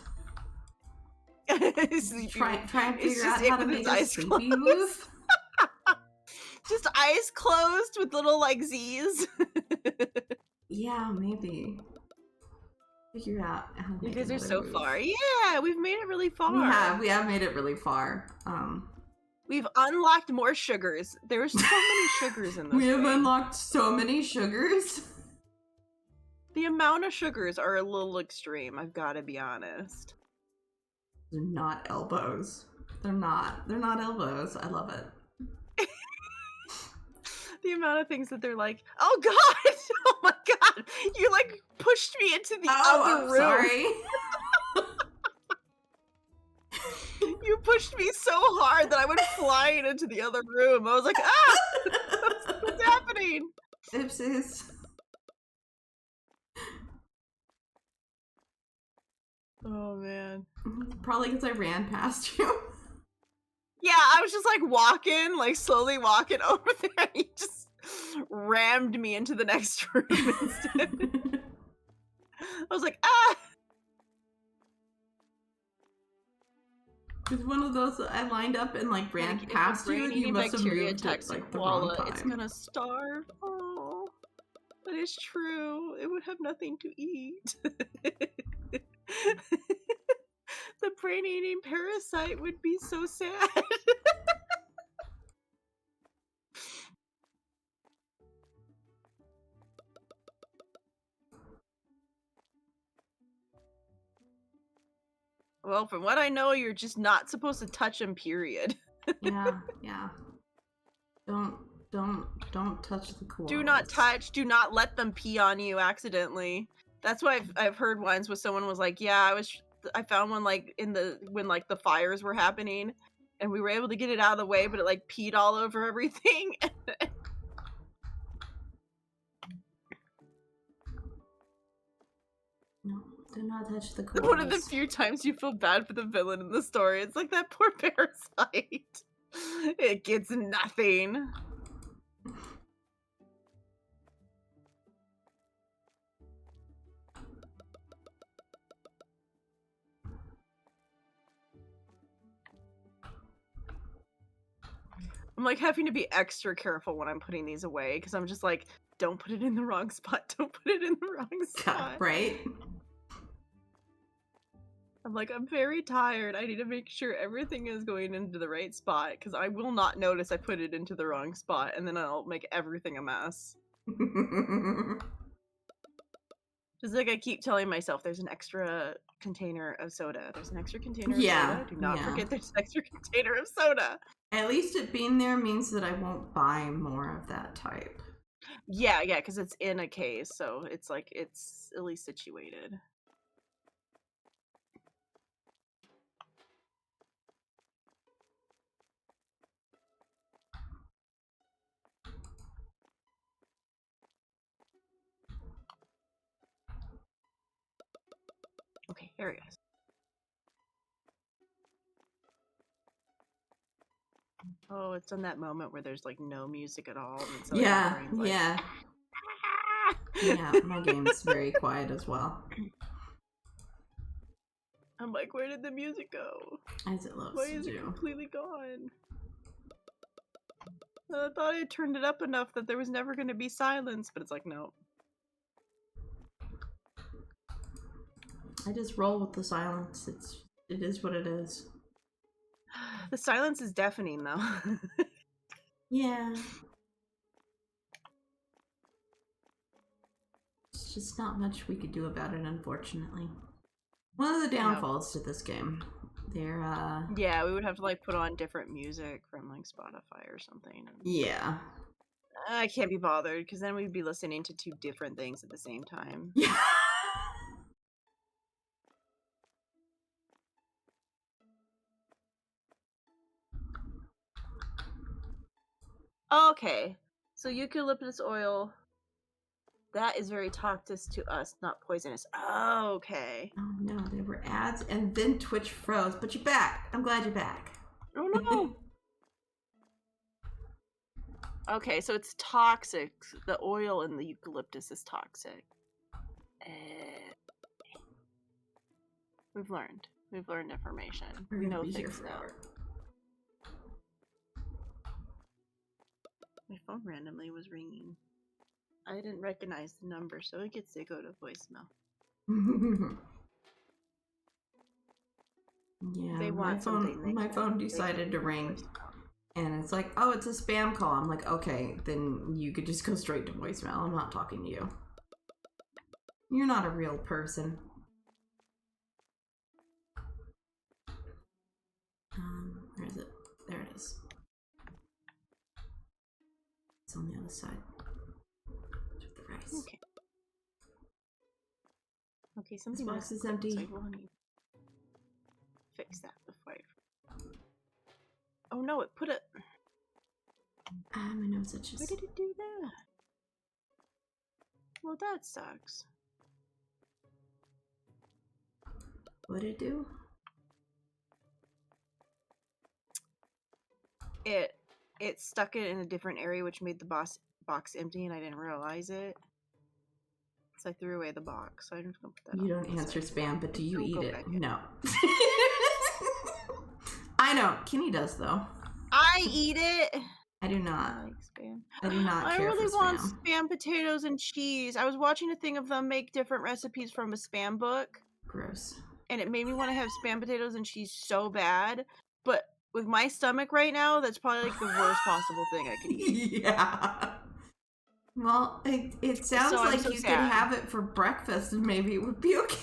Try and figure out how to make a sleepy woof. Just eyes closed with little like Z's. Yeah, maybe. Figure out how to make. You guys are so far. Yeah, we've made it really far. We have made it really far. We've unlocked more sugars. There's so many sugars in this. We have unlocked so many sugars. The amount of sugars are a little extreme, I've got to be honest. They're not elbows. They're not elbows. I love it. The amount of things that they're like, oh god, oh my god, you like pushed me into the other room. Sorry. You pushed me so hard that I went flying into the other room. I was like, ah, what's happening? Oopsies. Oh man. Probably because I ran past you. Yeah, I was just like walking, like slowly walking over there, and you just rammed me into the next room instead. I was like, ah! It's one of those that I lined up and like ran past you, and you must have moved it like the wrong time. It's gonna starve. Oh, that is true. It would have nothing to eat. The brain-eating parasite would be so sad. Well, from what I know, you're just not supposed to touch him, period. Yeah. Don't touch the koalas. Do not touch, do not let them pee on you accidentally. That's why I've heard ones where someone was like, yeah, I found one like when like the fires were happening and we were able to get it out of the way, but it like peed all over everything. No, do not touch the koalas. One of the few times you feel bad for the villain in the story. It's like that poor parasite. It gets nothing. I'm like having to be extra careful when I'm putting these away because I'm just like, don't put it in the wrong spot. Don't put it in the wrong spot. Right? I'm like, I'm very tired. I need to make sure everything is going into the right spot because I will not notice I put it into the wrong spot and then I'll make everything a mess. Just like I keep telling myself, there's an extra container of soda. There's an extra container of soda. Do not forget there's an extra container of soda. At least it being there means that I won't buy more of that type. Yeah, because it's in a case, so it's like it's at least situated. Okay, here it is. Oh, it's in that moment where there's like no music at all. And so yeah. Yeah, my game's very quiet as well. I'm like, where did the music go? As it loves Why to is it do. completely gone? I thought I turned it up enough that there was never going to be silence, but it's like, no. I just roll with the silence. It is what it is. The silence is deafening, though. Yeah. It's just not much we could do about it, unfortunately. One of the downfalls to this game. They're, Yeah, we would have to, like, put on different music from, like, Spotify or something. Yeah. I can't be bothered, because then we'd be listening to two different things at the same time. Yeah. Okay, so eucalyptus oil, that is very toxic to us, not poisonous. Oh, okay. Oh no, there were ads and then Twitch froze, but you're back. I'm glad you're back. Oh no! Okay, so it's toxic. The oil in the eucalyptus is toxic. We've learned. We've learned information. We're We gonna know be here things now. forever. My phone randomly was ringing. I didn't recognize the number, so it gets to go to voicemail. Yeah, They want my phone decided to ring, and it's like, oh, it's a spam call. I'm like, okay, then you could just go straight to voicemail. I'm not talking to you. You're not a real person. Where is it? There it is. It's on the other side. With the rice. Okay. Okay, something box is empty. So I want to fix that before I... Oh no, it put it... My nose itches. Why did it do that? Well, that sucks. What did it do? It stuck it in a different area, which made the box empty, and I didn't realize it. So I threw away the box. So I'm just gonna put that. You don't answer spam, but do you eat it? In. No. I don't. Kenny does though. I eat it. I do not. I like spam. I do not care I really for want spam. spam potatoes and cheese. I was watching a thing of them make different recipes from a spam book. Gross. And it made me want to have spam potatoes and cheese so bad. But with my stomach right now, that's probably like the worst possible thing I could eat. Yeah. Well, it sounds like so you sad. could have it for breakfast and maybe it would be okay.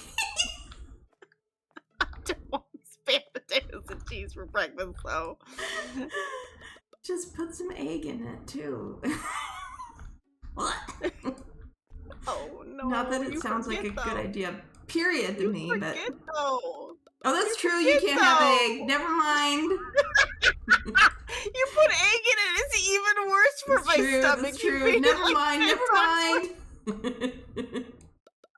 I don't want spam potatoes and cheese for breakfast, though. Just put some egg in it, too. What? Oh, no. Not that it sounds like a good idea, period, to me, but... Though. Oh, that's true, you can't have egg. Never mind. You put egg in it, it's even worse for my stomach. That's true. Never mind, never mind.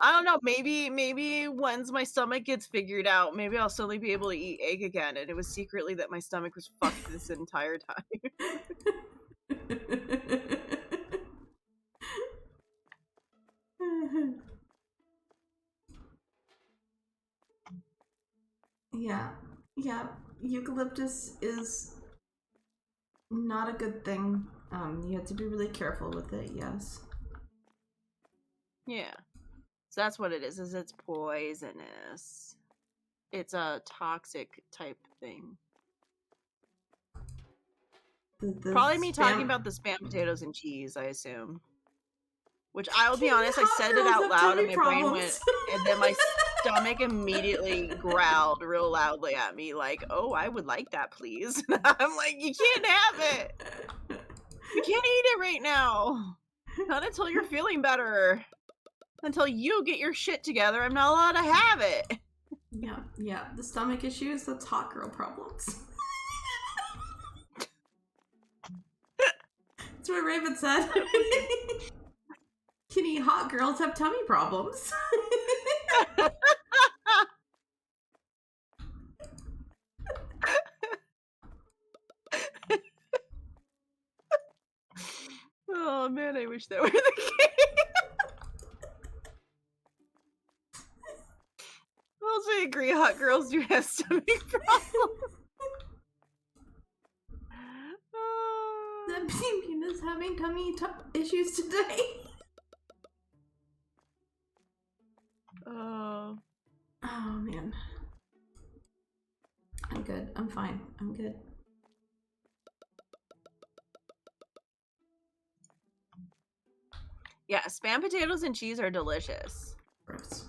I don't know, maybe once my stomach gets figured out, maybe I'll suddenly be able to eat egg again, and it was secretly that my stomach was fucked this entire time. Yeah, eucalyptus is not a good thing. You have to be really careful with it, yes. Yeah. So that's what it is it's poisonous. It's a toxic type thing. Probably me talking about the spam potatoes and cheese, I assume. Which I will be honest, I said it out loud and my brain went, and then my stomach immediately growled real loudly at me, like, "Oh, I would like that, please." I'm like, "You can't have it. You can't eat it right now. Not until you're feeling better. Until you get your shit together, I'm not allowed to have it." Yeah. The stomach issues, that's hot girl problems. That's what Raven said. Kitty, hot girls have tummy problems. Oh man, I wish that were the case. Korea hot girls do have stomach problems. That baby is having tummy issues today. Oh. Oh man. I'm good. I'm fine. I'm good. Yeah, Spam potatoes and cheese are delicious. Gross.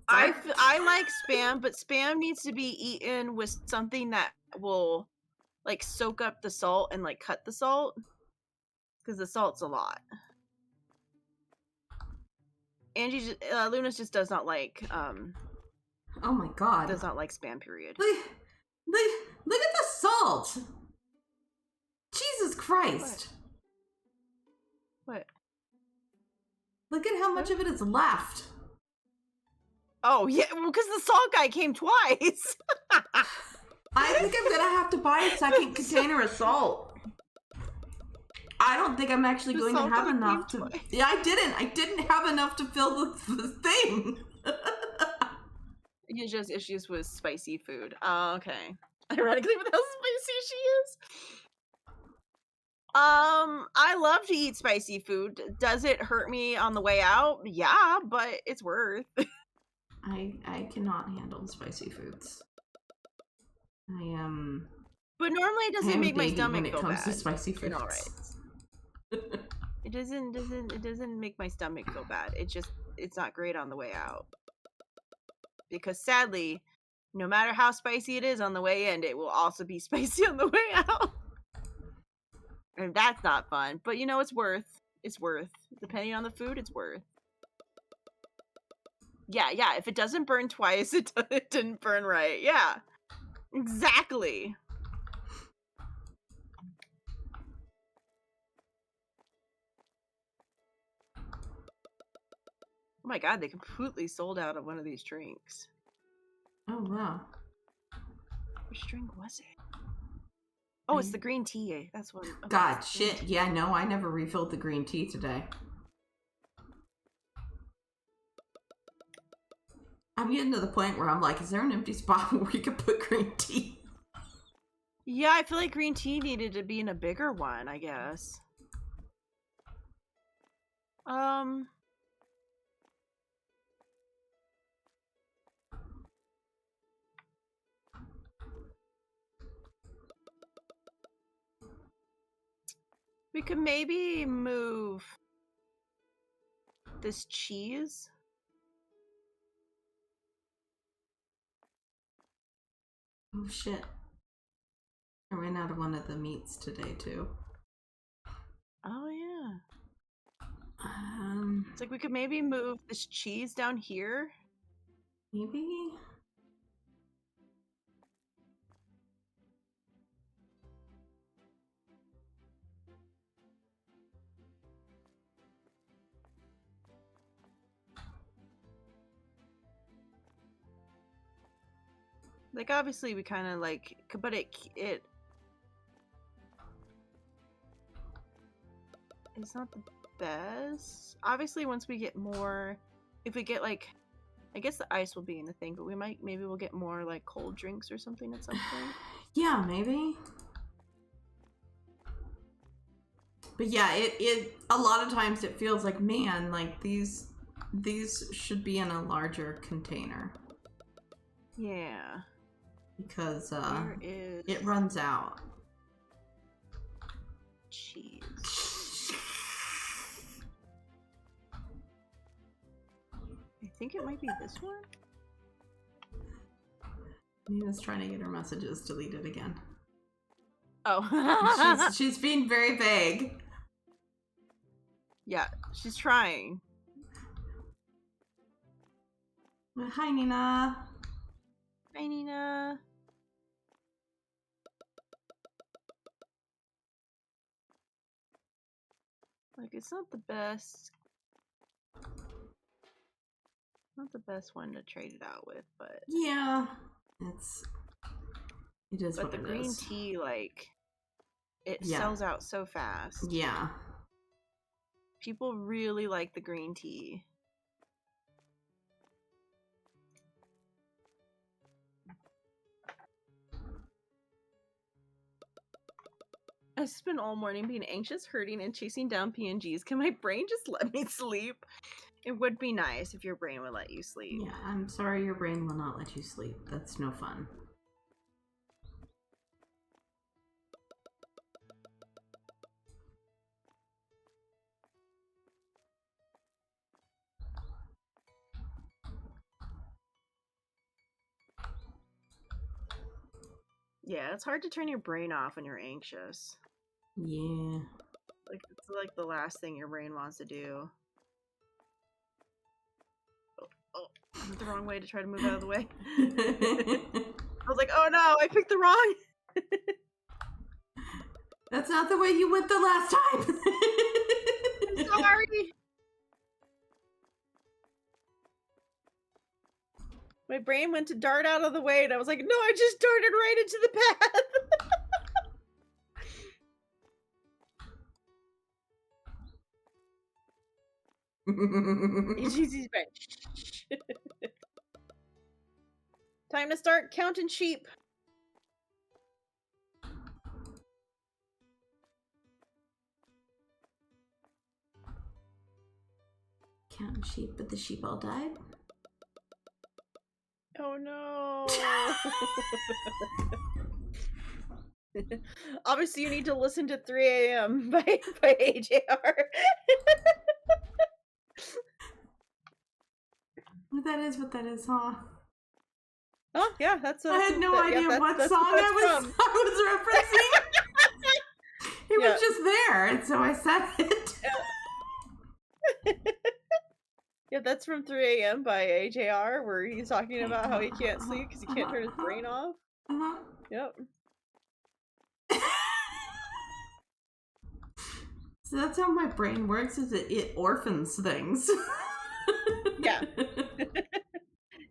I like Spam, but Spam needs to be eaten with something that will like soak up the salt and like cut the salt, because the salt's a lot. Angie, Lunas just does not like oh my god. Does not like Spam, period. Look at the salt. Jesus Christ. What? Look at how much of it is left. Oh, yeah, well, because the salt guy came twice. I think I'm gonna have to buy a second container of salt. I don't think I'm actually going to have enough to... Yeah, I didn't have enough to fill the thing. You just issues with spicy food. Oh, okay. Ironically, with how spicy she is. I love to eat spicy food. Does it hurt me on the way out? Yeah, but it's worth. I cannot handle spicy foods. I am. But normally it doesn't make my stomach when it feel comes bad. to spicy foods. All right. It doesn't make my stomach feel bad. It's not great on the way out. Because sadly, no matter how spicy it is on the way in, it will also be spicy on the way out. And that's not fun. But you know, it's worth. It's worth. Depending on the food, it's worth. Yeah. If it doesn't burn twice, it didn't burn right. Yeah. Exactly. Oh my god, they completely sold out of one of these drinks. Oh wow. Which drink was it? Oh, it's the green tea. That's what. Okay, God, shit. Yeah, no, I never refilled the green tea today. I'm getting to the point where I'm like, is there an empty spot where we could put green tea? Yeah, I feel like green tea needed to be in a bigger one, I guess. We could maybe move this cheese. Oh shit. I ran out of one of the meats today too. Oh yeah. It's like we could maybe move this cheese down here. Maybe? Like, obviously we kind of like, but it's not the best. Obviously, once we get more, if we get like, I guess the ice will be in the thing, but maybe we'll get more like cold drinks or something at some point. Yeah, maybe. But yeah, it a lot of times it feels like, man, like these should be in a larger container. Yeah. Because it runs out. Cheese. I think it might be this one. Nina's trying to get her messages deleted again. Oh. she's being very vague. Yeah, she's trying. Hi, Nina. Hi, Nina. Like, it's not the best. Not the best one to trade it out with, but yeah, it is. But the green tea, like, it sells out so fast. Yeah. People really like the green tea. I spent all morning being anxious, hurting, and chasing down PNGs. Can my brain just let me sleep? It would be nice if your brain would let you sleep. Yeah, I'm sorry your brain will not let you sleep. That's no fun. Yeah, it's hard to turn your brain off when you're anxious. Yeah. Like, it's like the last thing your brain wants to do. Oh, I went the wrong way to try to move out of the way. I was like, oh no, I picked the wrong. That's not the way you went the last time. I'm sorry. My brain went to dart out of the way, and I was like, no, I just darted right into the path. He's right. Time to start counting sheep. Counting sheep, but the sheep all died? Oh no. Obviously, you need to listen to 3 AM by AJR. What that is, huh? Oh, yeah, that's I had no idea what song I was referencing. It was just there, and so I said it. Yeah, that's from 3 AM by AJR, where he's talking about how he can't sleep because he can't turn his brain off. Yep. So that's how my brain works, is it orphans things. Yeah.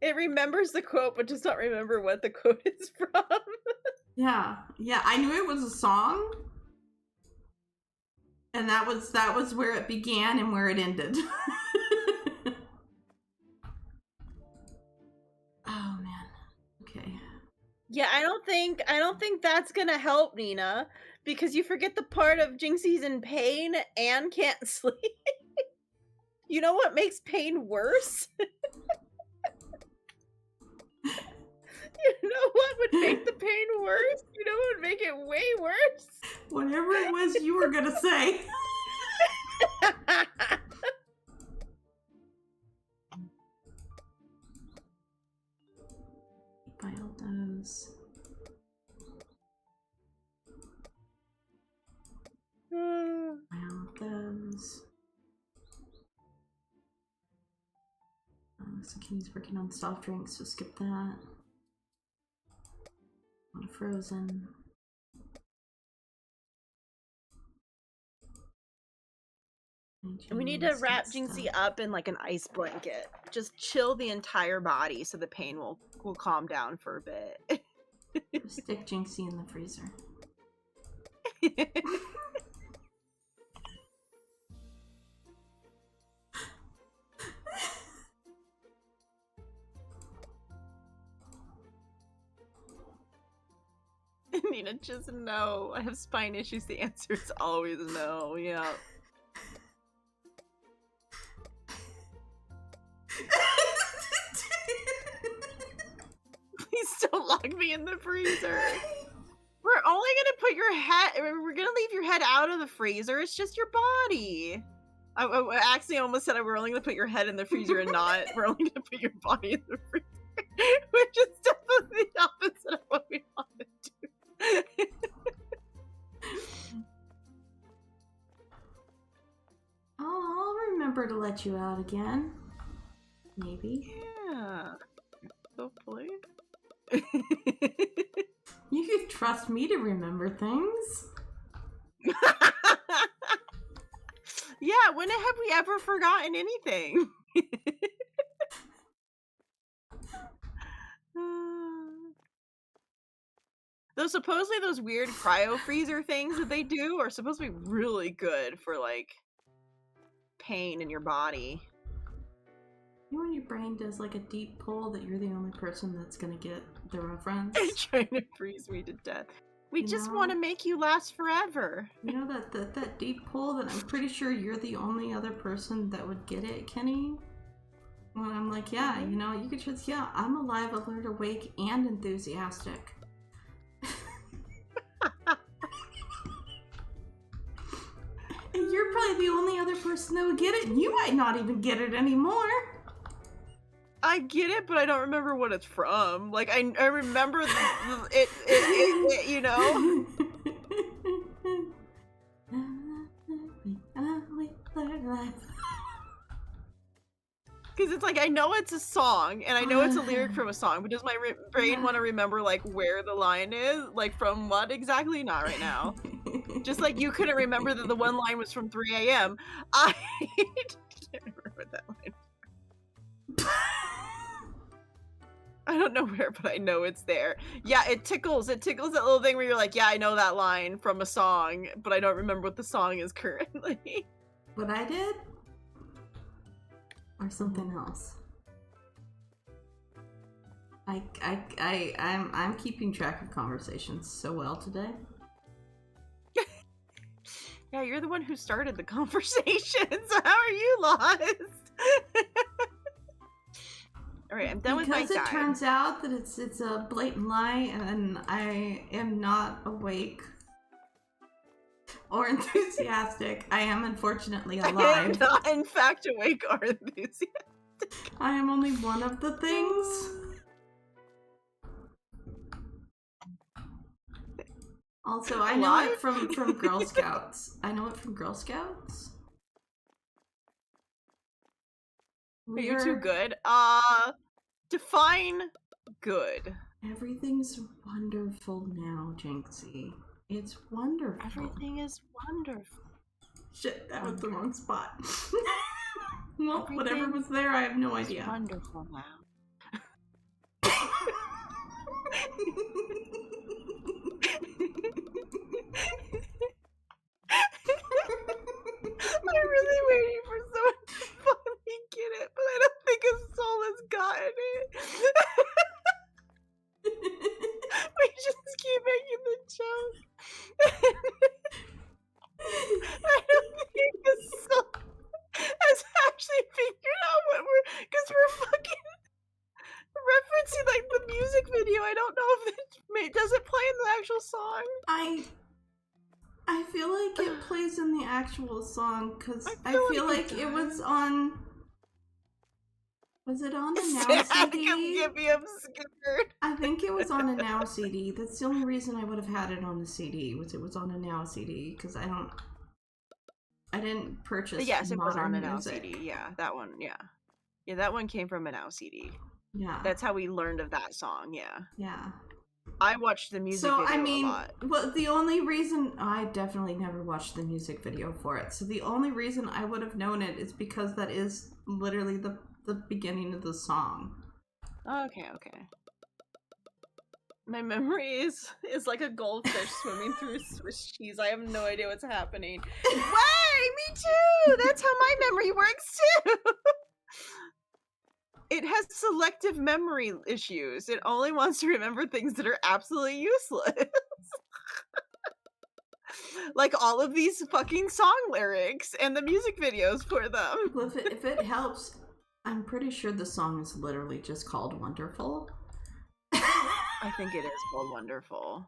It remembers the quote, but does not remember what the quote is from. Yeah. Yeah, I knew it was a song. And that was where it began and where it ended. Oh man. Okay. Yeah, I don't think that's gonna help, Nina, because you forget the part of Jinxie's in pain and can't sleep. You know what makes pain worse? You know what would make the pain worse? You know what would make it way worse? Whatever it was you were gonna say. File those. File those. So Kenny's working on soft drinks, so skip that. On a frozen. And we need to wrap Jinxie up in like an ice blanket. Just chill the entire body so the pain will calm down for a bit. Stick Jinxie in the freezer. Nina, just no. I have spine issues. The answer is always no. Yeah. Please don't lock me in the freezer. We're only gonna put your head. We're gonna leave your head out of the freezer. It's just your body. I actually almost said we're only gonna put your head in the freezer and not. We're only gonna put your body in the freezer, which is definitely the opposite of what we want to do. I'll remember to let you out again. Maybe. Yeah. Hopefully. You could trust me to remember things. Yeah, when have we ever forgotten anything? Though supposedly those weird cryo freezer things that they do are supposed to be really good for like pain in your body. You know when your brain does like a deep pull that you're the only person that's gonna get the reference? Trying to freeze me to death. We just want to make you last forever. You know that deep pull that I'm pretty sure you're the only other person that would get it, Kenny? When I'm like, yeah, you know, you could just, yeah, I'm alive, alert, awake, and enthusiastic. And you're probably the only other person that would get it, and you might not even get it anymore. I get it, but I don't remember what it's from. Like, I remember it, you know? Because it's like, I know it's a song, and I know it's a lyric from a song, but does my brain want to remember, like, where the line is? Like, from what exactly? Not right now. Just like you couldn't remember that the one line was from 3 a.m. I can't remember that line. I don't know where, but I know it's there. Yeah, it tickles. It tickles that little thing where you're like, yeah, I know that line from a song, but I don't remember what the song is currently. What I did? Or something else? I'm keeping track of conversations so well today. Yeah, you're the one who started the conversation, so how are you lost? Alright, I'm done with my Because it turns out that it's a blatant lie, and I am not awake or enthusiastic. I am unfortunately alive. I am not, in fact, awake or enthusiastic. I am only one of the things. Also, I know it from Girl Scouts. I know it from Girl Scouts. Are you too good? Define good. Everything's wonderful now, Jinxie. It's wonderful. Everything is wonderful. Shit, that was the wrong spot. Well, whatever was there, I have no idea. Wonderful now. I'm really waiting for someone to finally get it, but I don't think a soul has gotten it. We just keep making the joke. I don't think a soul has actually figured out what because we're fucking referencing like the music video. I don't know if it does it play in the actual song. I feel like it plays in the actual song because I feel like it was on. Was it on a Now CD? I'm scared. I think it was on a Now CD. That's the only reason I would have had it on a CD. Was it was on a Now CD because I didn't purchase. Yes, it was on a Now CD. Yeah, that one. Yeah, that one came from a Now CD. Yeah, that's how we learned of that song. Yeah. Yeah. I watched the music video a lot. Well, the only reason I definitely never watched the music video for it. So the only reason I would have known it is because that is literally the beginning of the song. Okay. My memory is like a goldfish swimming through Swiss cheese. I have no idea what's happening. Wait, me too! That's how my memory works too! It has selective memory issues. It only wants to remember things that are absolutely useless. Like all of these fucking song lyrics and the music videos for them. Well, if it helps, I'm pretty sure the song is literally just called Wonderful. I think it is called Wonderful.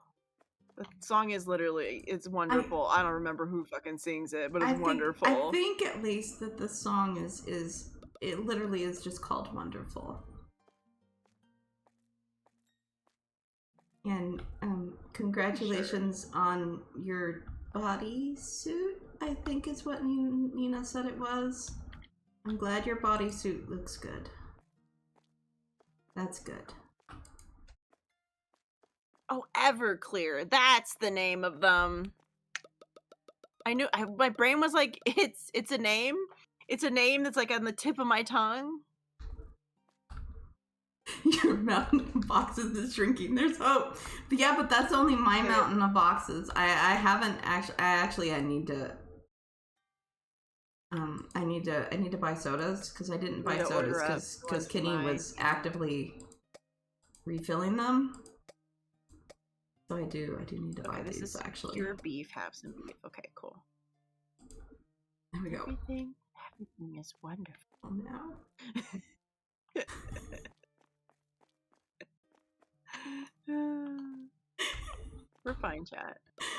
The song is literally, it's wonderful. I don't remember who fucking sings it, but it's wonderful. I think at least that the song is it literally is just called Wonderful. And congratulations on your bodysuit, I think is what Nina said it was. I'm glad your bodysuit looks good. That's good. Oh, Everclear. That's the name of them. I knew, my brain was like, it's a name. It's a name that's like on the tip of my tongue. Your mountain of boxes is shrinking. There's hope. But yeah, but that's only my mountain of boxes. I haven't actually. I need to buy sodas because I didn't buy sodas because Kenny was actively refilling them. So I do need to buy Okay, this these, is actually. pure beef, have some beef. Okay, cool. There we go. Everything is wonderful. Oh, no. We're fine, chat.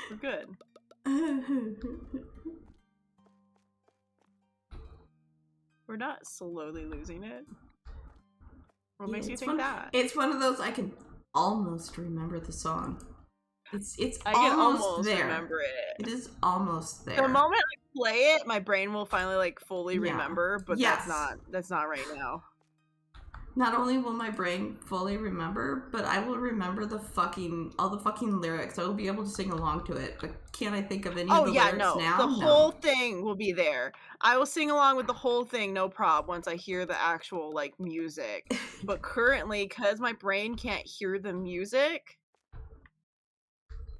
We're good. We're not slowly losing it. What makes you think that? It's one of those I can almost remember the song. It's I can almost there. Remember it. It is almost there. The moment I play it, my brain will finally like fully remember, but yes. that's not right now. Not only will my brain fully remember, but I will remember all the fucking lyrics. I will be able to sing along to it. But can't I think of any of the lyrics now? The whole thing will be there. I will sing along with the whole thing, no problem, once I hear the actual like music. But currently, because my brain can't hear the music,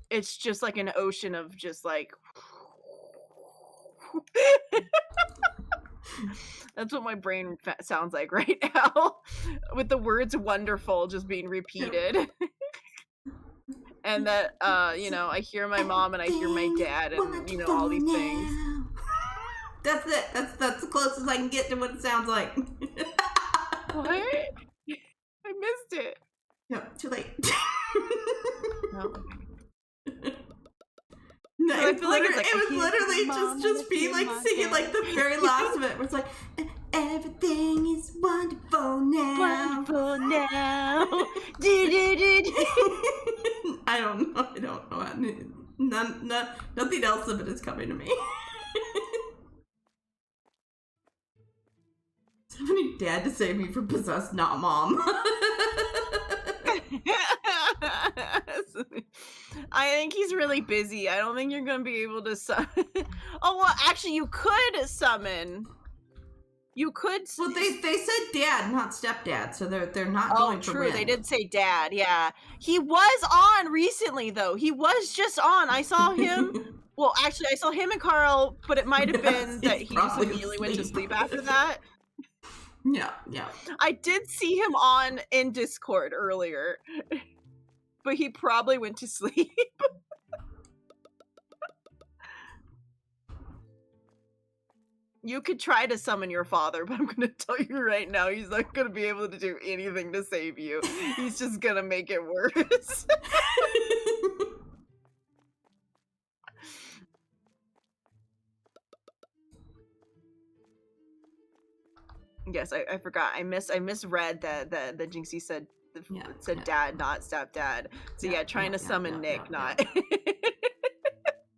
it's just like an ocean of just like that's what my brain sounds like right now, with the words wonderful just being repeated. And that you know, I hear my mom and I hear my dad and you know, all these things. That's it. That's the closest I can get to what it sounds like. What? I missed it. No, too late. No. No, so it was literally just be like singing like the very last of it, where it's like, everything is wonderful now. Wonderful now. I don't know. Nothing else of it is coming to me. Somebody dad to save me from possessed, not mom. I think he's really busy. I don't think you're gonna be able to summon. Oh well, actually, you could summon. You could. Well, they said dad, not stepdad, so they're not going for true. win. They did say dad. Yeah, he was on recently though. He was just on. I saw him. Well, actually, I saw him and Carl, but it might have been that he just immediately went to sleep after that. Yeah. I did see him on in Discord earlier, but he probably went to sleep. You could try to summon your father, but I'm gonna tell you right now, he's not gonna be able to do anything to save you. He's just gonna make it worse. Yes, I forgot. I misread that the Jinxie said dad, not stepdad. So trying to summon Nick, not.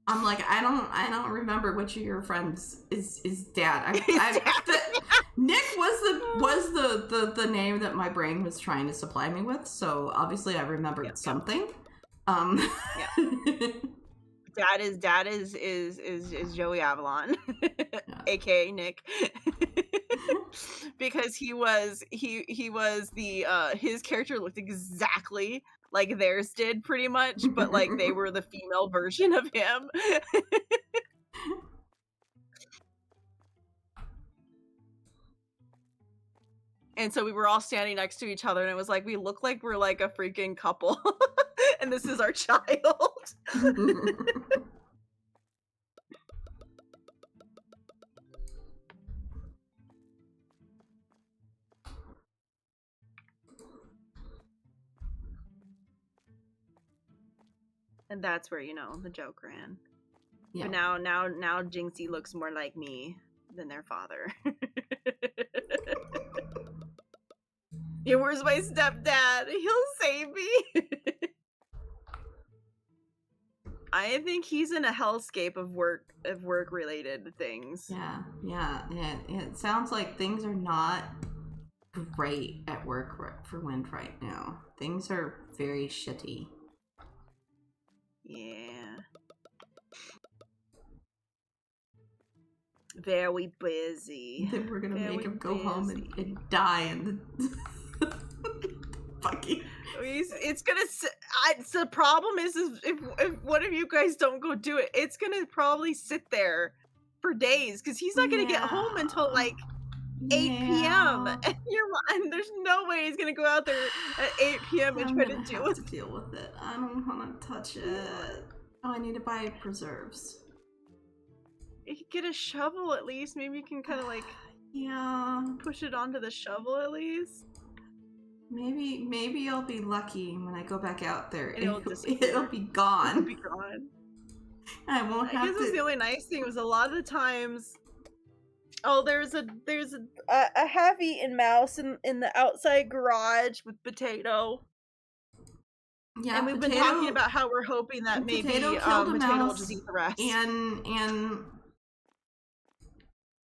I'm like, I don't remember which of your friends is dad. Nick was the name that my brain was trying to supply me with. So obviously I remembered something. Dad is Joey Avalon, aka Nick. Because he was the his character looked exactly like theirs did, pretty much, but like they were the female version of him. And so we were all standing next to each other and it was like we look like we're like a freaking couple. And this is our child. And that's where, you know, the joke ran. Yeah. But now Jinxie looks more like me than their father. Yeah, where's my stepdad? He'll save me. I think he's in a hellscape of work related things. Yeah. It sounds like things are not great at work for Wind right now. Things are very shitty. Yeah. Very busy. Then we're gonna make him go home and die in the fucking. It's gonna. The problem is if one of you guys don't go do it, it's gonna probably sit there for days because he's not gonna get home until like 8 p.m. Yeah. And there's no way he's gonna go out there at 8 p.m. and I'm try gonna to have to deal with it. I don't want to touch it. Oh, I need to buy preserves. You could get a shovel at least. Maybe you can kind of like push it onto the shovel at least. Maybe I'll be lucky when I go back out there. It'll It'll be gone. It'll be gone. I won't have to. I guess that's the only nice thing was a lot of the times. Oh, there's a half-eaten mouse in the outside garage with Potato. Yeah, and we've been talking about how we're hoping that maybe Potato killed a Potato will mouse, just eat the rest. And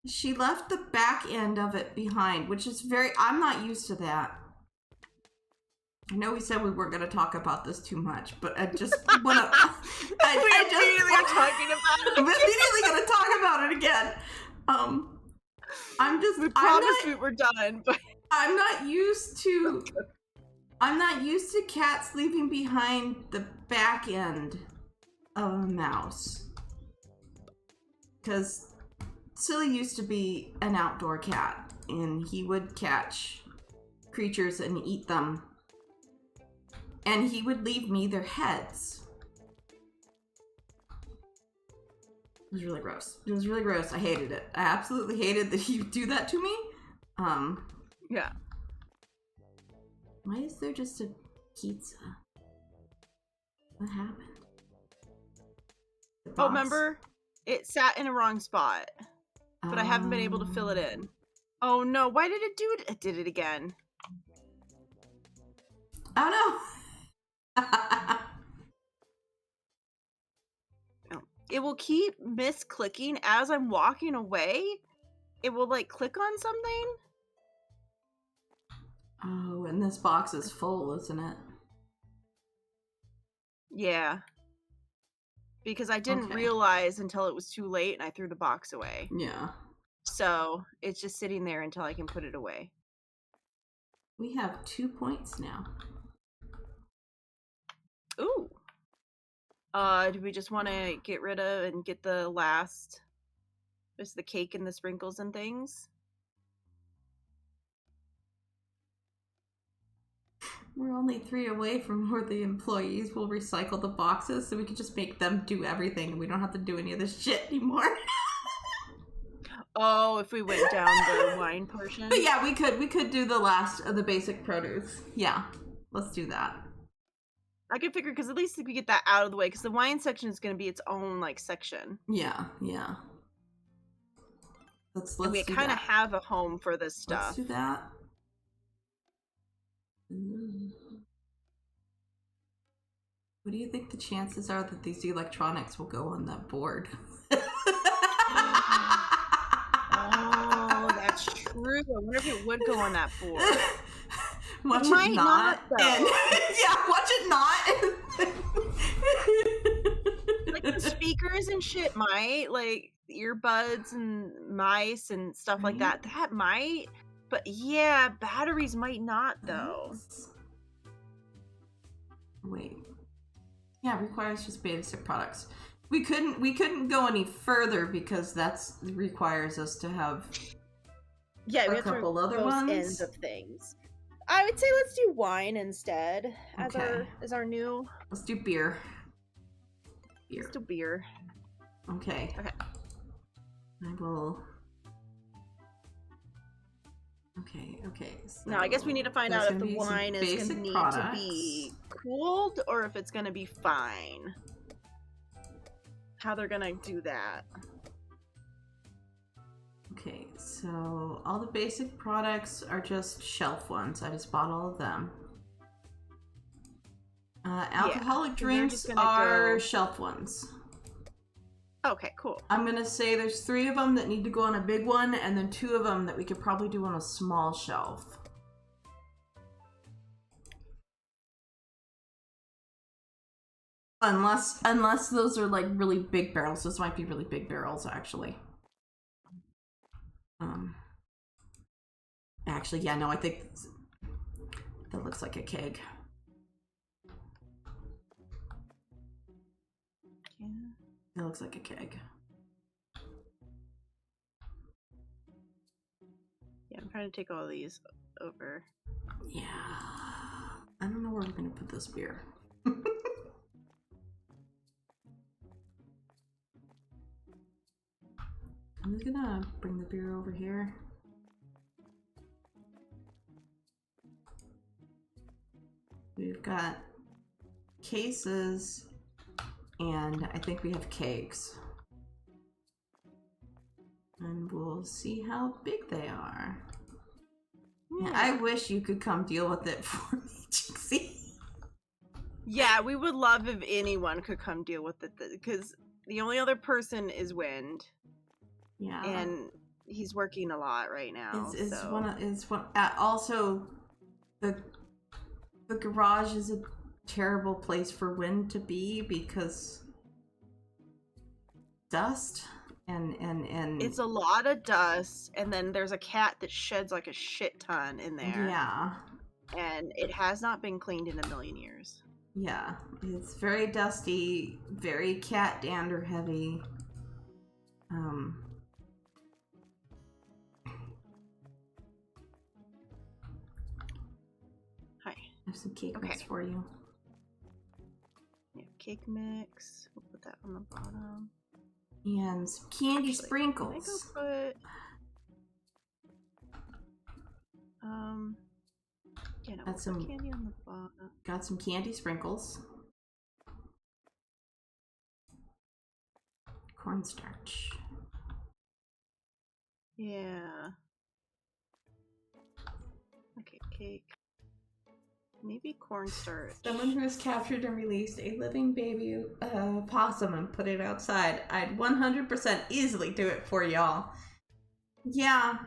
she left the back end of it behind, which is I'm not used to that. I know we said we weren't going to talk about this too much, but I just want to. We immediately are talking about it. I'm immediately going to talk about it again. We promised we were done, but I'm not used to. I'm not used to cats leaving behind the back end of a mouse. Because Silly used to be an outdoor cat, and he would catch creatures and eat them. And he would leave me their heads. It was really gross. It was really gross. I hated it. I absolutely hated that he would do that to me. Yeah. Why is there just a pizza? What happened? Oh, remember? It sat in a wrong spot. But I haven't been able to fill it in. Oh no, why did it do it? It did it again. Oh no! It will keep misclicking as I'm walking away. It will like click on something. Oh, and this box is full, isn't it? Yeah. Because I didn't realize until it was too late and I threw the box away. Yeah. So it's just sitting there until I can put it away. We have 2 points now. Ooh. Do we just want to get rid of and get the last, just the cake and the sprinkles and things? We're only 3 away from where the employees will recycle the boxes, so we could just make them do everything and we don't have to do any of this shit anymore. Oh, if we went down the wine portion? But yeah, we could do the last of the basic produce. Yeah, let's do that. I could figure, because at least we get that out of the way, because the wine section is going to be its own, like, section. Yeah. Let's we kind of have a home for this stuff. Let's do that. What do you think the chances are that these electronics will go on that board? Oh, that's true. I wonder if it would go on that board. Watch it might not though. Yeah, watch it not. Like the speakers and shit might, like earbuds and mice and stuff like that. That might, but yeah, batteries might not though. Wait. Yeah, it requires just basic products. We couldn't go any further because that requires us to have a couple other ones. Ends of things. I would say let's do wine instead as our new. Let's do beer. Let's do beer. Okay. I will. Okay. So now I guess we need to find out if the wine is going to need to be cooled or if it's going to be fine. How they're going to do that. Okay, so all the basic products are just shelf ones. I just bought all of them. Alcoholic drinks are shelf ones. Okay, cool. I'm going to say there's 3 of them that need to go on a big one, and then 2 of them that we could probably do on a small shelf. Unless those are like really big barrels. Those might be really big barrels, actually. Actually, yeah, no, I think that looks like a keg. Yeah. It looks like a keg. trying to take all these over. Yeah. I don't know where we're gonna put this beer. I'm just gonna bring the beer over here. We've got cases, and I think we have kegs. And we'll see how big they are. Yeah. I wish you could come deal with it for me, Jinxie. Yeah, we would love if anyone could come deal with it, because the only other person is Wind. Yeah. And he's working a lot right now. Also, the garage is a terrible place for Wind to be because dust and it's a lot of dust, and then there's a cat that sheds like a shit ton in there. Yeah. And it has not been cleaned in a million years. Yeah, it's very dusty, very cat dander heavy. Hi. I have some cake mix for you. Yeah, cake mix. We'll put that on the bottom. And some candy sprinkles. Can I go put... Yeah, no, Got some candy on the bottom. Got some candy sprinkles. Cornstarch. Yeah. Okay, cake. Maybe cornstarch. Someone who has captured and released a living baby possum and put it outside. I'd 100% easily do it for y'all. Yeah,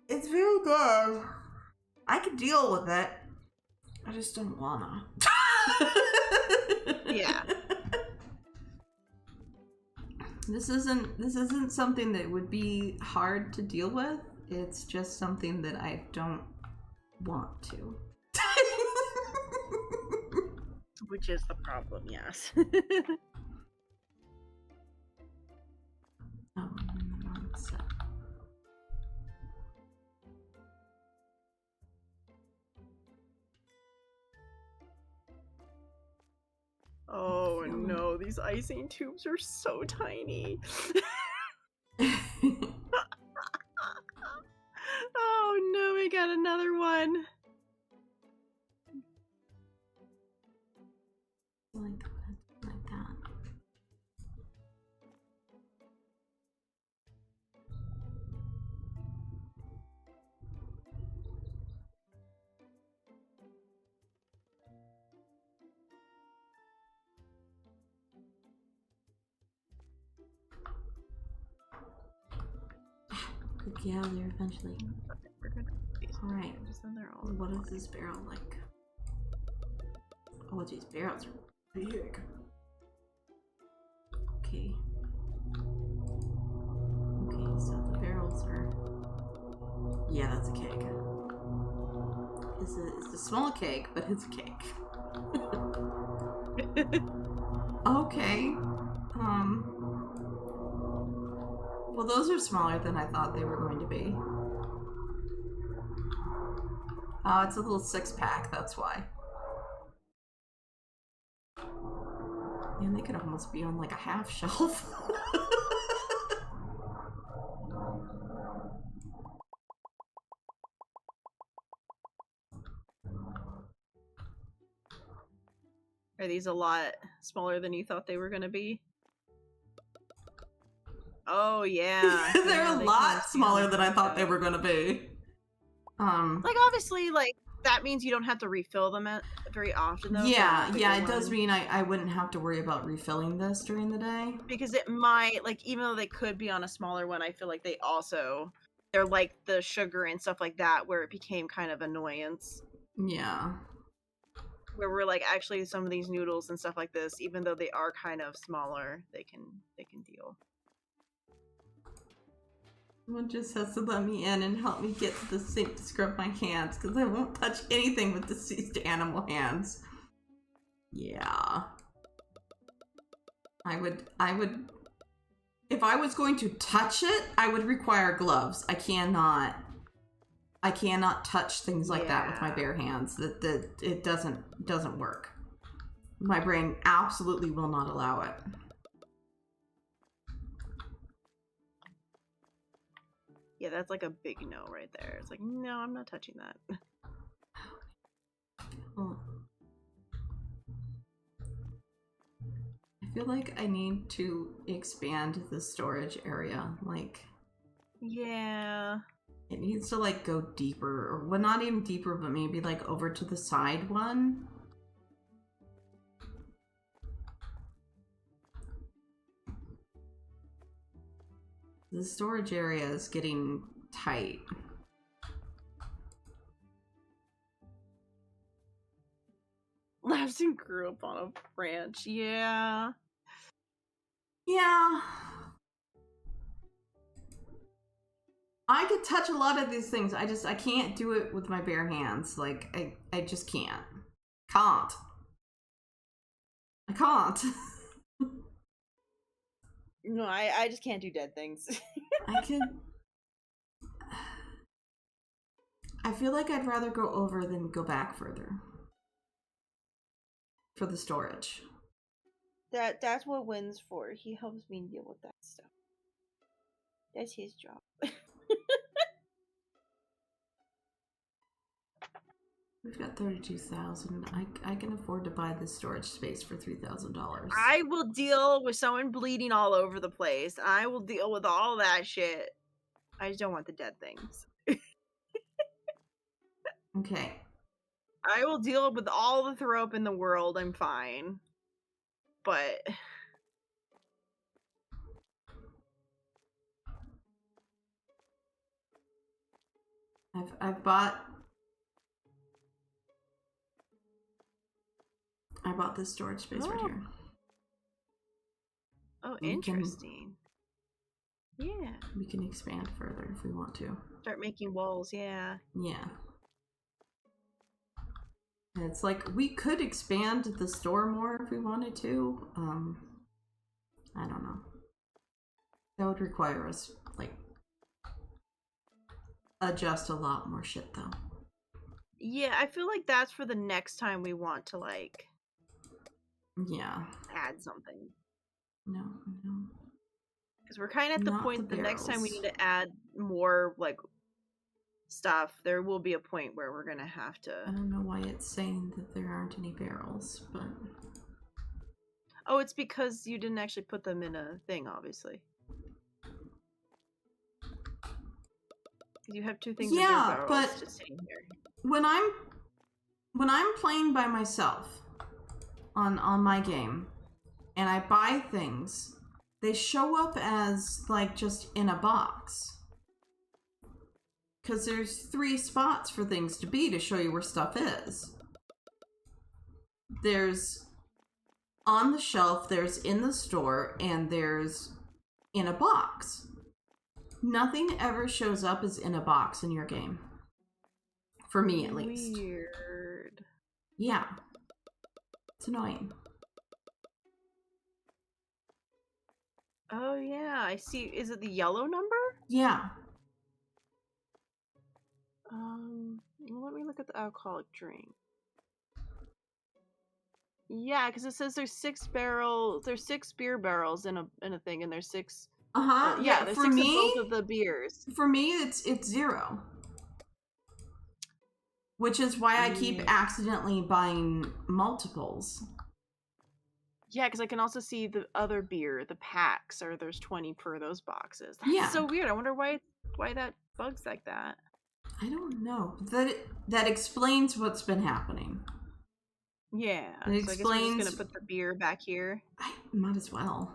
it's very good. I could deal with it. I just don't wanna. Yeah. This isn't something that would be hard to deal with. It's just something that I don't want to. Which is the problem, yes. Oh, oh no, these icing tubes are so tiny. Oh no, we got another one. Like that. Could get out of there eventually. Alright. What is this barrel like? Oh, these barrels are big. Okay. Okay, so the barrels are... Yeah, that's a cake. It's a small cake, but it's a cake. Okay. Well, those are smaller than I thought they were going to be. Oh, it's a little 6-pack, that's why. Man, they could almost be on like a half shelf. Are these a lot smaller than you thought they were going to be? Oh, yeah. They're a lot smaller than I thought they were going to be. Like, obviously, like, that means you don't have to refill them very often, though. Yeah, it does mean I wouldn't have to worry about refilling this during the day. Because it might, like, even though they could be on a smaller one, I feel like they're like the sugar and stuff like that, where it became kind of annoyance. Yeah. Where we're like, actually, some of these noodles and stuff like this, even though they are kind of smaller, they can deal. Someone just has to let me in and help me get to the sink to scrub my hands, because I won't touch anything with deceased animal hands. Yeah. I would If I was going to touch it, I would require gloves. I cannot touch things like that with my bare hands. That it doesn't work. My brain absolutely will not allow it. Yeah, that's like a big no right there. It's like, no, I'm not touching that. Well, I feel like I need to expand the storage area. Like, yeah. it needs to like go deeper, or well, not even deeper, but maybe like over to the side one. The storage area is getting tight. Lavson grew up on a branch. Yeah. Yeah. I could touch a lot of these things. I can't do it with my bare hands. Like, I just can't. Can't. I can't. No, I just can't do dead things. I can. I feel like I'd rather go over than go back further. For the storage. That's what Wynn's for. He helps me deal with that stuff. That's his job. We've got 32,000. I can afford to buy this storage space for $3,000. I will deal with someone bleeding all over the place. I will deal with all that shit. I just don't want the dead things. Okay. I will deal with all the throw up in the world. I'm fine. But I've bought. I bought this storage space right here. Oh, interesting. Yeah. We can expand further if we want to. Start making walls, yeah. Yeah. And it's like, we could expand the store more if we wanted to. I don't know. That would require us, like, adjust a lot more shit, though. Yeah, I feel like that's for the next time we want to, like... Yeah. Add something. No. Because we're kind of at the point the next time we need to add more, like, stuff, there will be a point where we're gonna have to... I don't know why it's saying that there aren't any barrels, but... Oh, it's because you didn't actually put them in a thing, obviously. Because you have two things of barrels but just sitting here. When I'm playing by myself on my game, and I buy things, they show up as, like, just in a box. Because there's 3 spots for things to be to show you where stuff is. There's on the shelf, there's in the store, and there's in a box. Nothing ever shows up as in a box in your game. For me, at least. Weird. Yeah. It's annoying. Oh, yeah, I see. Is it the yellow number? Yeah. Let me look at the alcoholic drink. Yeah, because it says there's 6 barrels. There's 6 beer barrels in a thing, and there's 6. Yeah, there's 6 of both of the beers. For me, it's 0. Which is why I keep accidentally buying multiples. Yeah, because I can also see the other beer, the packs, or there's 20 per those boxes. That's so weird. I wonder why that bugs like that. I don't know. That explains what's been happening. Yeah. It explains... So I guess we're just gonna put the beer back here. I might as well.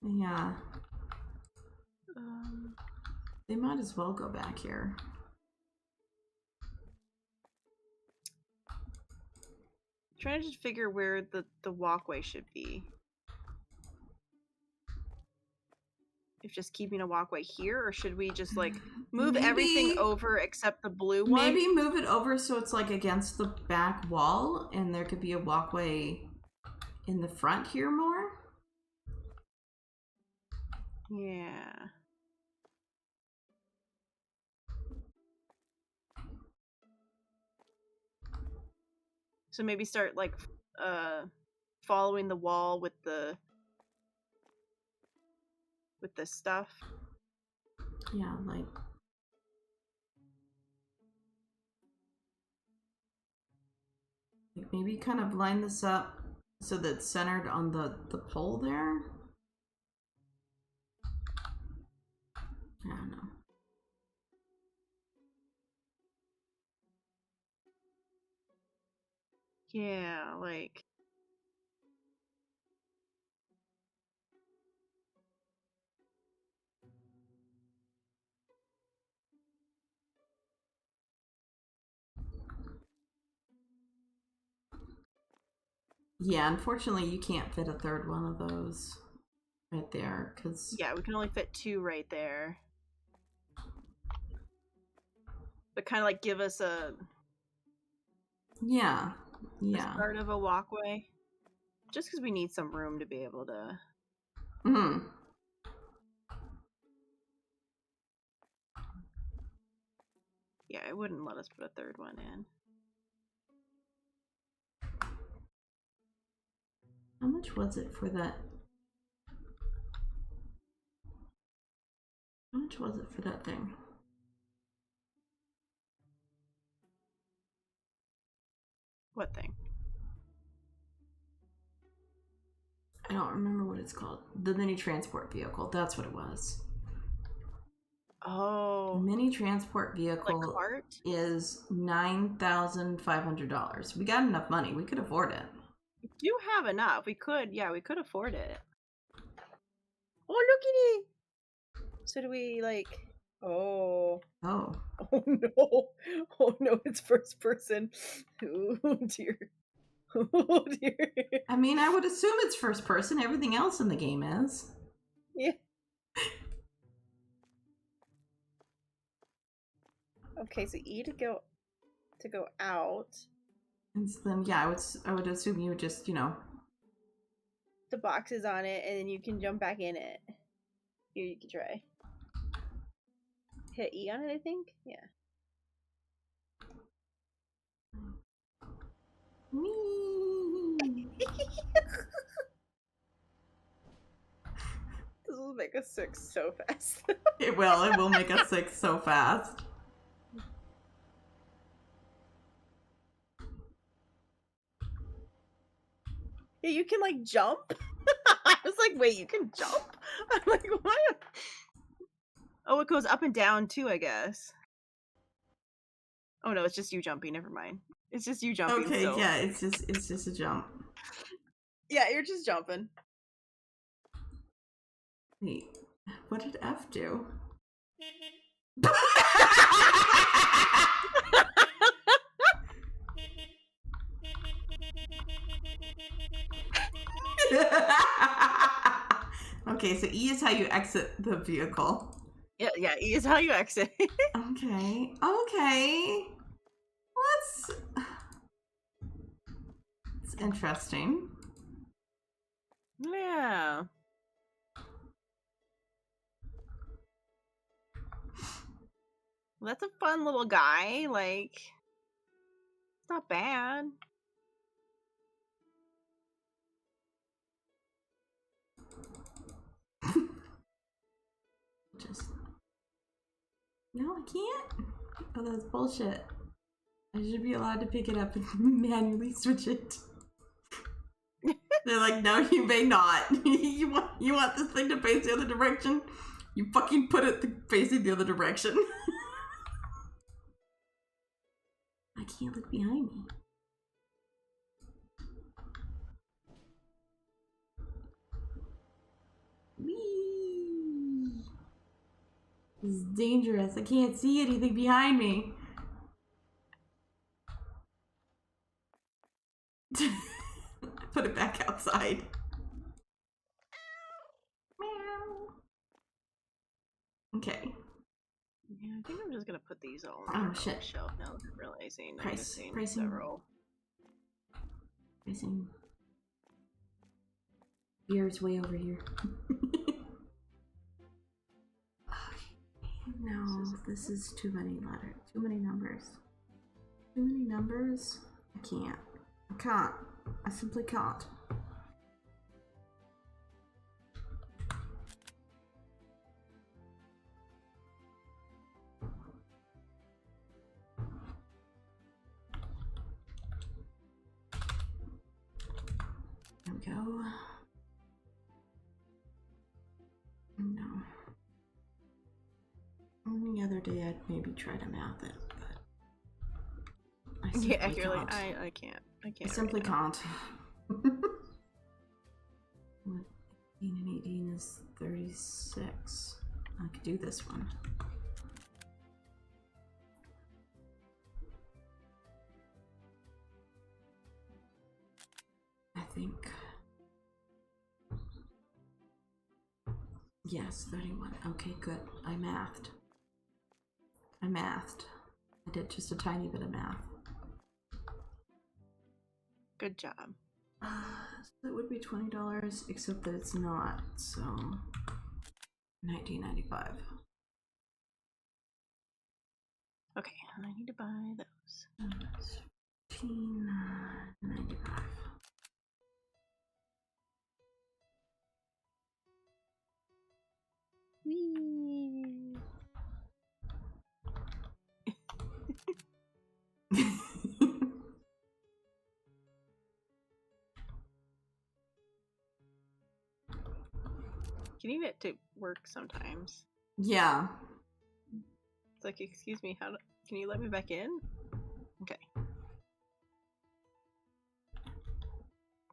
Yeah. They might as well go back here. Trying to just figure where the walkway should be. if just keeping a walkway here, or should we just like move everything over except the blue one? Maybe move it over so it's like against the back wall and there could be a walkway in the front here more. Yeah. So maybe start like following the wall with the stuff. Yeah, like maybe kind of line this up so that it's centered on the pole there. I don't know. Yeah, like Yeah, unfortunately you can't fit a third one of those right there because yeah, we can only fit 2 right there. But kind of like give us a start of a walkway, just because we need some room to be able to. Yeah, I wouldn't let us put a third one in. How much was it for that? How much was it for that thing? What thing? I don't remember what it's called. The mini transport vehicle. That's what it was. Oh. The mini transport vehicle like cart? is $9,500. We got enough money. We could afford it. We do have enough. We could afford it. Oh, look at it! So do we like? Oh. Oh. Oh no! Oh no! It's first person. Oh dear. Oh dear. I mean, I would assume it's first person. Everything else in the game is. Yeah. Okay, so E to go out. And so then, yeah, I would assume you would just, you know. The boxes on it, and then you can jump back in it. Here, you can try. Hit E on it, I think. Yeah. This will make us sick so fast. It will. It will make us sick so fast. Yeah, you can like jump. I was like, wait, you can jump? I'm like, what? Oh, it goes up and down too, I guess. Oh no, it's just you jumping. Never mind. It's just you jumping. Okay, still. yeah, it's just a jump. Yeah, you're just jumping. Wait, what did F do? Okay, so E is how you exit the vehicle. Yeah, E is how you exit. Okay. It's interesting. Yeah. Well, that's a fun little guy. Like, it's not bad. No, I can't. Oh, that's bullshit. I should be allowed to pick it up and manually switch it. They're like, no, you may not. you want this thing to face the other direction? You fucking put it facing the other direction. I can't look behind me. Whee! This is dangerous. I can't see anything behind me. Put it back outside. Meow. Okay. Yeah, I think I'm just gonna put these all Oh, on the shit. shelf now. I'm realizing I'm missing Pricing. several. Pricing. Beer's way over here. No, this is too many letters. Too many numbers. Too many numbers? I can't. I can't. I simply can't. There we go. No. Any other day I'd maybe try to math it, but I simply Yeah, you're can't. like, I can't. I can't. I simply right now. can't. 18 and 18 is 36. I could do this one. I think. Yes, 31. Okay, good. I mathed. I did just a tiny bit of math. Good job. So it would be $20, except that it's not, so $19.95. Okay, I need to buy those. $15.95. Whee! Can you get to work sometimes? Yeah. It's like, excuse me, can you let me back in? Okay.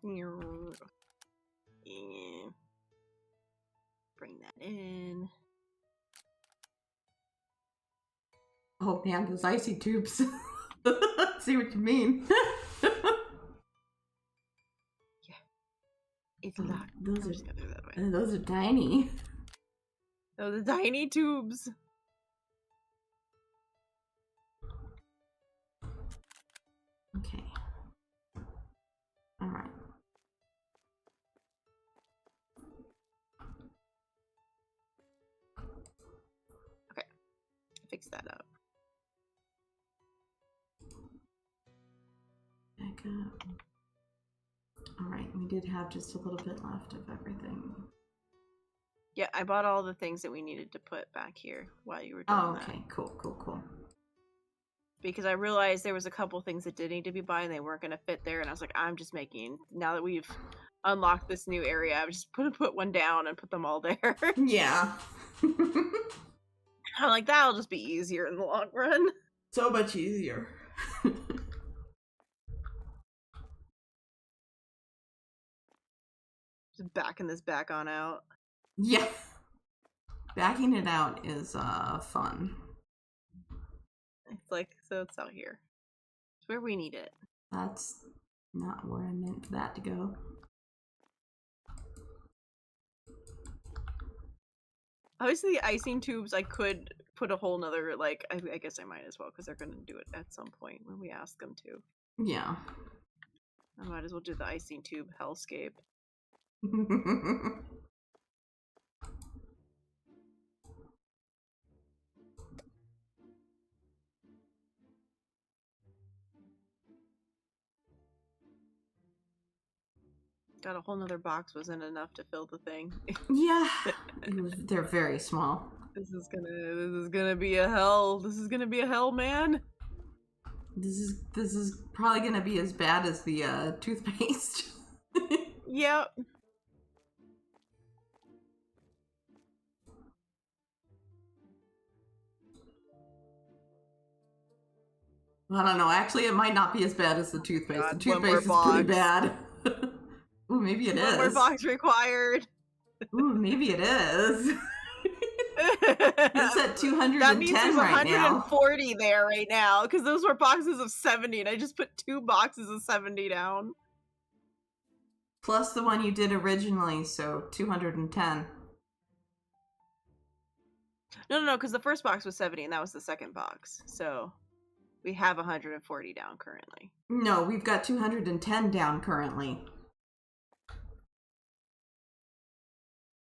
Yeah. Bring that in. Oh man, those icy tubes. See what you mean. It's locked. Those I'm just gonna do that way. those are tiny. Those are tiny tubes. Okay. All right. Okay. Fix that up. Back up. All right, we did have just a little bit left of everything. Yeah, I bought all the things that we needed to put back here while you were doing Oh, that. okay. Cool. Because I realized there was a couple things that did need to be bought and they weren't going to fit there, and I was like, I'm just making, now that we've unlocked this new area, I'm just put one down and put them all there. Yeah. I'm like, that'll just be easier in the long run. So much easier. Just backing this back on out. Yeah. Backing it out is fun. It's like, so it's out here. It's where we need it. That's not where I meant for that to go. Obviously, the icing tubes, I could put a whole nother, like, I guess I might as well, because they're going to do it at some point when we ask them to. Yeah. I might as well do the icing tube hellscape. Got a whole nother box wasn't enough to fill the thing. Yeah. They're very small. This is gonna be a hell. This is gonna be a hell, man. This is probably gonna be as bad as the toothpaste. Yep. I don't know. Actually, it might not be as bad as the toothpaste. God, the toothpaste is pretty bad. Ooh, maybe it is. One more box required. Ooh, maybe it is. It's at 210 that means there's right now. 140 there right now because those were boxes of 70 and I just put 2 boxes of 70 down. Plus the one you did originally, so 210. No, because the first box was 70 and that was the second box. So we have 140 down currently. No, we've got 210 down currently.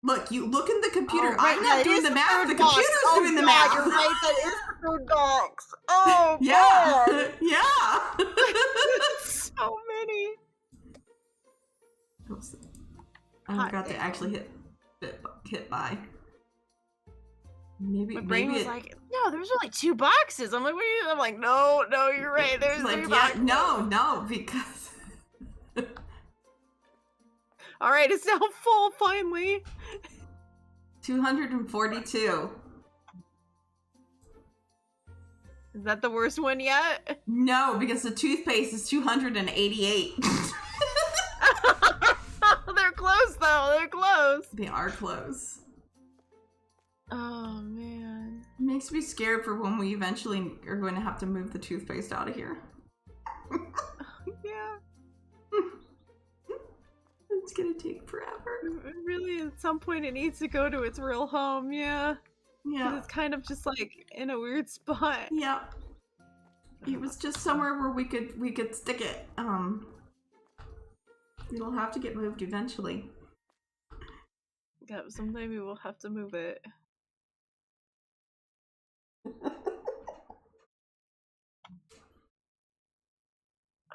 Look, you look in the computer. I'm not doing the math. The computer's doing the math. You're right. That is the third box. Oh, yeah. God. Yeah. So many. Oops. I forgot to actually hit buy. Maybe my brain was it, like, no, there's only 2 boxes. I'm like, what are you? I'm like, no, you're right. There's like, 3 yeah, boxes. no, because. All right, it's now full finally. 242. Is that the worst one yet? No, because the toothpaste is 288. They're close though. They're close. They are close. Oh man. It makes me scared for when we eventually are going to have to move the toothpaste out of here. Yeah. It's gonna take forever. Really, at some point it needs to go to its real home, yeah. Yeah. It's kind of just like in a weird spot. Yeah. It was just somewhere where we could stick it. It'll have to get moved eventually. Yeah, someday we will have to move it.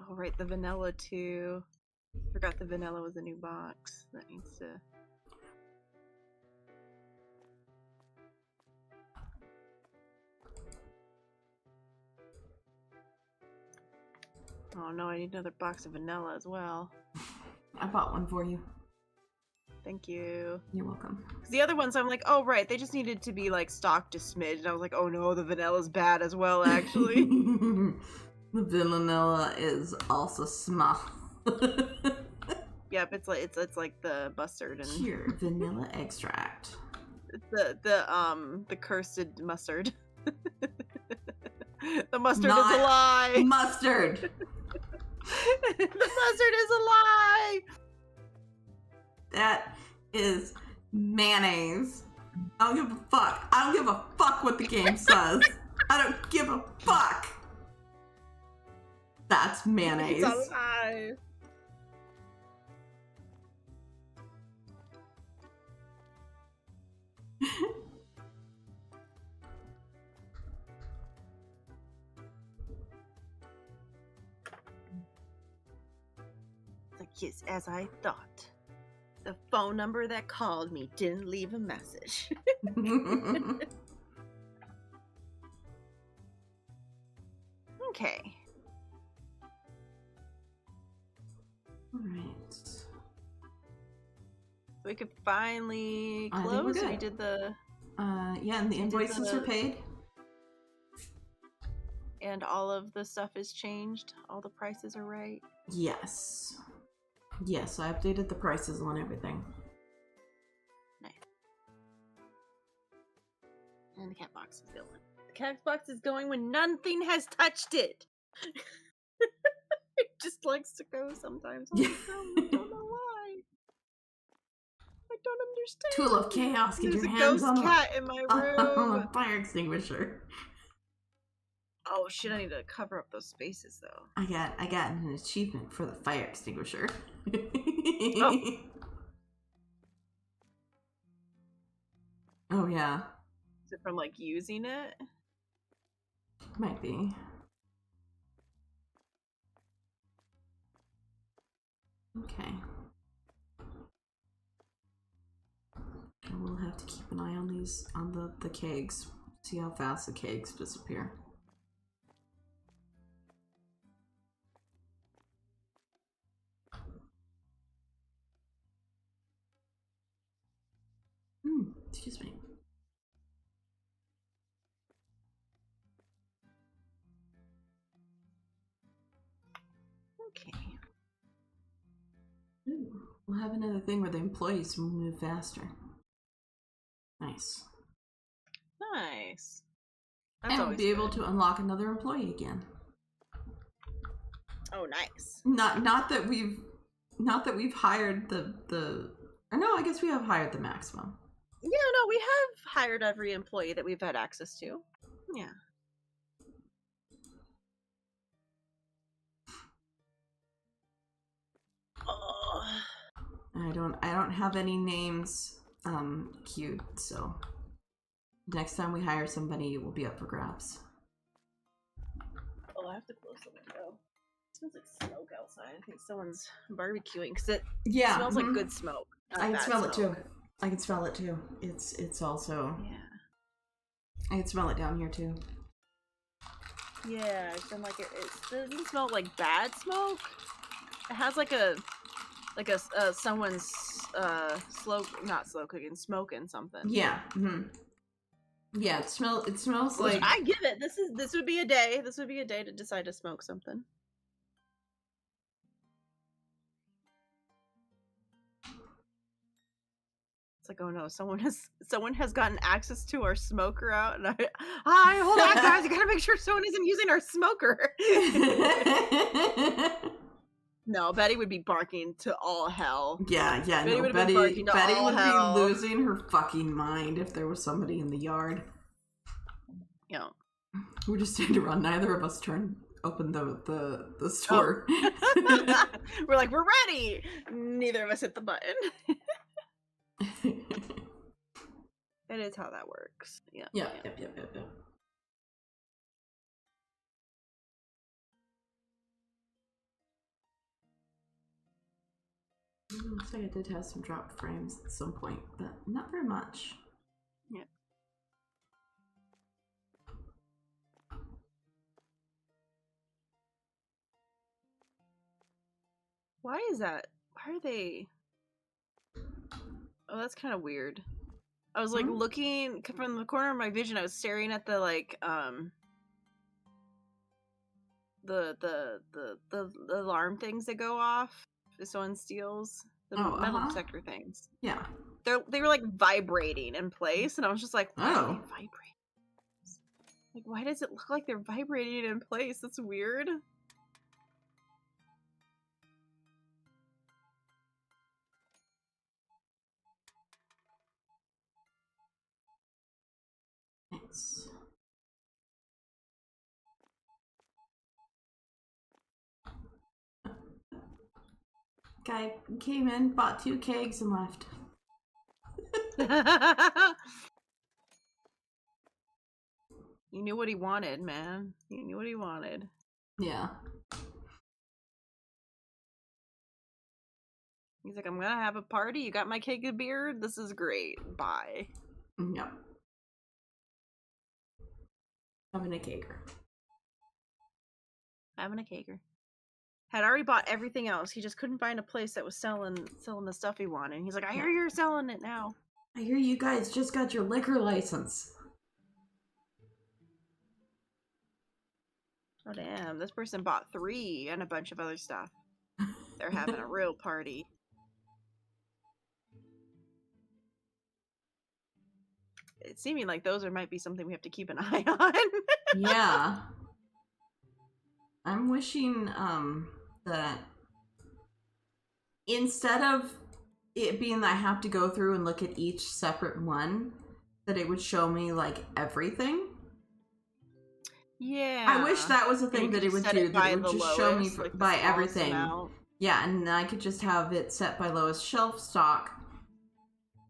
Oh, right, the vanilla too. Forgot the vanilla was a new box. That needs to... Oh no, I need another box of vanilla as well. I bought one for you. Thank you. You're welcome. The other ones, I'm like, oh right, they just needed to be like stocked a smidge. And I was like, oh no, the vanilla's bad as well, actually. The vanilla is also small. Yep, it's like the mustard and Pure vanilla extract. The cursed mustard. The mustard Not is a lie. Mustard. The mustard is a lie. That is mayonnaise. I don't give a fuck. I don't give a fuck what the game says. I don't give a fuck. That's mayonnaise. It's a lie. Yes, as I thought. The phone number that called me didn't leave a message. Okay. Alright. We could finally I think we're close. good. We did the... Yeah, and the invoices are paid. And all of the stuff is changed. All the prices are right. Yes. Yes, I updated the prices on everything. Nice. And the cat box is going. The cat box is going when nothing has touched it. It just likes to go sometimes. I don't know why. I don't understand. Tool of chaos, get There's your a hands ghost on cat in my room. a fire extinguisher. Oh shit, I need to cover up those spaces though. I got an achievement for the fire extinguisher. Oh. Oh yeah. Is it from like using it? Might be. Okay. And we'll have to keep an eye on these, on the kegs. See how fast the kegs disappear. Excuse me. Okay. Ooh, we'll have another thing where the employees will move faster. Nice. Nice. And we'll be able to unlock another employee again. Oh, nice. Not that we've hired the or no, I guess we have hired the maximum. Yeah, no, we have hired every employee that we've had access to. Yeah. Oh. I don't have any names queued, so next time we hire somebody, it will be up for grabs. Oh, I have to close the window. It smells like smoke outside. I think someone's barbecuing because it smells like good smoke. I can smell it too. I can smell it too. It's also I can smell it down here too. Yeah, it's been like it doesn't smell like bad smoke. It has like a someone's not slow cooking, smoking something. Yeah. Yeah, it smells Which like I give it. This would be a day. This would be a day to decide to smoke something. It's like, oh no, someone has gotten access to our smoker out, and hold on, guys, you gotta make sure someone isn't using our smoker. No, Betty would be barking to all hell. Yeah, Betty no, would Betty would hell. be losing her fucking mind if there was somebody in the yard. Yeah. We're just standing around. Neither of us open the store. Oh. We're like, we're ready. Neither of us hit the button. It is how that works. Yeah. Yep. Looks like I did have some drop frames at some point, but not very much. Yeah. Why is that? Why are they? Oh, that's kind of weird. I was like looking from the corner of my vision. I was staring at the like the alarm things that go off if someone steals the metal detector things. Yeah. They were like vibrating in place, and I was just like, why are they vibrating? Like, why does it look like they're vibrating in place? That's weird. Thanks. Guy came in, bought 2 kegs, and left. He knew what he wanted, man. He knew what he wanted. Yeah. He's like, I'm gonna have a party. You got my keg of beer? This is great. Bye. Yep. Having a caker. Having a caker. Had already bought everything else. He just couldn't find a place that was selling the stuff he wanted. And he's like, I hear you're selling it now. I hear you guys just got your liquor license. Oh damn, this person bought 3 and a bunch of other stuff. They're having a real party. It's seeming like those might be something we have to keep an eye on. Yeah. I'm wishing that instead of it being that I have to go through and look at each separate one, that it would show me like everything. Yeah. I wish that was a thing that it would do. That it would just show me like by everything. Amount. Yeah, and I could just have it set by lowest shelf stock,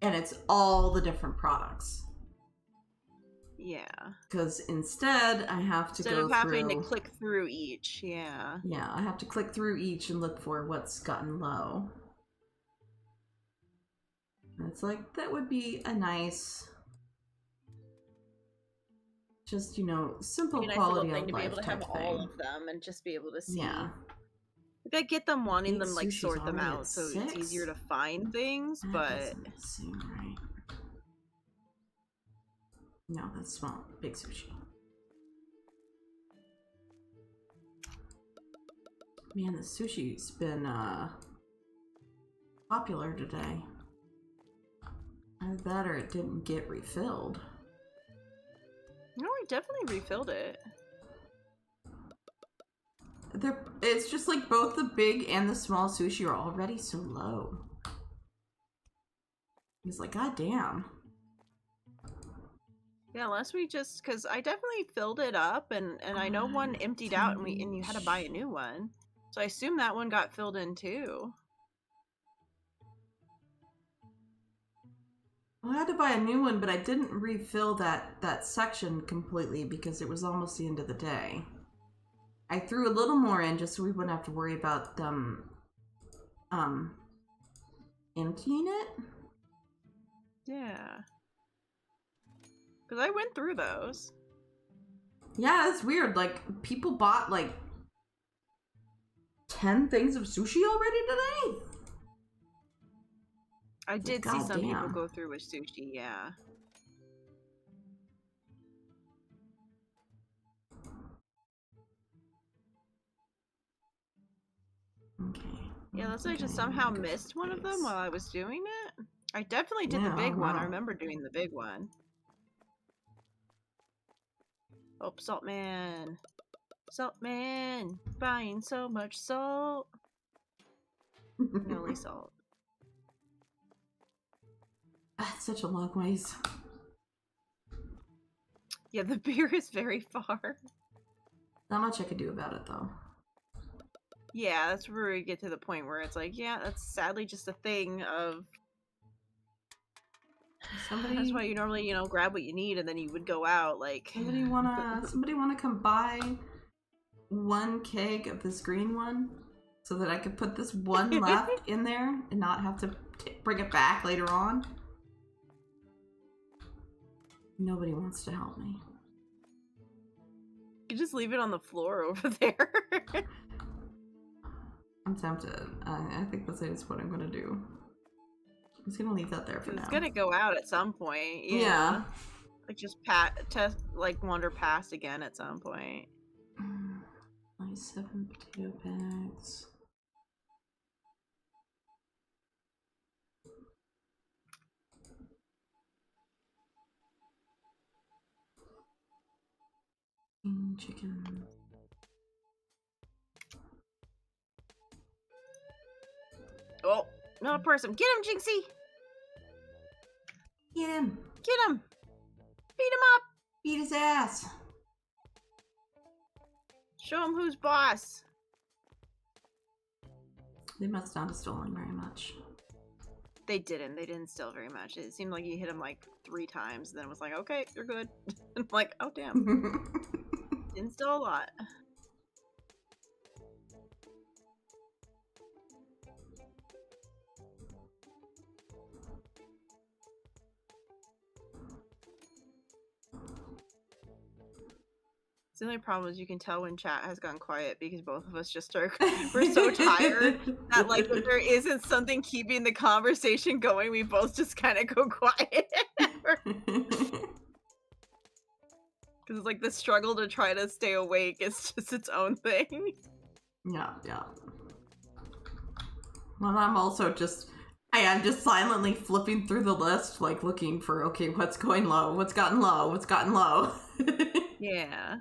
and it's all the different products. Yeah. Because instead, I have to go through... Instead of having to click through each, yeah. Yeah, I have to click through each and look for what's gotten low. And it's like, that would be a nice... Just, you know, simple quality of life to be able to have all of them and just be able to see. Yeah. Like, I get them wanting them, like, sort them out so it's easier to find things, but... Doesn't seem right. No, that's small. Big sushi. Man, the sushi's been popular today. Either that or it didn't get refilled. No, I definitely refilled it. It's just like both the big and the small sushi are already so low. He's like, God damn. Yeah, unless we just, because I definitely filled it up, and I know one emptied out, and you had to buy a new one. So I assume that one got filled in too. Well, I had to buy a new one, but I didn't refill that section completely because it was almost the end of the day. I threw a little more in just so we wouldn't have to worry about them emptying it. Yeah. Because I went through those. Yeah, it's weird. Like, people bought like 10 things of sushi already today? I did see some people go through with sushi, yeah. Okay. Yeah, unless I just somehow missed one of them while I was doing it. I definitely did the big one. I remember doing the big one. Oh, Salt Man. Salt Man. Buying so much salt. Only salt. That's such a long ways. Yeah, the beer is very far. Not much I could do about it, though. Yeah, that's where we get to the point where it's like, yeah, that's sadly just a thing of... That's why you normally, you know, grab what you need and then you would go out, like... Somebody wanna come buy one keg of this green one so that I could put this one left in there and not have to bring it back later on? Nobody wants to help me. You just leave it on the floor over there. I'm tempted. I think this is what I'm gonna do. I'm just gonna leave that there for now. It's gonna go out at some point. Yeah. Like just wander past again at some point. Nice 7 potato bags. Chicken. Oh, not a person. Get him, Jinxie! Get him! Get him! Beat him up! Beat his ass! Show him who's boss. They must not have stolen very much. They didn't. They didn't steal very much. It seemed like you hit him like 3 times, and then it was like, okay, you're good. I'm like, oh damn. Didn't steal a lot. The only problem is you can tell when chat has gone quiet because both of us just are we're so tired that like if there isn't something keeping the conversation going, we both just kind of go quiet. Because it's like the struggle to try to stay awake is just its own thing. Yeah. Well, I'm also I am just silently flipping through the list, like looking for, okay, what's going low? What's gotten low? What's gotten low? Yeah.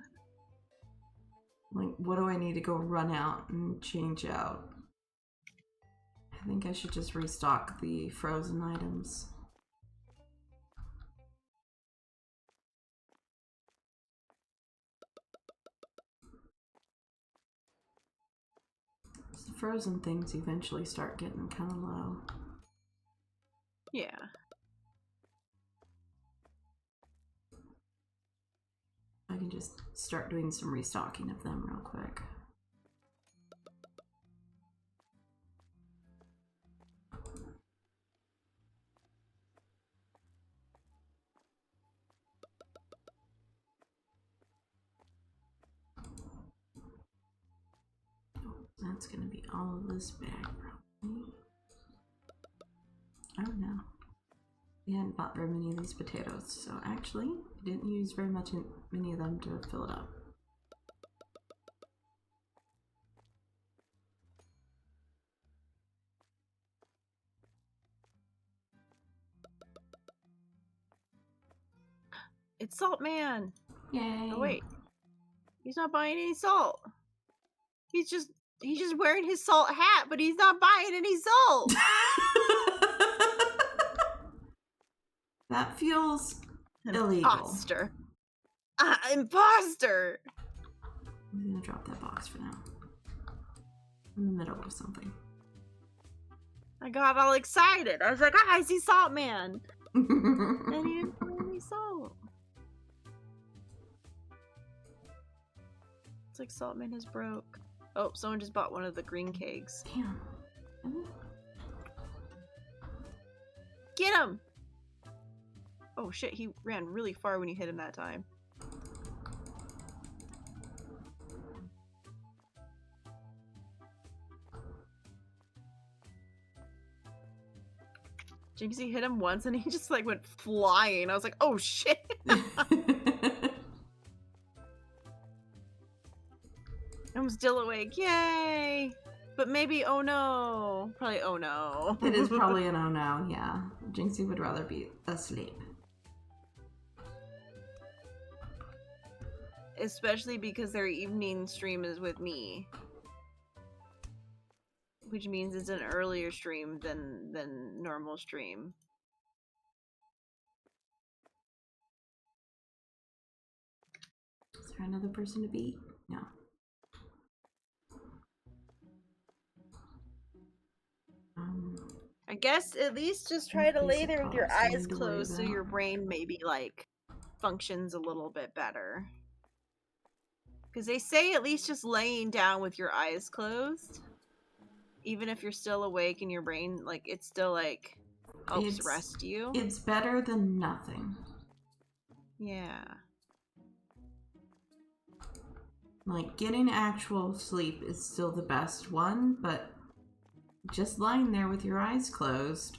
Like, what do I need to go run out and change out? I think I should just restock the frozen items. The frozen things eventually start getting kind of low. Yeah. I can just start doing some restocking of them real quick. That's gonna be all of this bag, probably. Oh no. We hadn't bought very many of these potatoes, so actually, I didn't use very many of them to fill it up. It's Salt Man! Yay! Oh wait. He's not buying any salt. He's just wearing his salt hat, but he's not buying any salt. That feels Illegal. Imposter. Imposter! I'm gonna drop that box for now. In the middle of something. I got all excited. I was like, I see Salt Man. And he didn't put any salt. It's like Salt Man is broke. Oh, someone just bought one of the green kegs. Damn. Get him! Oh shit, he ran really far when you hit him that time. Jinxie hit him once and he just like went flying. I was like, oh shit! I'm still awake, yay! But maybe oh no. Probably oh no. It is probably an oh no, yeah. Jinxie would rather be asleep. Especially because their evening stream is with me. Which means it's an earlier stream than normal stream. Is there another person to beat? No. I guess at least just try to lay there with your eyes Something to worry closed so about. your brain maybe like functions a little bit better. Because they say at least just laying down with your eyes closed, even if you're still awake and your brain, like, it still like helps rest you. It's better than nothing. Yeah. Like, getting actual sleep is still the best one, but just lying there with your eyes closed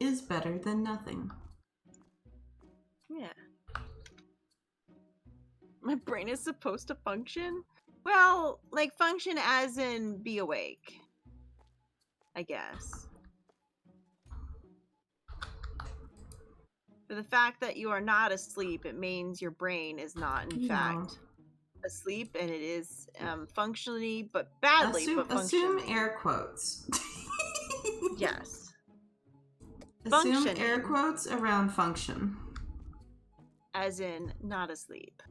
is better than nothing. Yeah. My brain is supposed to function? Well, like, function as in be awake, I guess. For the fact that you are not asleep, it means your brain is not, in fact, asleep, and it is functionally, but badly, but functionally. Assume air quotes. Yes. Assume air quotes around function. As in, not asleep.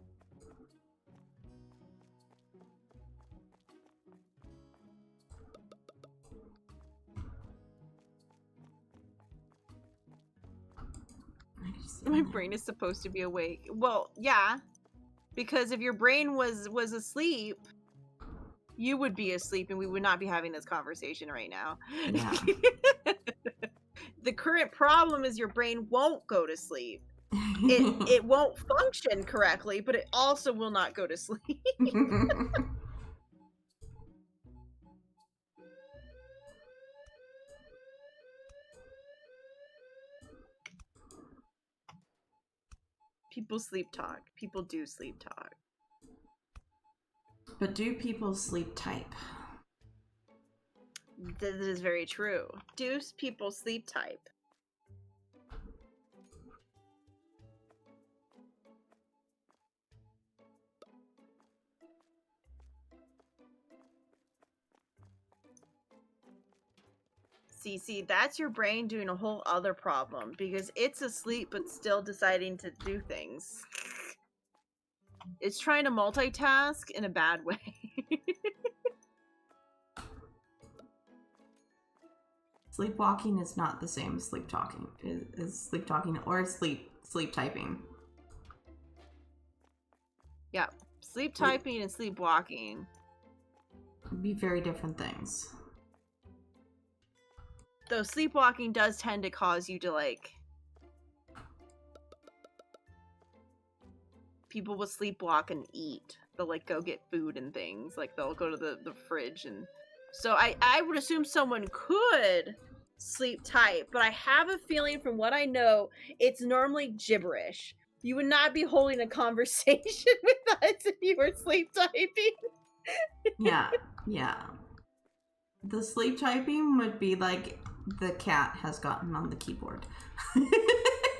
My brain is supposed to be awake. Well, yeah. Because if your brain was asleep, you would be asleep and we would not be having this conversation right now. Yeah. The current problem is your brain won't go to sleep. It won't function correctly, but it also will not go to sleep. People sleep talk. People do sleep talk. But do people sleep type? That is very true. Do people sleep type? See, that's your brain doing a whole other problem because it's asleep but still deciding to do things. It's trying to multitask in a bad way. Sleepwalking is not the same as sleep talking. Is sleep talking or sleep typing. Yeah, sleep typing and sleepwalking would be very different things. Though sleepwalking does tend to cause you to, like... People will sleepwalk and eat. They'll, like, go get food and things. Like, they'll go to the fridge and... So I would assume someone could sleep type, but I have a feeling from what I know, it's normally gibberish. You would not be holding a conversation with us if you were sleep typing. Yeah. The sleep typing would be like... The cat has gotten on the keyboard.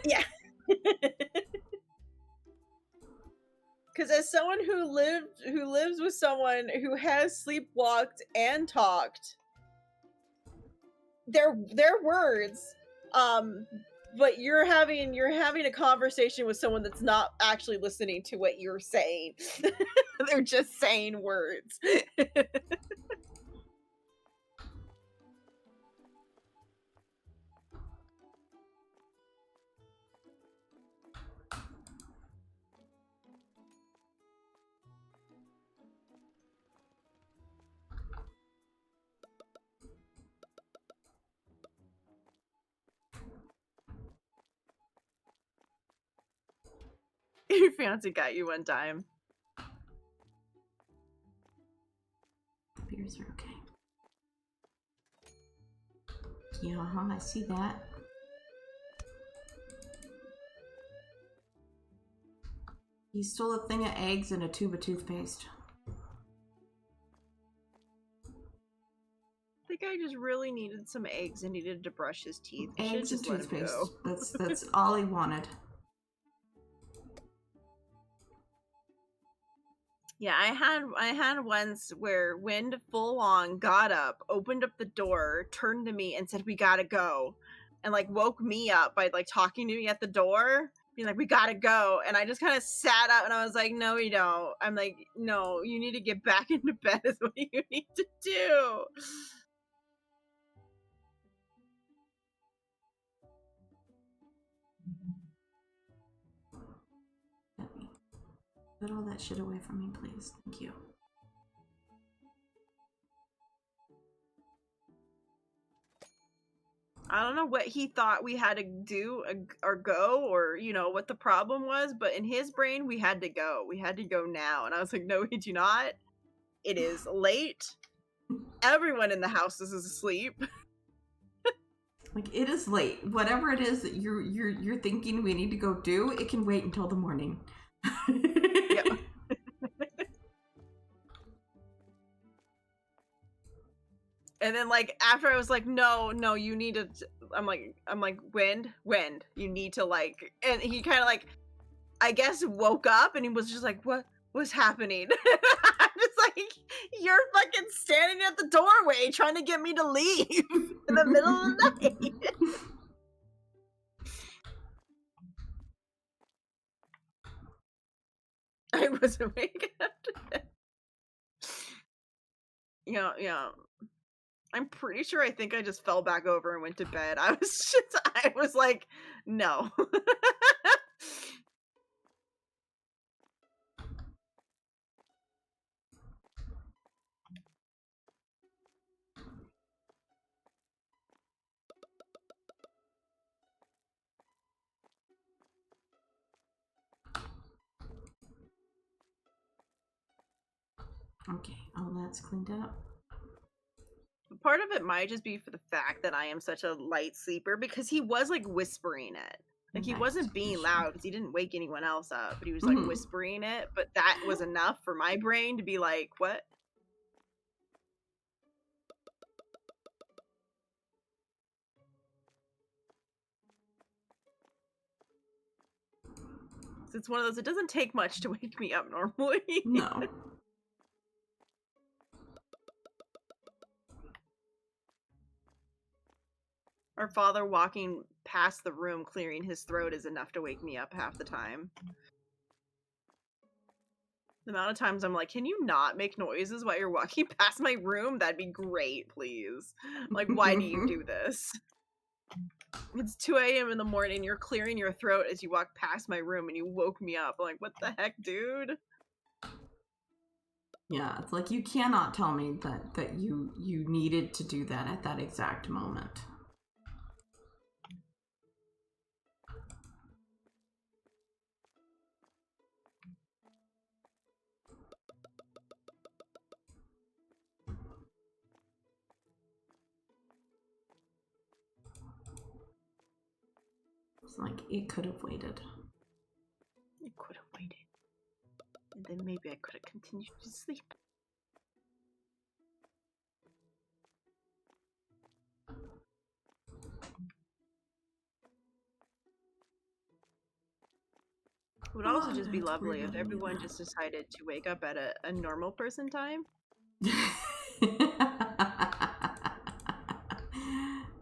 Yeah. Because as someone who lives with someone who has sleepwalked and talked, their words but you're having a conversation with someone that's not actually listening to what you're saying. They're just saying words. Your fiance got you one time. Beers are okay. Yeah, I see that. He stole a thing of eggs and a tube of toothpaste. The guy just really needed some eggs and needed to brush his teeth. You Eggs and just let him toothpaste. go. That's all he wanted. Yeah, I had once where Wind full on got up, opened up the door, turned to me and said, "We gotta go," and like woke me up by like talking to me at the door, being like, "We gotta go," and I just kind of sat up and I was like, "No, you don't." I'm like, "No, you need to get back into bed. Is what you need to do." Put all that shit away from me, please. Thank you. I don't know what he thought we had to do or go, or you know what the problem was, but in his brain we had to go. We had to go now, and I was like, "No, we do not. It is late. Everyone in the house is asleep." Like, it is late. Whatever it is that you're thinking we need to go do, it can wait until the morning. Yep. And then like after I was like, no, you need to. I'm like, Wind, you need to like. And he kind of like, I guess woke up and he was just like, what was happening? I'm just like, you're fucking standing at the doorway trying to get me to leave in the middle of the night. I was awake after that. Yeah. I'm pretty sure I think I just fell back over and went to bed. I was like, no. Okay, all that's cleaned up. Part of it might just be for the fact that I am such a light sleeper, because he was like whispering it. Like he wasn't being loud because he didn't wake anyone else up, but he was like whispering it. But that was enough for my brain to be like, what? It's one of those, it doesn't take much to wake me up normally. No. Our father walking past the room clearing his throat is enough to wake me up half the time. The amount of times I'm like, can you not make noises while you're walking past my room? That'd be great, please. Like, why do you do this? It's 2 a.m. in the morning, you're clearing your throat as you walk past my room and you woke me up. I'm like, what the heck, dude? Yeah, it's like you cannot tell me that you needed to do that at that exact moment. It's like it could have waited. It could have waited. And then maybe I could have continued to sleep. It would also just be lovely if everyone just decided to wake up at a normal person time.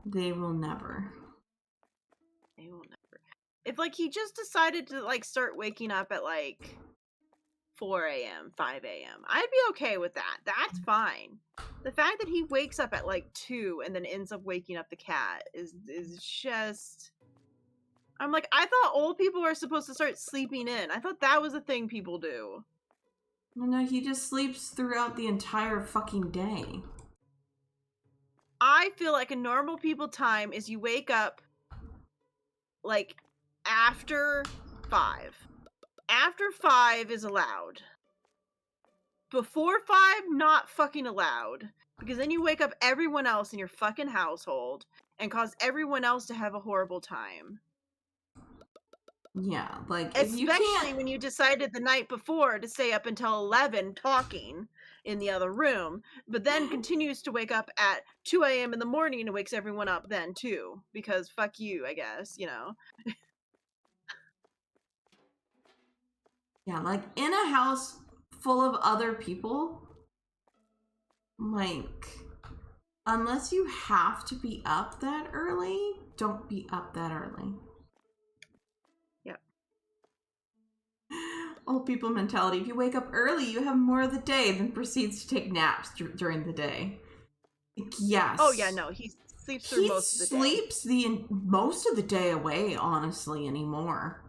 They will never. They will if like he just decided to like start waking up at like 4 a.m., 5 a.m., I'd be okay with that. That's fine. The fact that he wakes up at like 2 and then ends up waking up the cat is just. I'm like, I thought old people are supposed to start sleeping in. I thought that was a thing people do. No, he just sleeps throughout the entire fucking day. I feel like a normal people time is you wake up like after 5. After 5 is allowed. Before 5, not fucking allowed. Because then you wake up everyone else in your fucking household and cause everyone else to have a horrible time. Yeah, like, Especially when you decided the night before to stay up until 11 talking in the other room, but then continues to wake up at 2 a.m. in the morning and wakes everyone up then too. Because fuck you, I guess, you know? Yeah, like, in a house full of other people, like, unless you have to be up that early, don't be up that early. Yep. Old people mentality. If you wake up early, you have more of the day, then proceeds to take naps during the day. Yes. Oh yeah, no, he sleeps through most of the day. He sleeps most of the day away, honestly, anymore.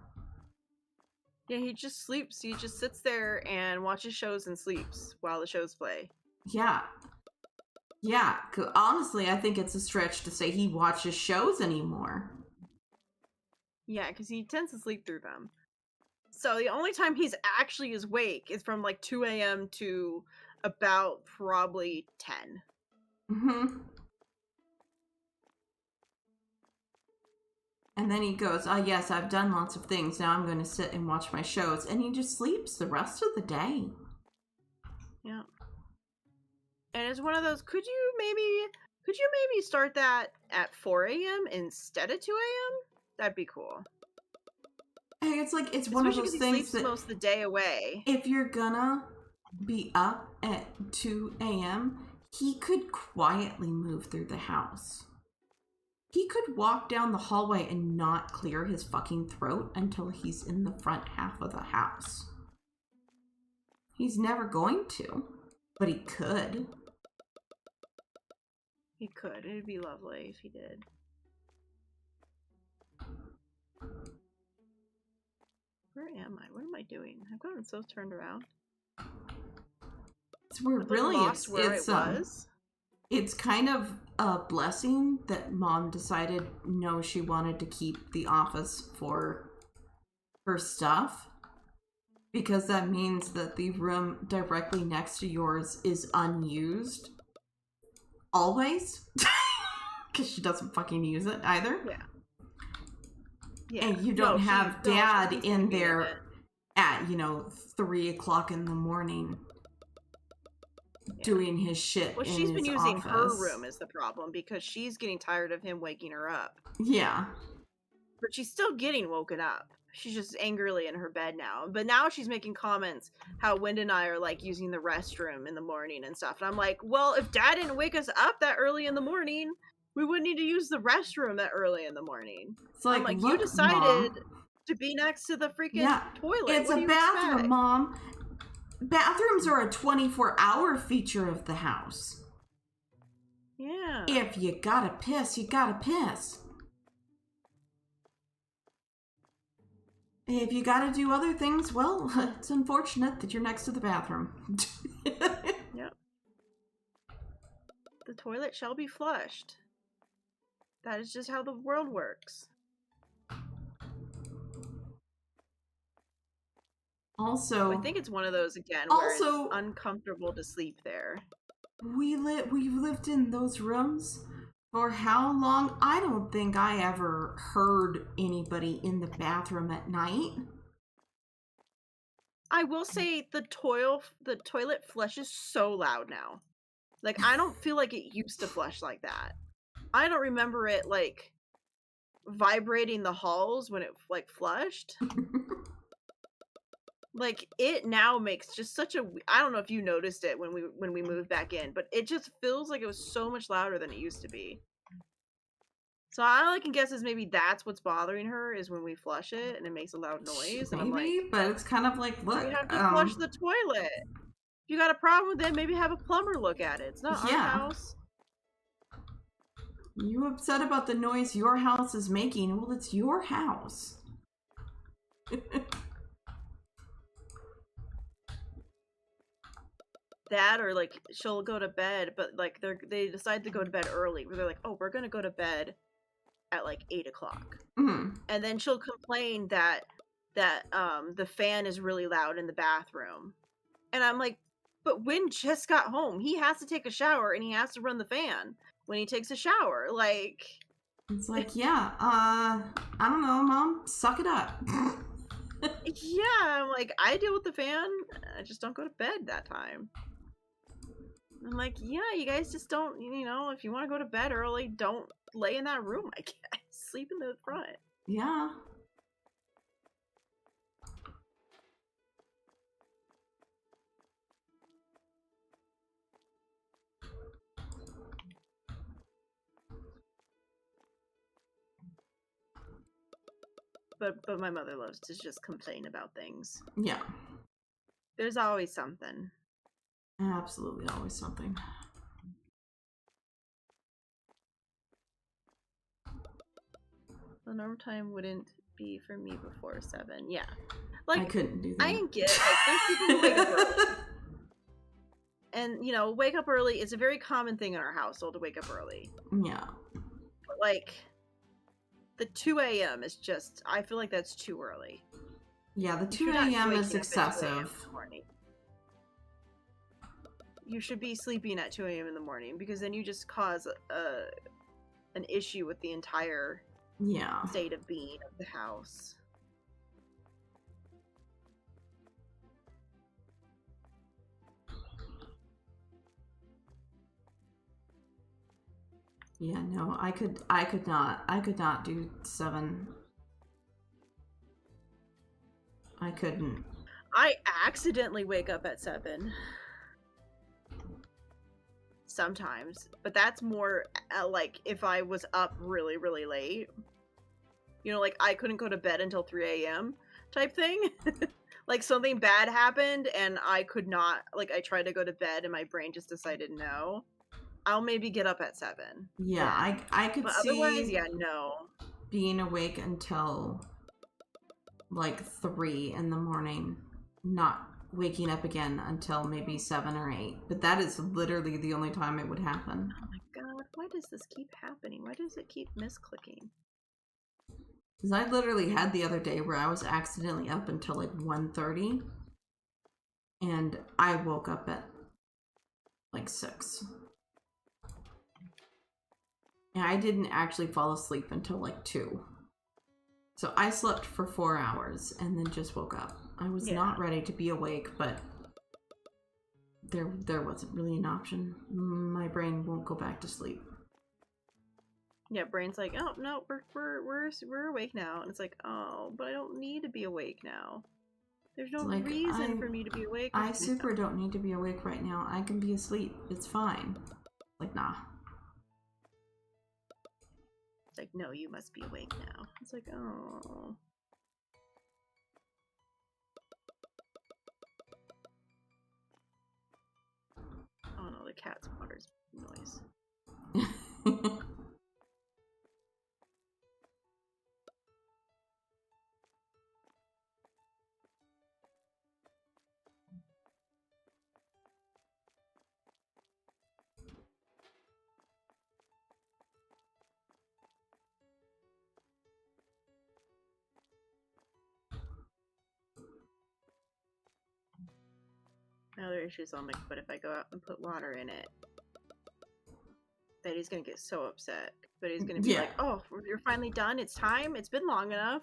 Yeah, he just sleeps. He just sits there and watches shows and sleeps while the shows play. Yeah. Yeah, honestly, I think it's a stretch to say he watches shows anymore. Yeah, because he tends to sleep through them. So the only time he's actually awake is from like 2 a.m. to about probably 10. Mm-hmm. And then he goes, oh yes, I've done lots of things. Now I'm going to sit and watch my shows. And he just sleeps the rest of the day. Yeah. And it's one of those, could you maybe start that at 4 a.m. instead of 2 a.m.? That'd be cool. Hey, it's like, it's one of those he things sleeps that most of the day away. if you're gonna be up at 2 a.m., he could quietly move through the house. He could walk down the hallway and not clear his fucking throat until he's in the front half of the house. He's never going to, but he could. He could. It'd be lovely if he did. Where am I? What am I doing? I've gotten so turned around. So we're really lost where it was. It's kind of a blessing that Mom decided no, she wanted to keep the office for her stuff, because that means that the room directly next to yours is unused always, because she doesn't fucking use it either. Yeah. And you don't have Dad in there at 3 o'clock in the morning doing his shit. Well, she's been using her room is the problem, because she's getting tired of him waking her up. Yeah. But she's still getting woken up. She's just angrily in her bed now. But now she's making comments how Wendy and I are like using the restroom in the morning and stuff. And I'm like, well, if Dad didn't wake us up that early in the morning, we wouldn't need to use the restroom that early in the morning. It's like, I'm like, look, you decided Mom, to be next to the freaking toilet. It's a bathroom, expect? Mom. Bathrooms are a 24-hour feature of the house. Yeah. If you gotta piss, you gotta piss. If you gotta do other things, well, it's unfortunate that you're next to the bathroom. Yep. The toilet shall be flushed. That is just how the world works. Also, I think it's one of those again where it's uncomfortable to sleep there. We've lived in those rooms for how long? I don't think I ever heard anybody in the bathroom at night. I will say the toilet flushes so loud now. Like, I don't feel like it used to flush like that. I don't remember it like vibrating the halls when it like flushed. Like, it now makes just such a, I don't know if you noticed it when we moved back in, but it just feels like it was so much louder than it used to be. So all I can guess is maybe that's what's bothering her is when we flush it and it makes a loud noise. And I'm like, Maybe, but it's kind of like, look, we have to flush the toilet. If you got a problem with it, maybe have a plumber look at it. It's not our Yeah. house. You upset about the noise your house is making? Well, it's your house. That or like she'll go to bed, but like they decide to go to bed early. Where they're like, oh, we're gonna go to bed at like 8 o'clock, and then she'll complain that the fan is really loud in the bathroom, and I'm like, but Win just got home. He has to take a shower and he has to run the fan when he takes a shower. Like, it's like, yeah, I don't know, Mom, suck it up. yeah, I'm like, I deal with the fan. I just don't go to bed that time. I'm like, yeah, you guys just don't, you know, if you want to go to bed early, don't lay in that room, I guess. Sleep in the front. Yeah. But my mother loves to just complain about things. Yeah. There's always something. Absolutely always something. The normal time wouldn't be for me before 7. Yeah. Like, I couldn't do that. I didn't get, like, there's people who wake up early. And, you know, wake up early is a very common thing in our household to wake up early. Yeah. But, like, the 2 a.m. is just, I feel like that's too early. Yeah, the 2 You're not a.m. waking is up at 2 a.m. excessive. in the morning. You should be sleeping at 2 a.m. in the morning because then you just cause an issue with the entire state of being of the house. Yeah, no, I could not do 7. I couldn't. I accidentally wake up at 7. Sometimes, but that's more like if I was up really, really late. You know, like I couldn't go to bed until 3 a.m. type thing. Like something bad happened and I could not, like I tried to go to bed and my brain just decided no. I'll maybe get up at 7. Yeah, I could but see otherwise, yeah, no. being awake until like 3 in the morning, not waking up again until maybe 7 or 8. But that is literally the only time it would happen. Oh my god, why does this keep happening? Why does it keep misclicking? Because I literally had the other day where I was accidentally up until like 1:30, and I woke up at like 6. And I didn't actually fall asleep until like 2. So I slept for 4 hours and then just woke up. I was not ready to be awake, but there wasn't really an option. My brain won't go back to sleep. Yeah, brain's like, oh no, we're awake now, and it's like, oh, but I don't need to be awake now. There's no like, reason for me to be awake. I super don't need to be awake right now. I can be asleep. It's fine. Like, nah. It's like, no, you must be awake now. It's like, oh. Oh no, the cat's water's noise. My other issue is, I'm like, but if I go out and put water in it, Betty's gonna get so upset. Betty's gonna be like, oh, you're finally done? It's time? It's been long enough.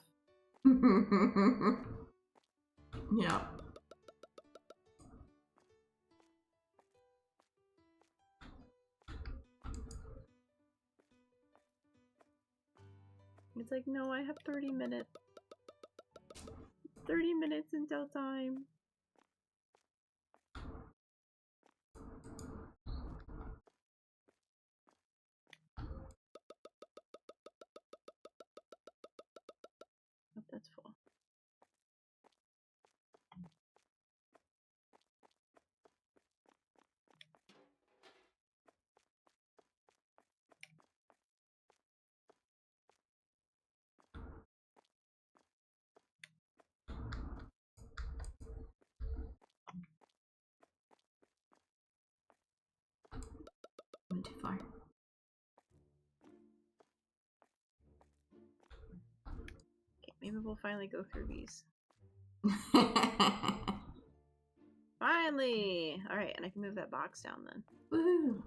Yeah. It's like, no, I have 30 minutes. 30 minutes until time. far. Okay, maybe we'll finally go through these. Finally! Alright, and I can move that box down then. Woo!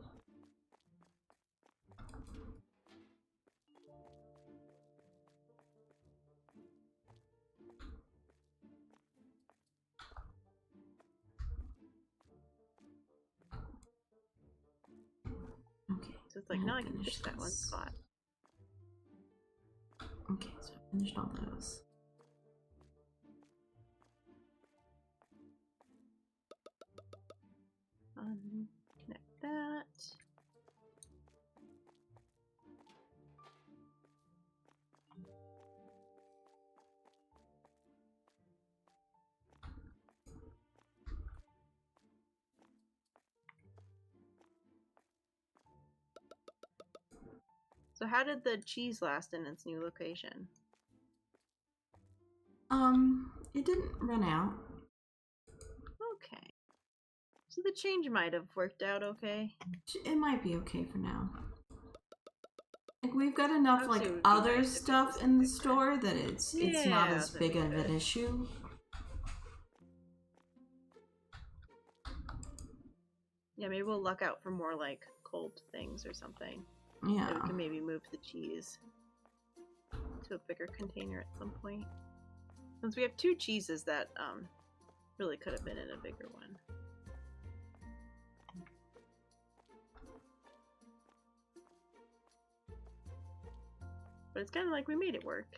Okay. So it's like, now I can fix that one spot. Okay, so I finished all those. Connect that. So how did the cheese last in its new location? It didn't run out. Okay. So the change might have worked out okay. It might be okay for now. Like, we've got enough, Obviously, like, it would be other nice if it stuff was in the fixed. store that it's not Yeah, as big of an issue. Yeah, maybe we'll luck out for more, like, cold things or something. Yeah. And we can maybe move the cheese to a bigger container at some point. Since we have 2 cheeses that really could have been in a bigger one. But it's kind of like we made it work.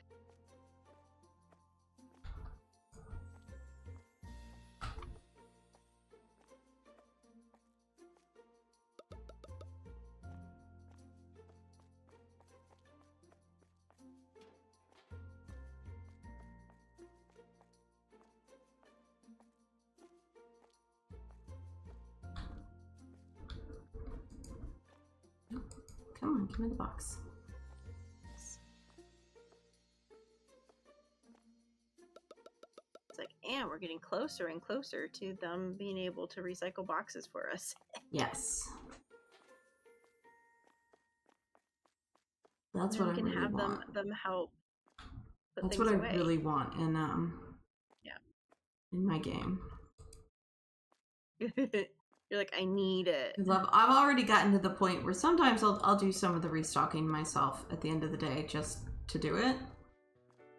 Come on, give me the box. It's like, and we're getting closer and closer to them being able to recycle boxes for us. Yes. That's what I really have want. them help put That's things what away. I really want in in my game. You're like, I need it. Because I've already gotten to the point where sometimes I'll do some of the restocking myself at the end of the day just to do it.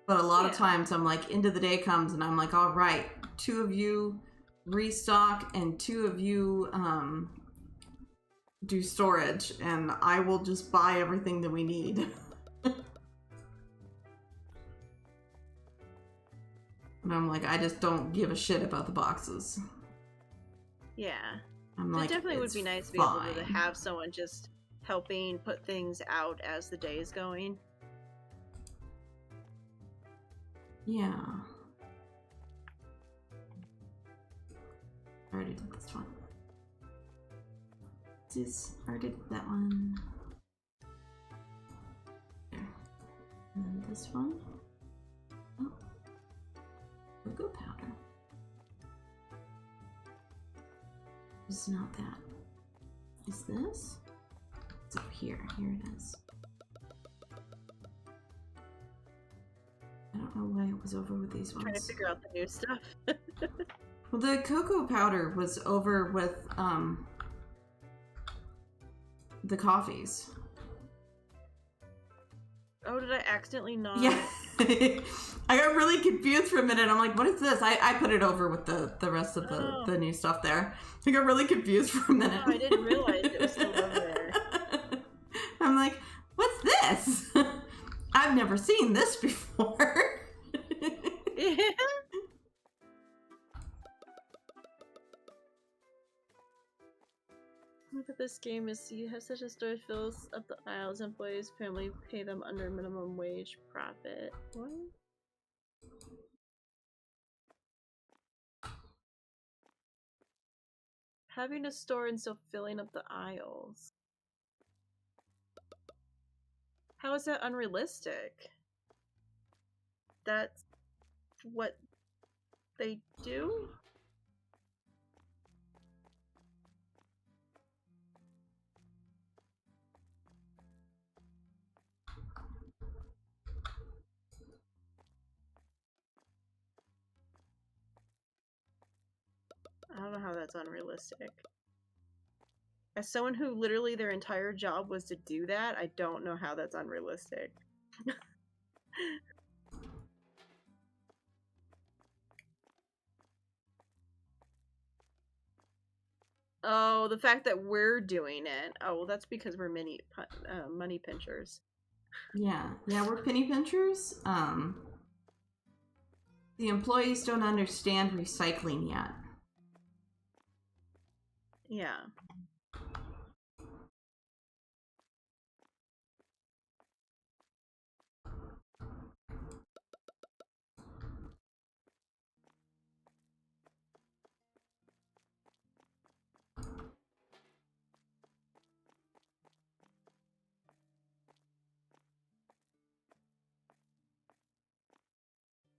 But a lot of times I'm like, end of the day comes and I'm like, all right, 2 of you restock and 2 of you do storage, and I will just buy everything that we need. And I'm like, I just don't give a shit about the boxes. Yeah. I'm So like, it definitely would be nice to be able to have someone just helping put things out as the day is going. Yeah. I already did this one. I already did that one. There. And then this one. Oh. Cocoa powder. It's not that. Is this? It's up here. Here it is. I don't know why it was over with these ones. Trying to figure out the new stuff. Well, the cocoa powder was over with the coffees. Oh, did I accidentally not? Yeah. I got really confused for a minute. I'm like, what is this? I put it over with the rest of the new stuff there. I got really confused for a minute. Oh, I didn't realize it was still over there. I'm like, what's this? I've never seen this before. Yeah. Look at this game is you have such a store fills up the aisles, employees, family pay them under minimum wage profit. What? Having a store and still filling up the aisles. How is that unrealistic? That's what they do? that's unrealistic. As someone who literally their entire job was to do that, I don't know how that's unrealistic. Oh, the fact that we're doing it. Oh, well, that's because we're money pinchers. Yeah, we're penny pinchers. The employees don't understand recycling yet. Yeah.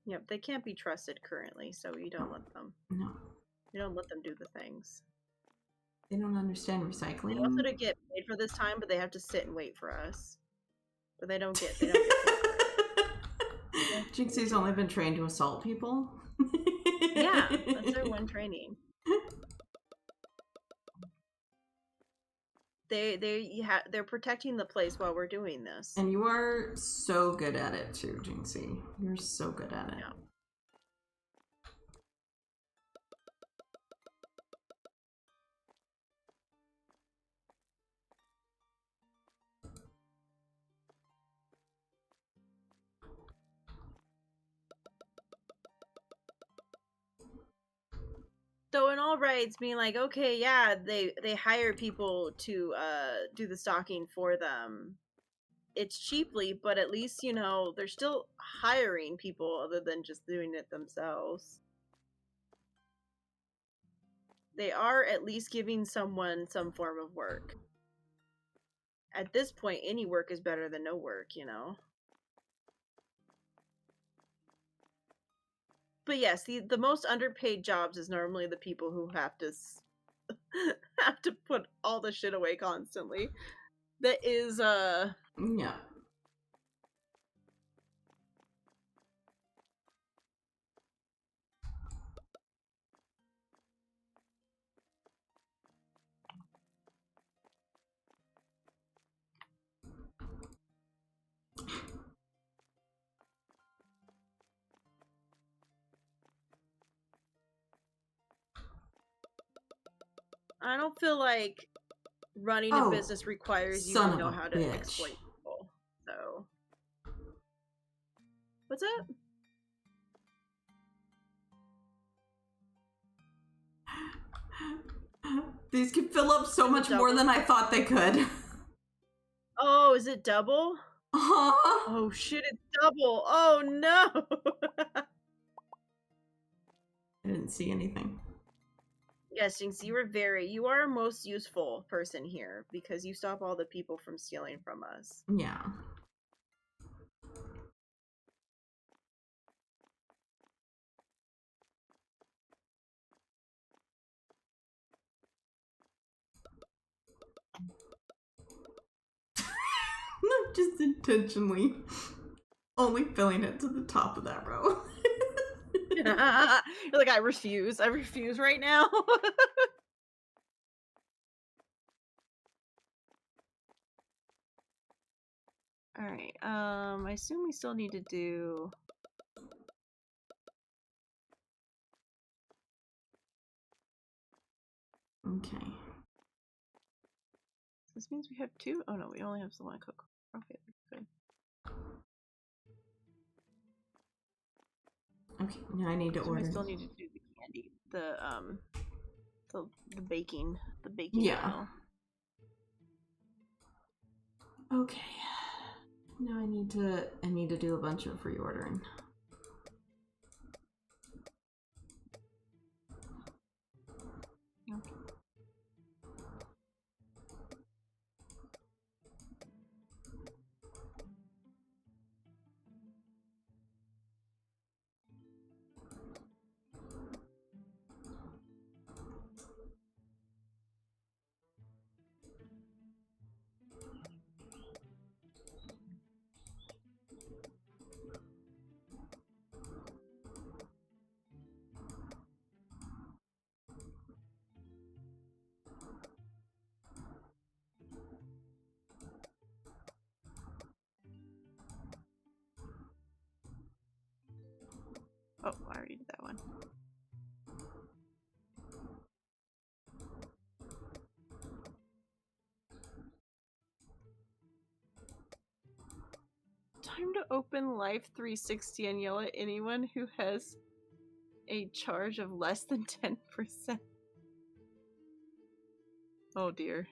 Yep, they can't be trusted currently, so you don't let them. No. You don't let them do the things. They don't understand recycling. They also to get paid for this time, but they have to sit and wait for us. But they don't get paid. Jinxie's only been trained to assault people. Yeah, that's their one training. They're protecting the place while we're doing this. And you are so good at it too, Jinxie. You're so good at it. Yeah. So in all rights, being like, okay, yeah, they hire people to do the stocking for them. It's cheaply, but at least, you know, they're still hiring people other than just doing it themselves. They are at least giving someone some form of work. At this point, any work is better than no work, you know? But yes, the most underpaid jobs is normally the people who have to have to put all the shit away constantly. That is yeah. I don't feel like running a business requires you to know how to exploit people. So, what's up? These can fill up so much more than I thought they could. Oh, is it double? Oh shit, it's double. Oh no. I didn't see anything. Yes, Jinx, you are our most useful person here because you stop all the people from stealing from us. Yeah. Not just intentionally only filling it to the top of that row. You're like, I refuse right now. All right. I assume we still need to do. Okay. This means we have two. Oh no, we only have the one cook. Okay, good. Okay, now I need to order. I still need to do the candy, the baking, Yeah. Oil. Okay. Now I need to do a bunch of reordering. Okay. Oh, I already did that one. Time to open Life 360 and yell at anyone who has a charge of less than 10%. Oh dear.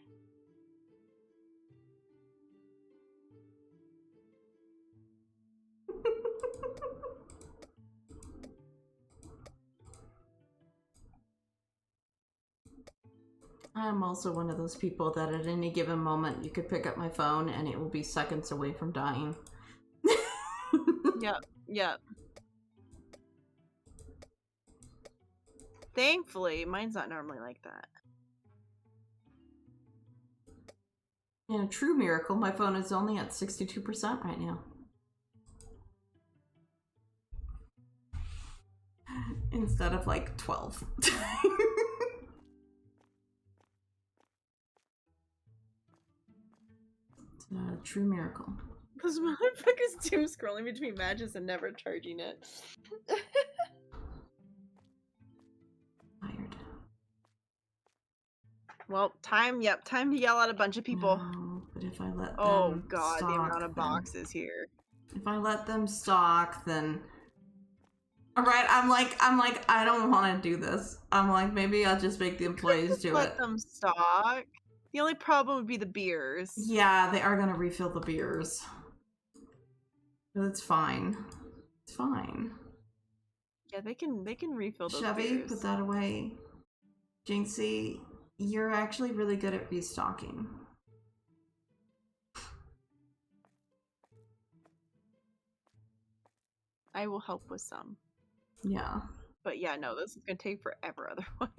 I'm also one of those people that at any given moment you could pick up my phone and it will be seconds away from dying. Yep. Thankfully, mine's not normally like that. In a true miracle, my phone is only at 62% right now. Instead of like 12. It's a true miracle. Those motherfuckers doom scrolling between matches and never charging it. Tired. Well, time to yell at a bunch of people. No, but if I let them Oh god, stock, the amount of then... boxes here. If I let them stock, then... Alright, I'm like, I don't want to do this. I'm like, maybe I'll just make the employees do it. Let them stock. The only problem would be the beers. Yeah, they are gonna refill the beers. But it's fine. It's fine. Yeah, they can refill those Chevy, beers. put that away. Jinxie, you're actually really good at restocking. I will help with some. Yeah. But yeah, no, this is gonna take forever otherwise.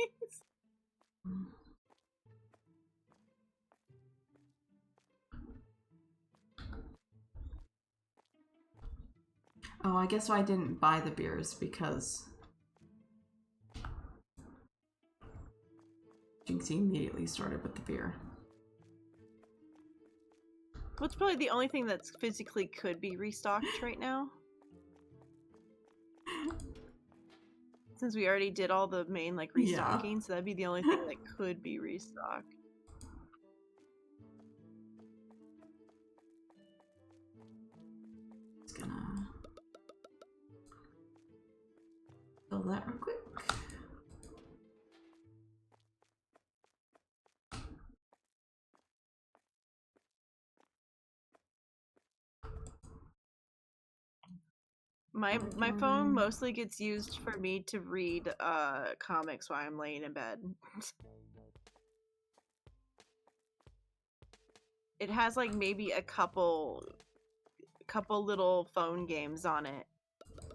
Oh, I guess I didn't buy the beers because Jinxie immediately started with the beer. Well, it's probably the only thing that's physically could be restocked right now. Since we already did all the main like restocking, so that'd be the only thing that could be restocked. Just gonna fill that real quick. My phone mostly gets used for me to read comics while I'm laying in bed. It has like maybe a couple little phone games on it,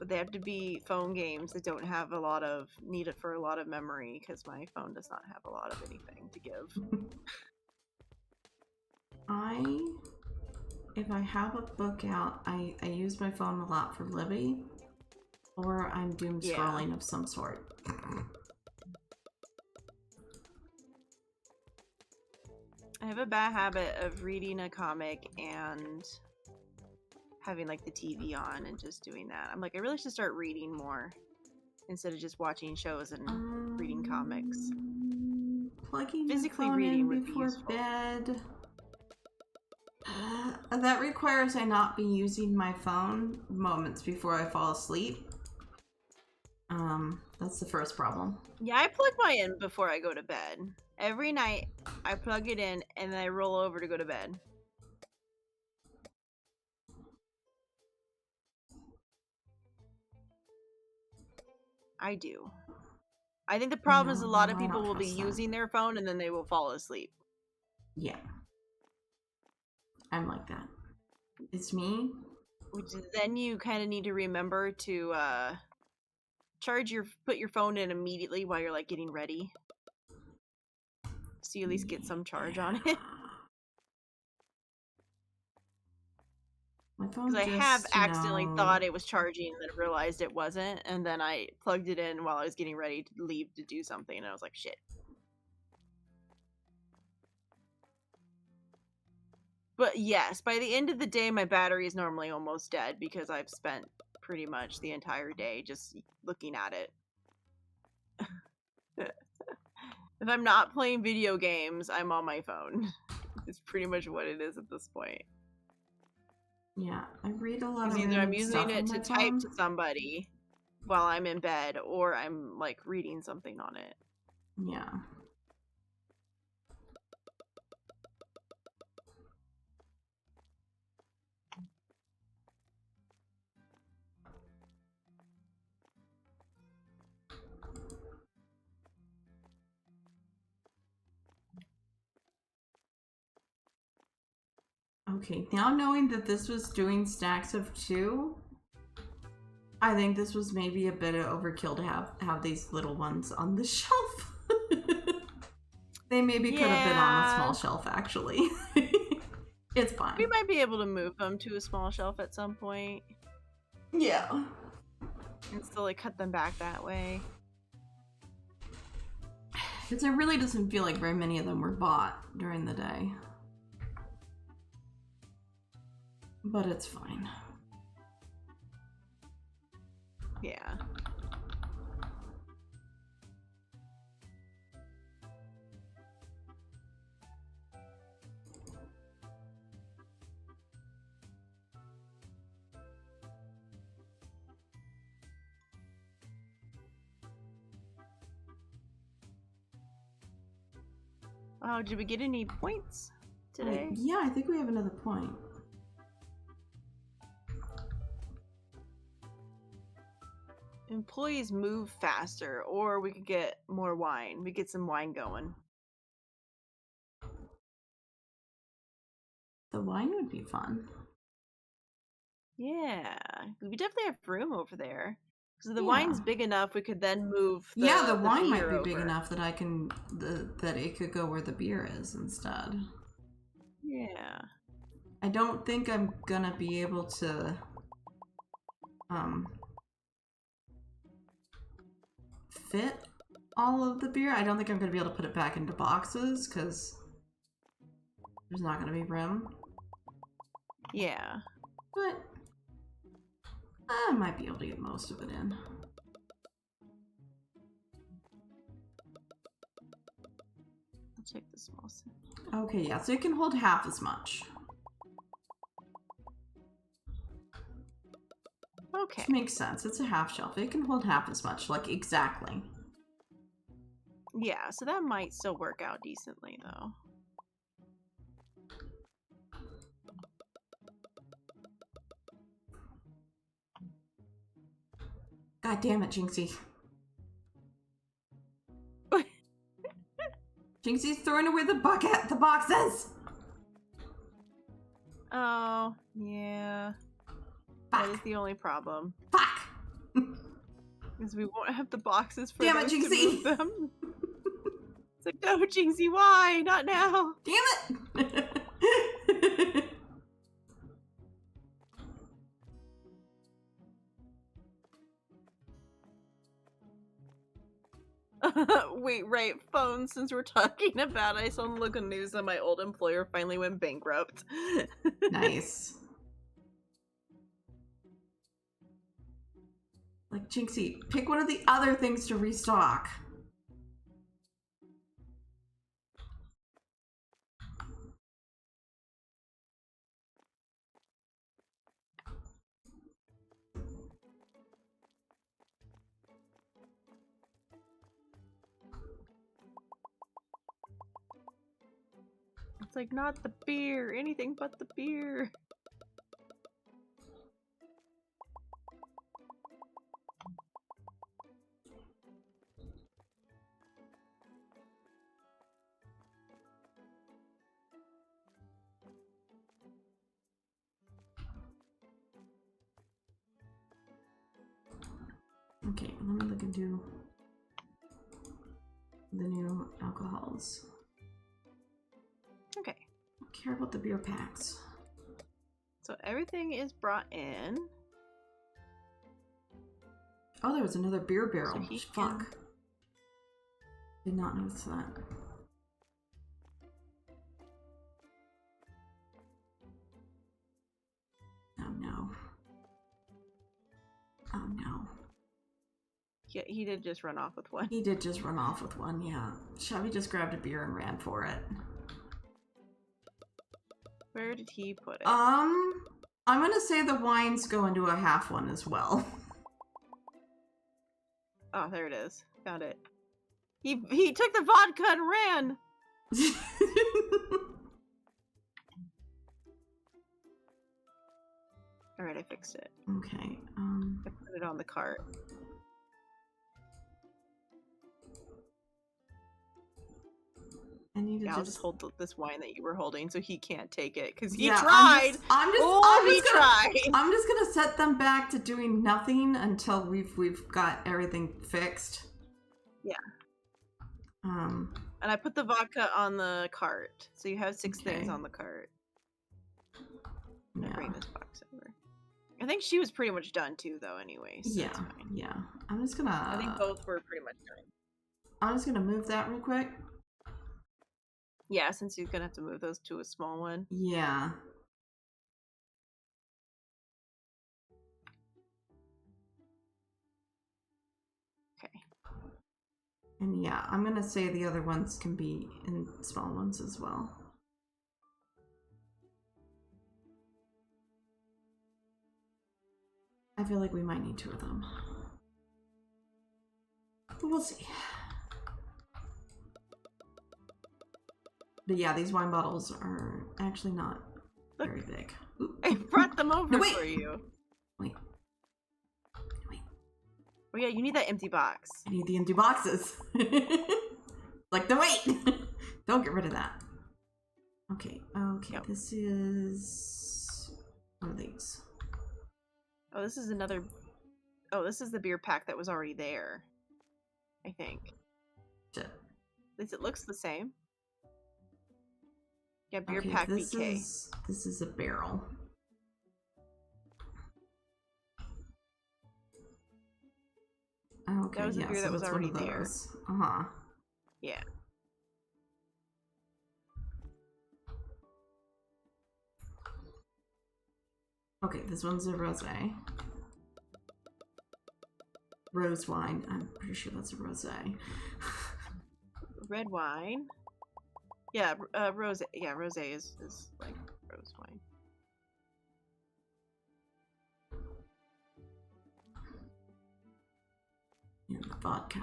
but they have to be phone games that don't have a lot of need for a lot of memory because my phone does not have a lot of anything to give. If I have a book out, I use my phone a lot for Libby, or I'm doom scrolling of some sort. I have a bad habit of reading a comic and having like the TV on and just doing that. I'm like, I really should start reading more instead of just watching shows and reading comics. Plugging physically my phone reading in would be before useful. bed. That requires I not be using my phone moments before I fall asleep. That's the first problem. Yeah, I plug mine in before I go to bed. Every night, I plug it in and then I roll over to go to bed. I do. I think the problem is a lot of people will be using their phone and then they will fall asleep. Yeah. I'm like that. It's me. Which then you kind of need to remember to put your phone in immediately while you're like getting ready. So you at least get some charge on it. My phone Because I have accidentally thought it was charging and then realized it wasn't, and then I plugged it in while I was getting ready to leave to do something, and I was like, shit. But yes, by the end of the day, my battery is normally almost dead because I've spent pretty much the entire day just looking at it. If I'm not playing video games, I'm on my phone. It's pretty much what it is at this point. Yeah, I read a lot of Either I'm random using stuff it on to my type phone. to somebody while I'm in bed, or I'm like reading something on it. Yeah. Okay, now knowing that this was doing stacks of 2, I think this was maybe a bit of overkill to have these little ones on the shelf. They maybe could have been on a small shelf, actually. It's fine. We might be able to move them to a small shelf at some point. Yeah. And still like cut them back that way. Because it really doesn't feel like very many of them were bought during the day. But it's fine. Yeah. Oh, did we get any points today? Yeah, I think we have another point. Employees move faster, or we could get more wine. We get some wine going. The wine would be fun. Yeah, we definitely have room over there. Because the wine's big enough, we could then move. The wine might be over. big enough that I can that it could go where the beer is instead. Yeah. I don't think I'm gonna be able to fit all of the beer. I don't think I'm gonna be able to put it back into boxes because there's not gonna be room. Yeah. But I might be able to get most of it in. I'll check the small set. Okay, yeah, so it can hold half as much. Okay. Which makes sense. It's a half shelf. It can hold half as much, like exactly. Yeah, so that might still work out decently, though. God damn it, Jinxie. Jinxie's throwing away the boxes! Oh, yeah. Fuck. That is the only problem. Fuck! Because we won't have the boxes for Damn it, those to Jinxie! move them. It's like, no, Jinxie, why? Not now! Damn it! Wait, right, phones, since we're talking about it, I saw on the local news that my old employer finally went bankrupt. Nice. Like, Jinxie, pick one of the other things to restock. It's like, not the beer, anything but the beer. Okay, let me look into the new alcohols. Okay. I don't care about the beer packs. So everything is brought in. Oh, there was another beer barrel. So Fuck. Did not notice that. Oh no. Oh no. Yeah, he did just run off with one. He did just run off with one, yeah. Chubby just grabbed a beer and ran for it. Where did he put it? I'm gonna say the wines go into a half one as well. Oh, there it is. Found it. He took the vodka and ran! Alright, I fixed it. Okay, I put it on the cart. I need to I'll just hold this wine that you were holding so he can't take it, because he yeah, tried! I'm just gonna set them back to doing nothing until we've got everything fixed. Yeah. And I put the vodka on the cart, so you have 6 things Okay. on the cart. yeah. Bring this box over. I think she was pretty much done too, though. Anyway, so Yeah, it's fine. yeah. I'm just gonna. I think both were pretty much done. I'm just gonna move that real quick. Yeah, since you're gonna have to move those to a small one. Yeah. Okay. And yeah, I'm gonna say the other ones can be in small ones as well. I feel like we might need 2 of them. But we'll see. But yeah, these wine bottles are actually not very big. Ooh. I brought them over No, wait. for you. Wait. Oh yeah, you need that empty box. I need the empty boxes. Like, no, wait! Don't get rid of that. Okay, okay, Yep. This is one of these. Oh, this is another. Oh, this is the beer pack that was already there. I think. Shit. At least it looks the same. Yeah, beer Okay, pack this BK. this is a barrel. Okay, That was the yeah, beer so that was that's one already of there. those. Uh-huh. Yeah. Okay, this one's a rosé. Rose wine. I'm pretty sure that's a rosé. Red wine. Yeah, rose. Yeah, rosé is like rose wine. And the vodka.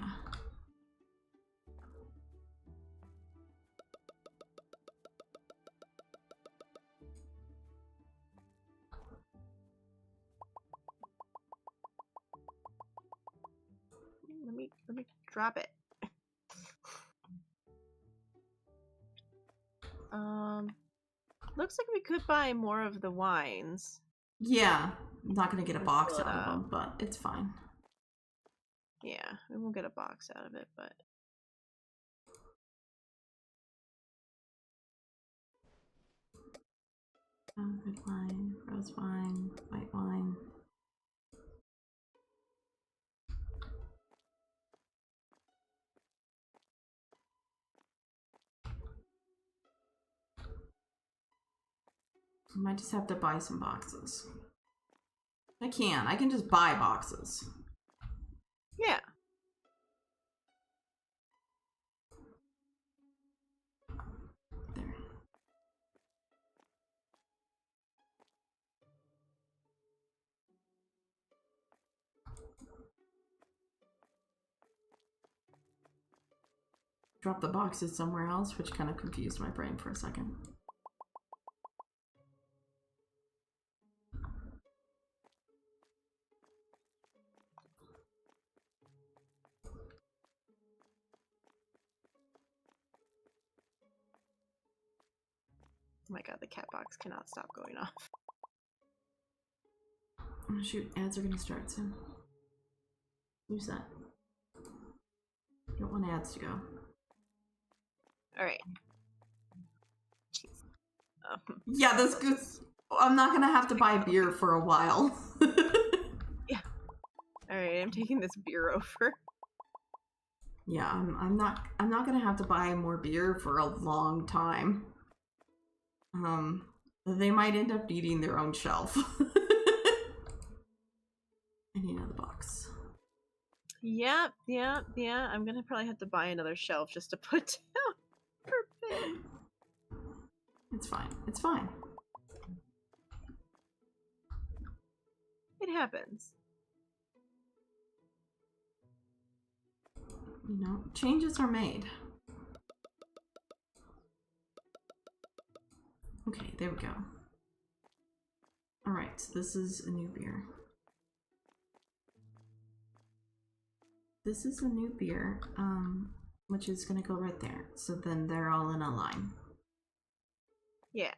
Let me drop it. Looks like we could buy more of the wines. Yeah, I'm not gonna get a box Fill it out of up. them, but it's fine. Yeah, we won't get a box out of it, but Red wine, rose wine, white wine. I might just have to buy some boxes. I can just buy boxes. yeah. There. Drop the boxes somewhere else, which kind of confused my brain for a second. Oh my god, the cat box cannot stop going off. Oh shoot, ads are gonna start soon. Who's that? Don't want ads to go. Alright. Yeah, that's good. I'm not gonna have to buy beer for a while. Yeah. Alright, I'm taking this beer over. Yeah, I'm not gonna have to buy more beer for a long time. They might end up needing their own shelf. I need another box. Yep. I'm gonna probably have to buy another shelf just to put down her bin. It's fine. It's fine. It happens. You know, changes are made. Okay, there we go. Alright, so this is a new beer. This is a new beer, which is gonna go right there. So then they're all in a line. Yeah.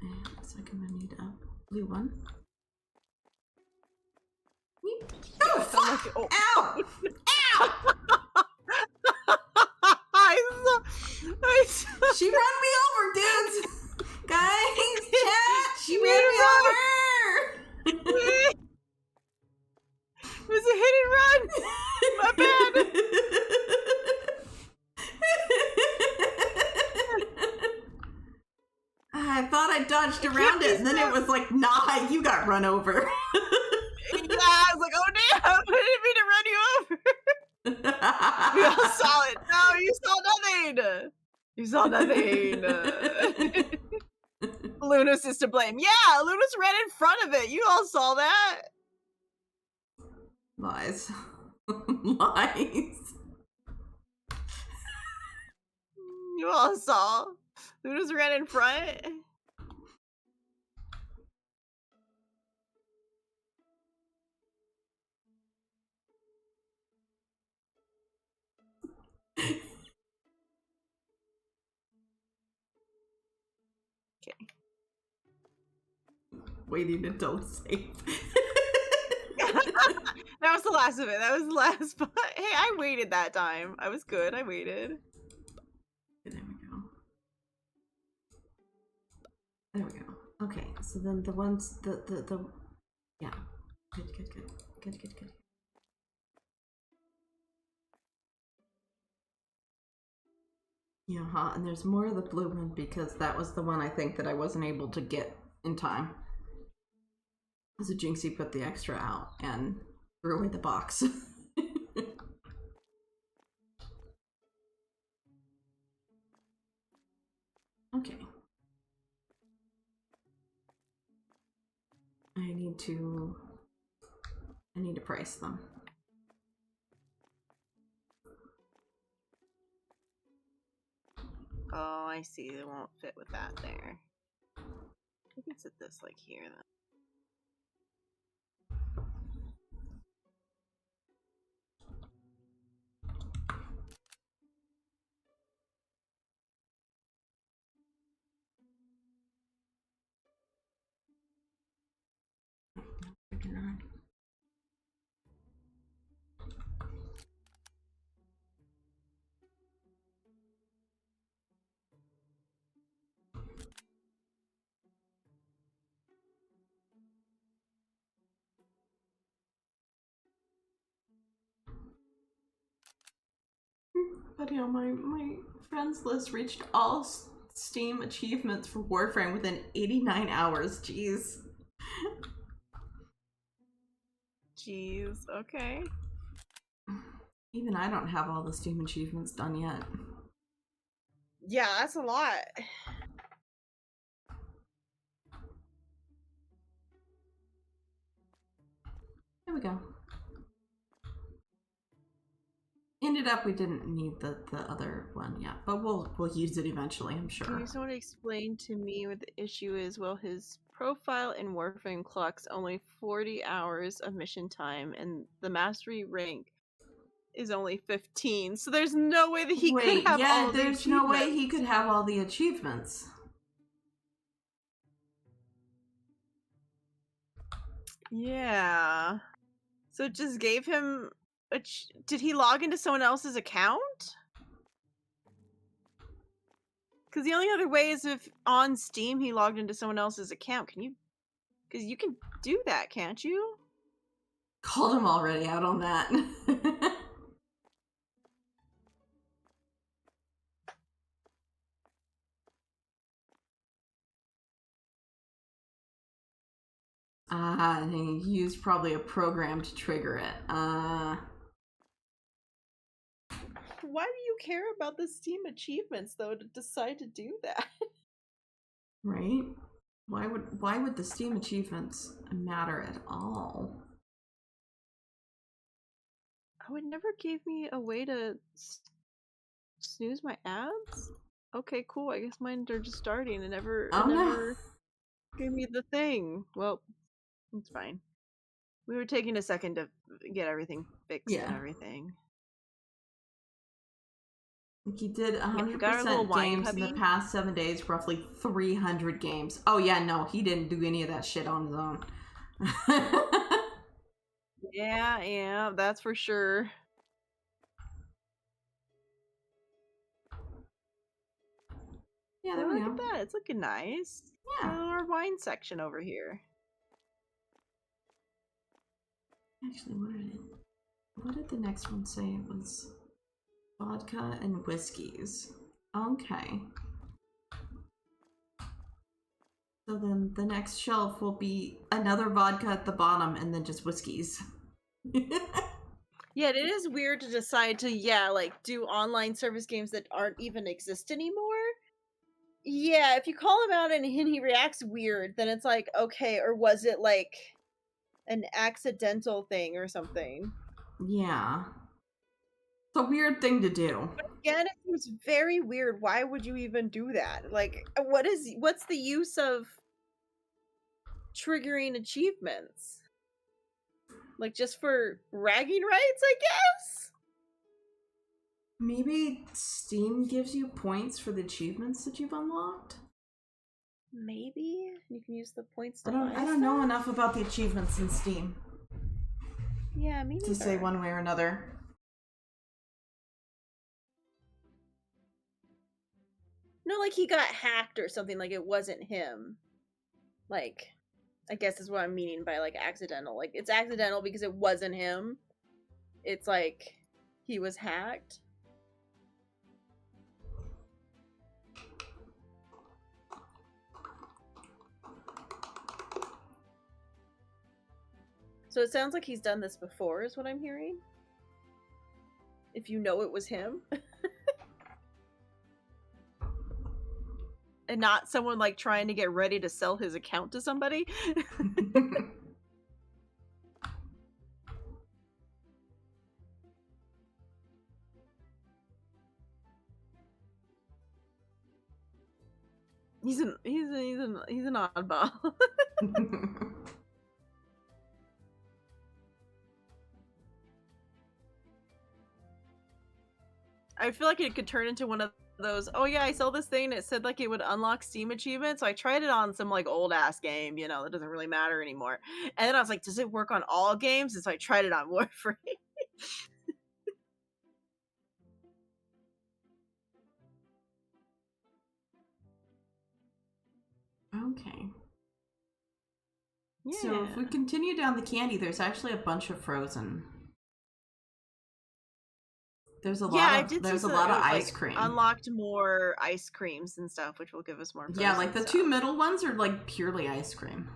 And so I'm gonna need a blue one. Oh, fuck! Oh. Ow! Ow! She ran me over, dudes! Guys, chat! She ran me over! It was a hit and run! My bad! I thought I dodged around it, and then it was like, nah, you got run over. Yeah, I was like, oh damn, I didn't mean to run you over. We all saw it. No, you saw nothing. You saw nothing. Lunas is to blame. Yeah, Lunas ran in front of it. You all saw that. Lies. Lies. You all saw. Lunas ran in front. Okay. Waiting until it's safe. That was the last of it. That was the last. But hey, I waited that time. I was good. I waited. There we go. There we go. Okay, so then the ones, yeah. Good. Yeah, and there's more of the blue one because that was the one I think that I wasn't able to get in time. So Jinxie put the extra out and threw away the box. Okay. I need to price them. Oh, I see. It won't fit with that there. I can sit this like here then. But yeah, my friends list reached all Steam achievements for Warframe within 89 hours. Jeez. Jeez. Okay. Even I don't have all the Steam achievements done yet. Yeah, that's a lot. There we go. Ended up we didn't need the other one yet, but we'll use it eventually, I'm sure. Can you someone explain to me what the issue is? Well, his profile in Warframe clocks only 40 hours of mission time, and the mastery rank is only 15. So there's no way that he could have all the achievements. There's no way he could have all the achievements. Yeah. So it just gave him did he log into someone else's account? Because the only other way is if on Steam he logged into someone else's account. Can you? Because you can do that, can't you? Called him already out on that. He used probably a program to trigger it. Why do you care about the Steam achievements, though, to decide to do that? Right? Why would the Steam achievements matter at all? Oh, it never gave me a way to snooze my ads? Okay, cool. I guess mine are just starting and never gave me the thing. Well, it's fine. We were taking a second to get everything fixed and everything. He did 100% games in the past 7 days, roughly 300 games. Oh yeah, no, he didn't do any of that shit on his own. Yeah, that's for sure. Yeah, there we go. Look at that. It's looking nice. Yeah. Our wine section over here. Actually, what did the next one say? It was vodka and whiskeys. Okay. So then the next shelf will be another vodka at the bottom and then just whiskeys. Yeah, it is weird to decide to, like, do online service games that aren't even exist anymore. Yeah, if you call him out and he reacts weird, then it's like, okay, or was it like an accidental thing or something? Yeah. It's a weird thing to do. But again, it was very weird. Why would you even do that? Like, what's the use of triggering achievements? Like, just for bragging rights, I guess? Maybe Steam gives you points for the achievements that you've unlocked? Maybe you can use the points to I don't know enough about the achievements in Steam. Yeah, me neither. To say one way or another. No, like he got hacked or something, like it wasn't him. Like, I guess is what I'm meaning by like accidental. Like it's accidental because it wasn't him. It's like he was hacked. So it sounds like he's done this before, is what I'm hearing. If you know it was him. And not someone like trying to get ready to sell his account to somebody. He's an oddball. I feel like it could turn into one of those, oh yeah, I saw this thing, it said like it would unlock Steam achievements, so I tried it on some like old ass game, you know, that doesn't really matter anymore. And then I was like, does it work on all games? And so I tried it on Warframe. Okay. Yeah. So if we continue down the candy, there's actually a bunch of frozen. There's a lot of ice cream. Unlocked more ice creams and stuff, which will give us more. Yeah, like the two middle ones are like purely ice cream.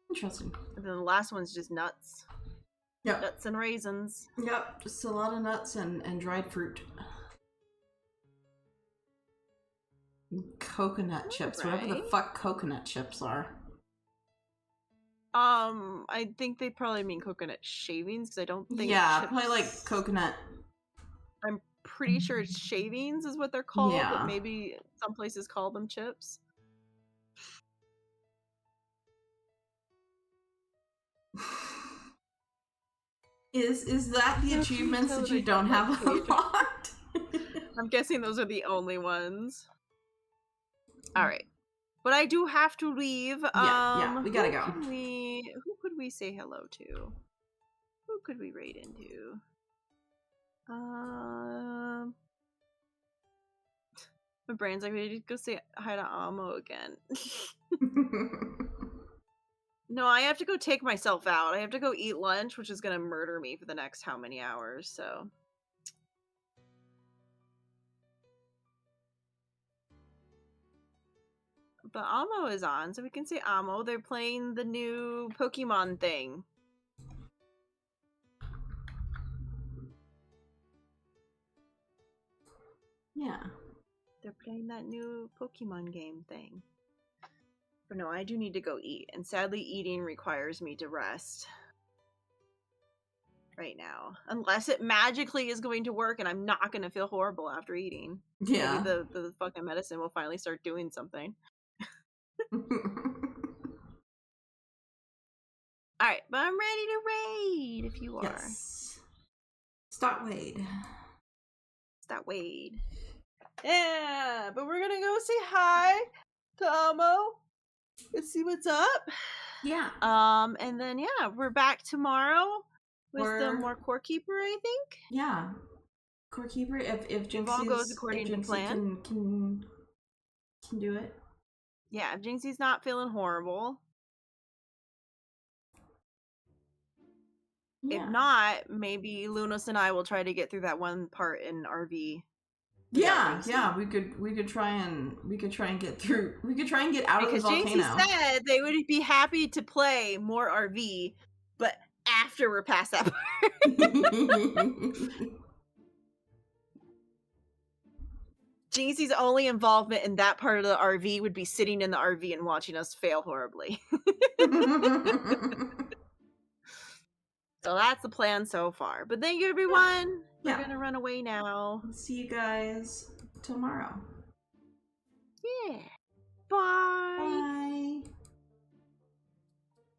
Interesting. And then the last one's just nuts. Yep. Nuts and raisins. Yep, just a lot of nuts and dried fruit. Coconut chips, whatever the fuck coconut chips are. I think they probably mean coconut shavings, because I don't think probably like coconut. I'm pretty sure it's shavings is what they're called, but maybe some places call them chips. Is that the achievements that you don't have unlocked? I'm guessing those are the only ones. Alright. But I do have to leave. Yeah, we gotta go. Who could we say hello to? Who could we raid into? My brain's like, ready to go say hi to Amo again. No, I have to go take myself out. I have to go eat lunch, which is gonna murder me for the next how many hours, so. but Amo is on, so we can say Amo. They're playing the new Pokemon thing. Yeah. They're playing that new Pokemon game thing. But no, I do need to go eat, and sadly eating requires me to rest right now. Unless it magically is going to work and I'm not going to feel horrible after eating. Yeah. Maybe the fucking medicine will finally start doing something. Alright, but I'm ready to raid if you are. Yes. Start Wade. Start Wade. Yeah, but we're gonna go say hi to Amo and see what's up. Yeah. And then yeah, we're back tomorrow with some more Core Keeper, I think. Yeah. Core Keeper, if Jinxie all goes according to plan, can do it. Yeah, if Jinxie's not feeling horrible. Yeah. If not, maybe Lunas and I will try to get through that one part in RV. Yeah, we could try and get through. We could try and get out of the volcano. Because Jinxie said they would be happy to play more RV, but after we're past that part. Jinxie's only involvement in that part of the RV would be sitting in the RV and watching us fail horribly. So that's the plan so far. But thank you, everyone. Yeah. We're gonna run away now. See you guys tomorrow. Yeah. Bye. Bye.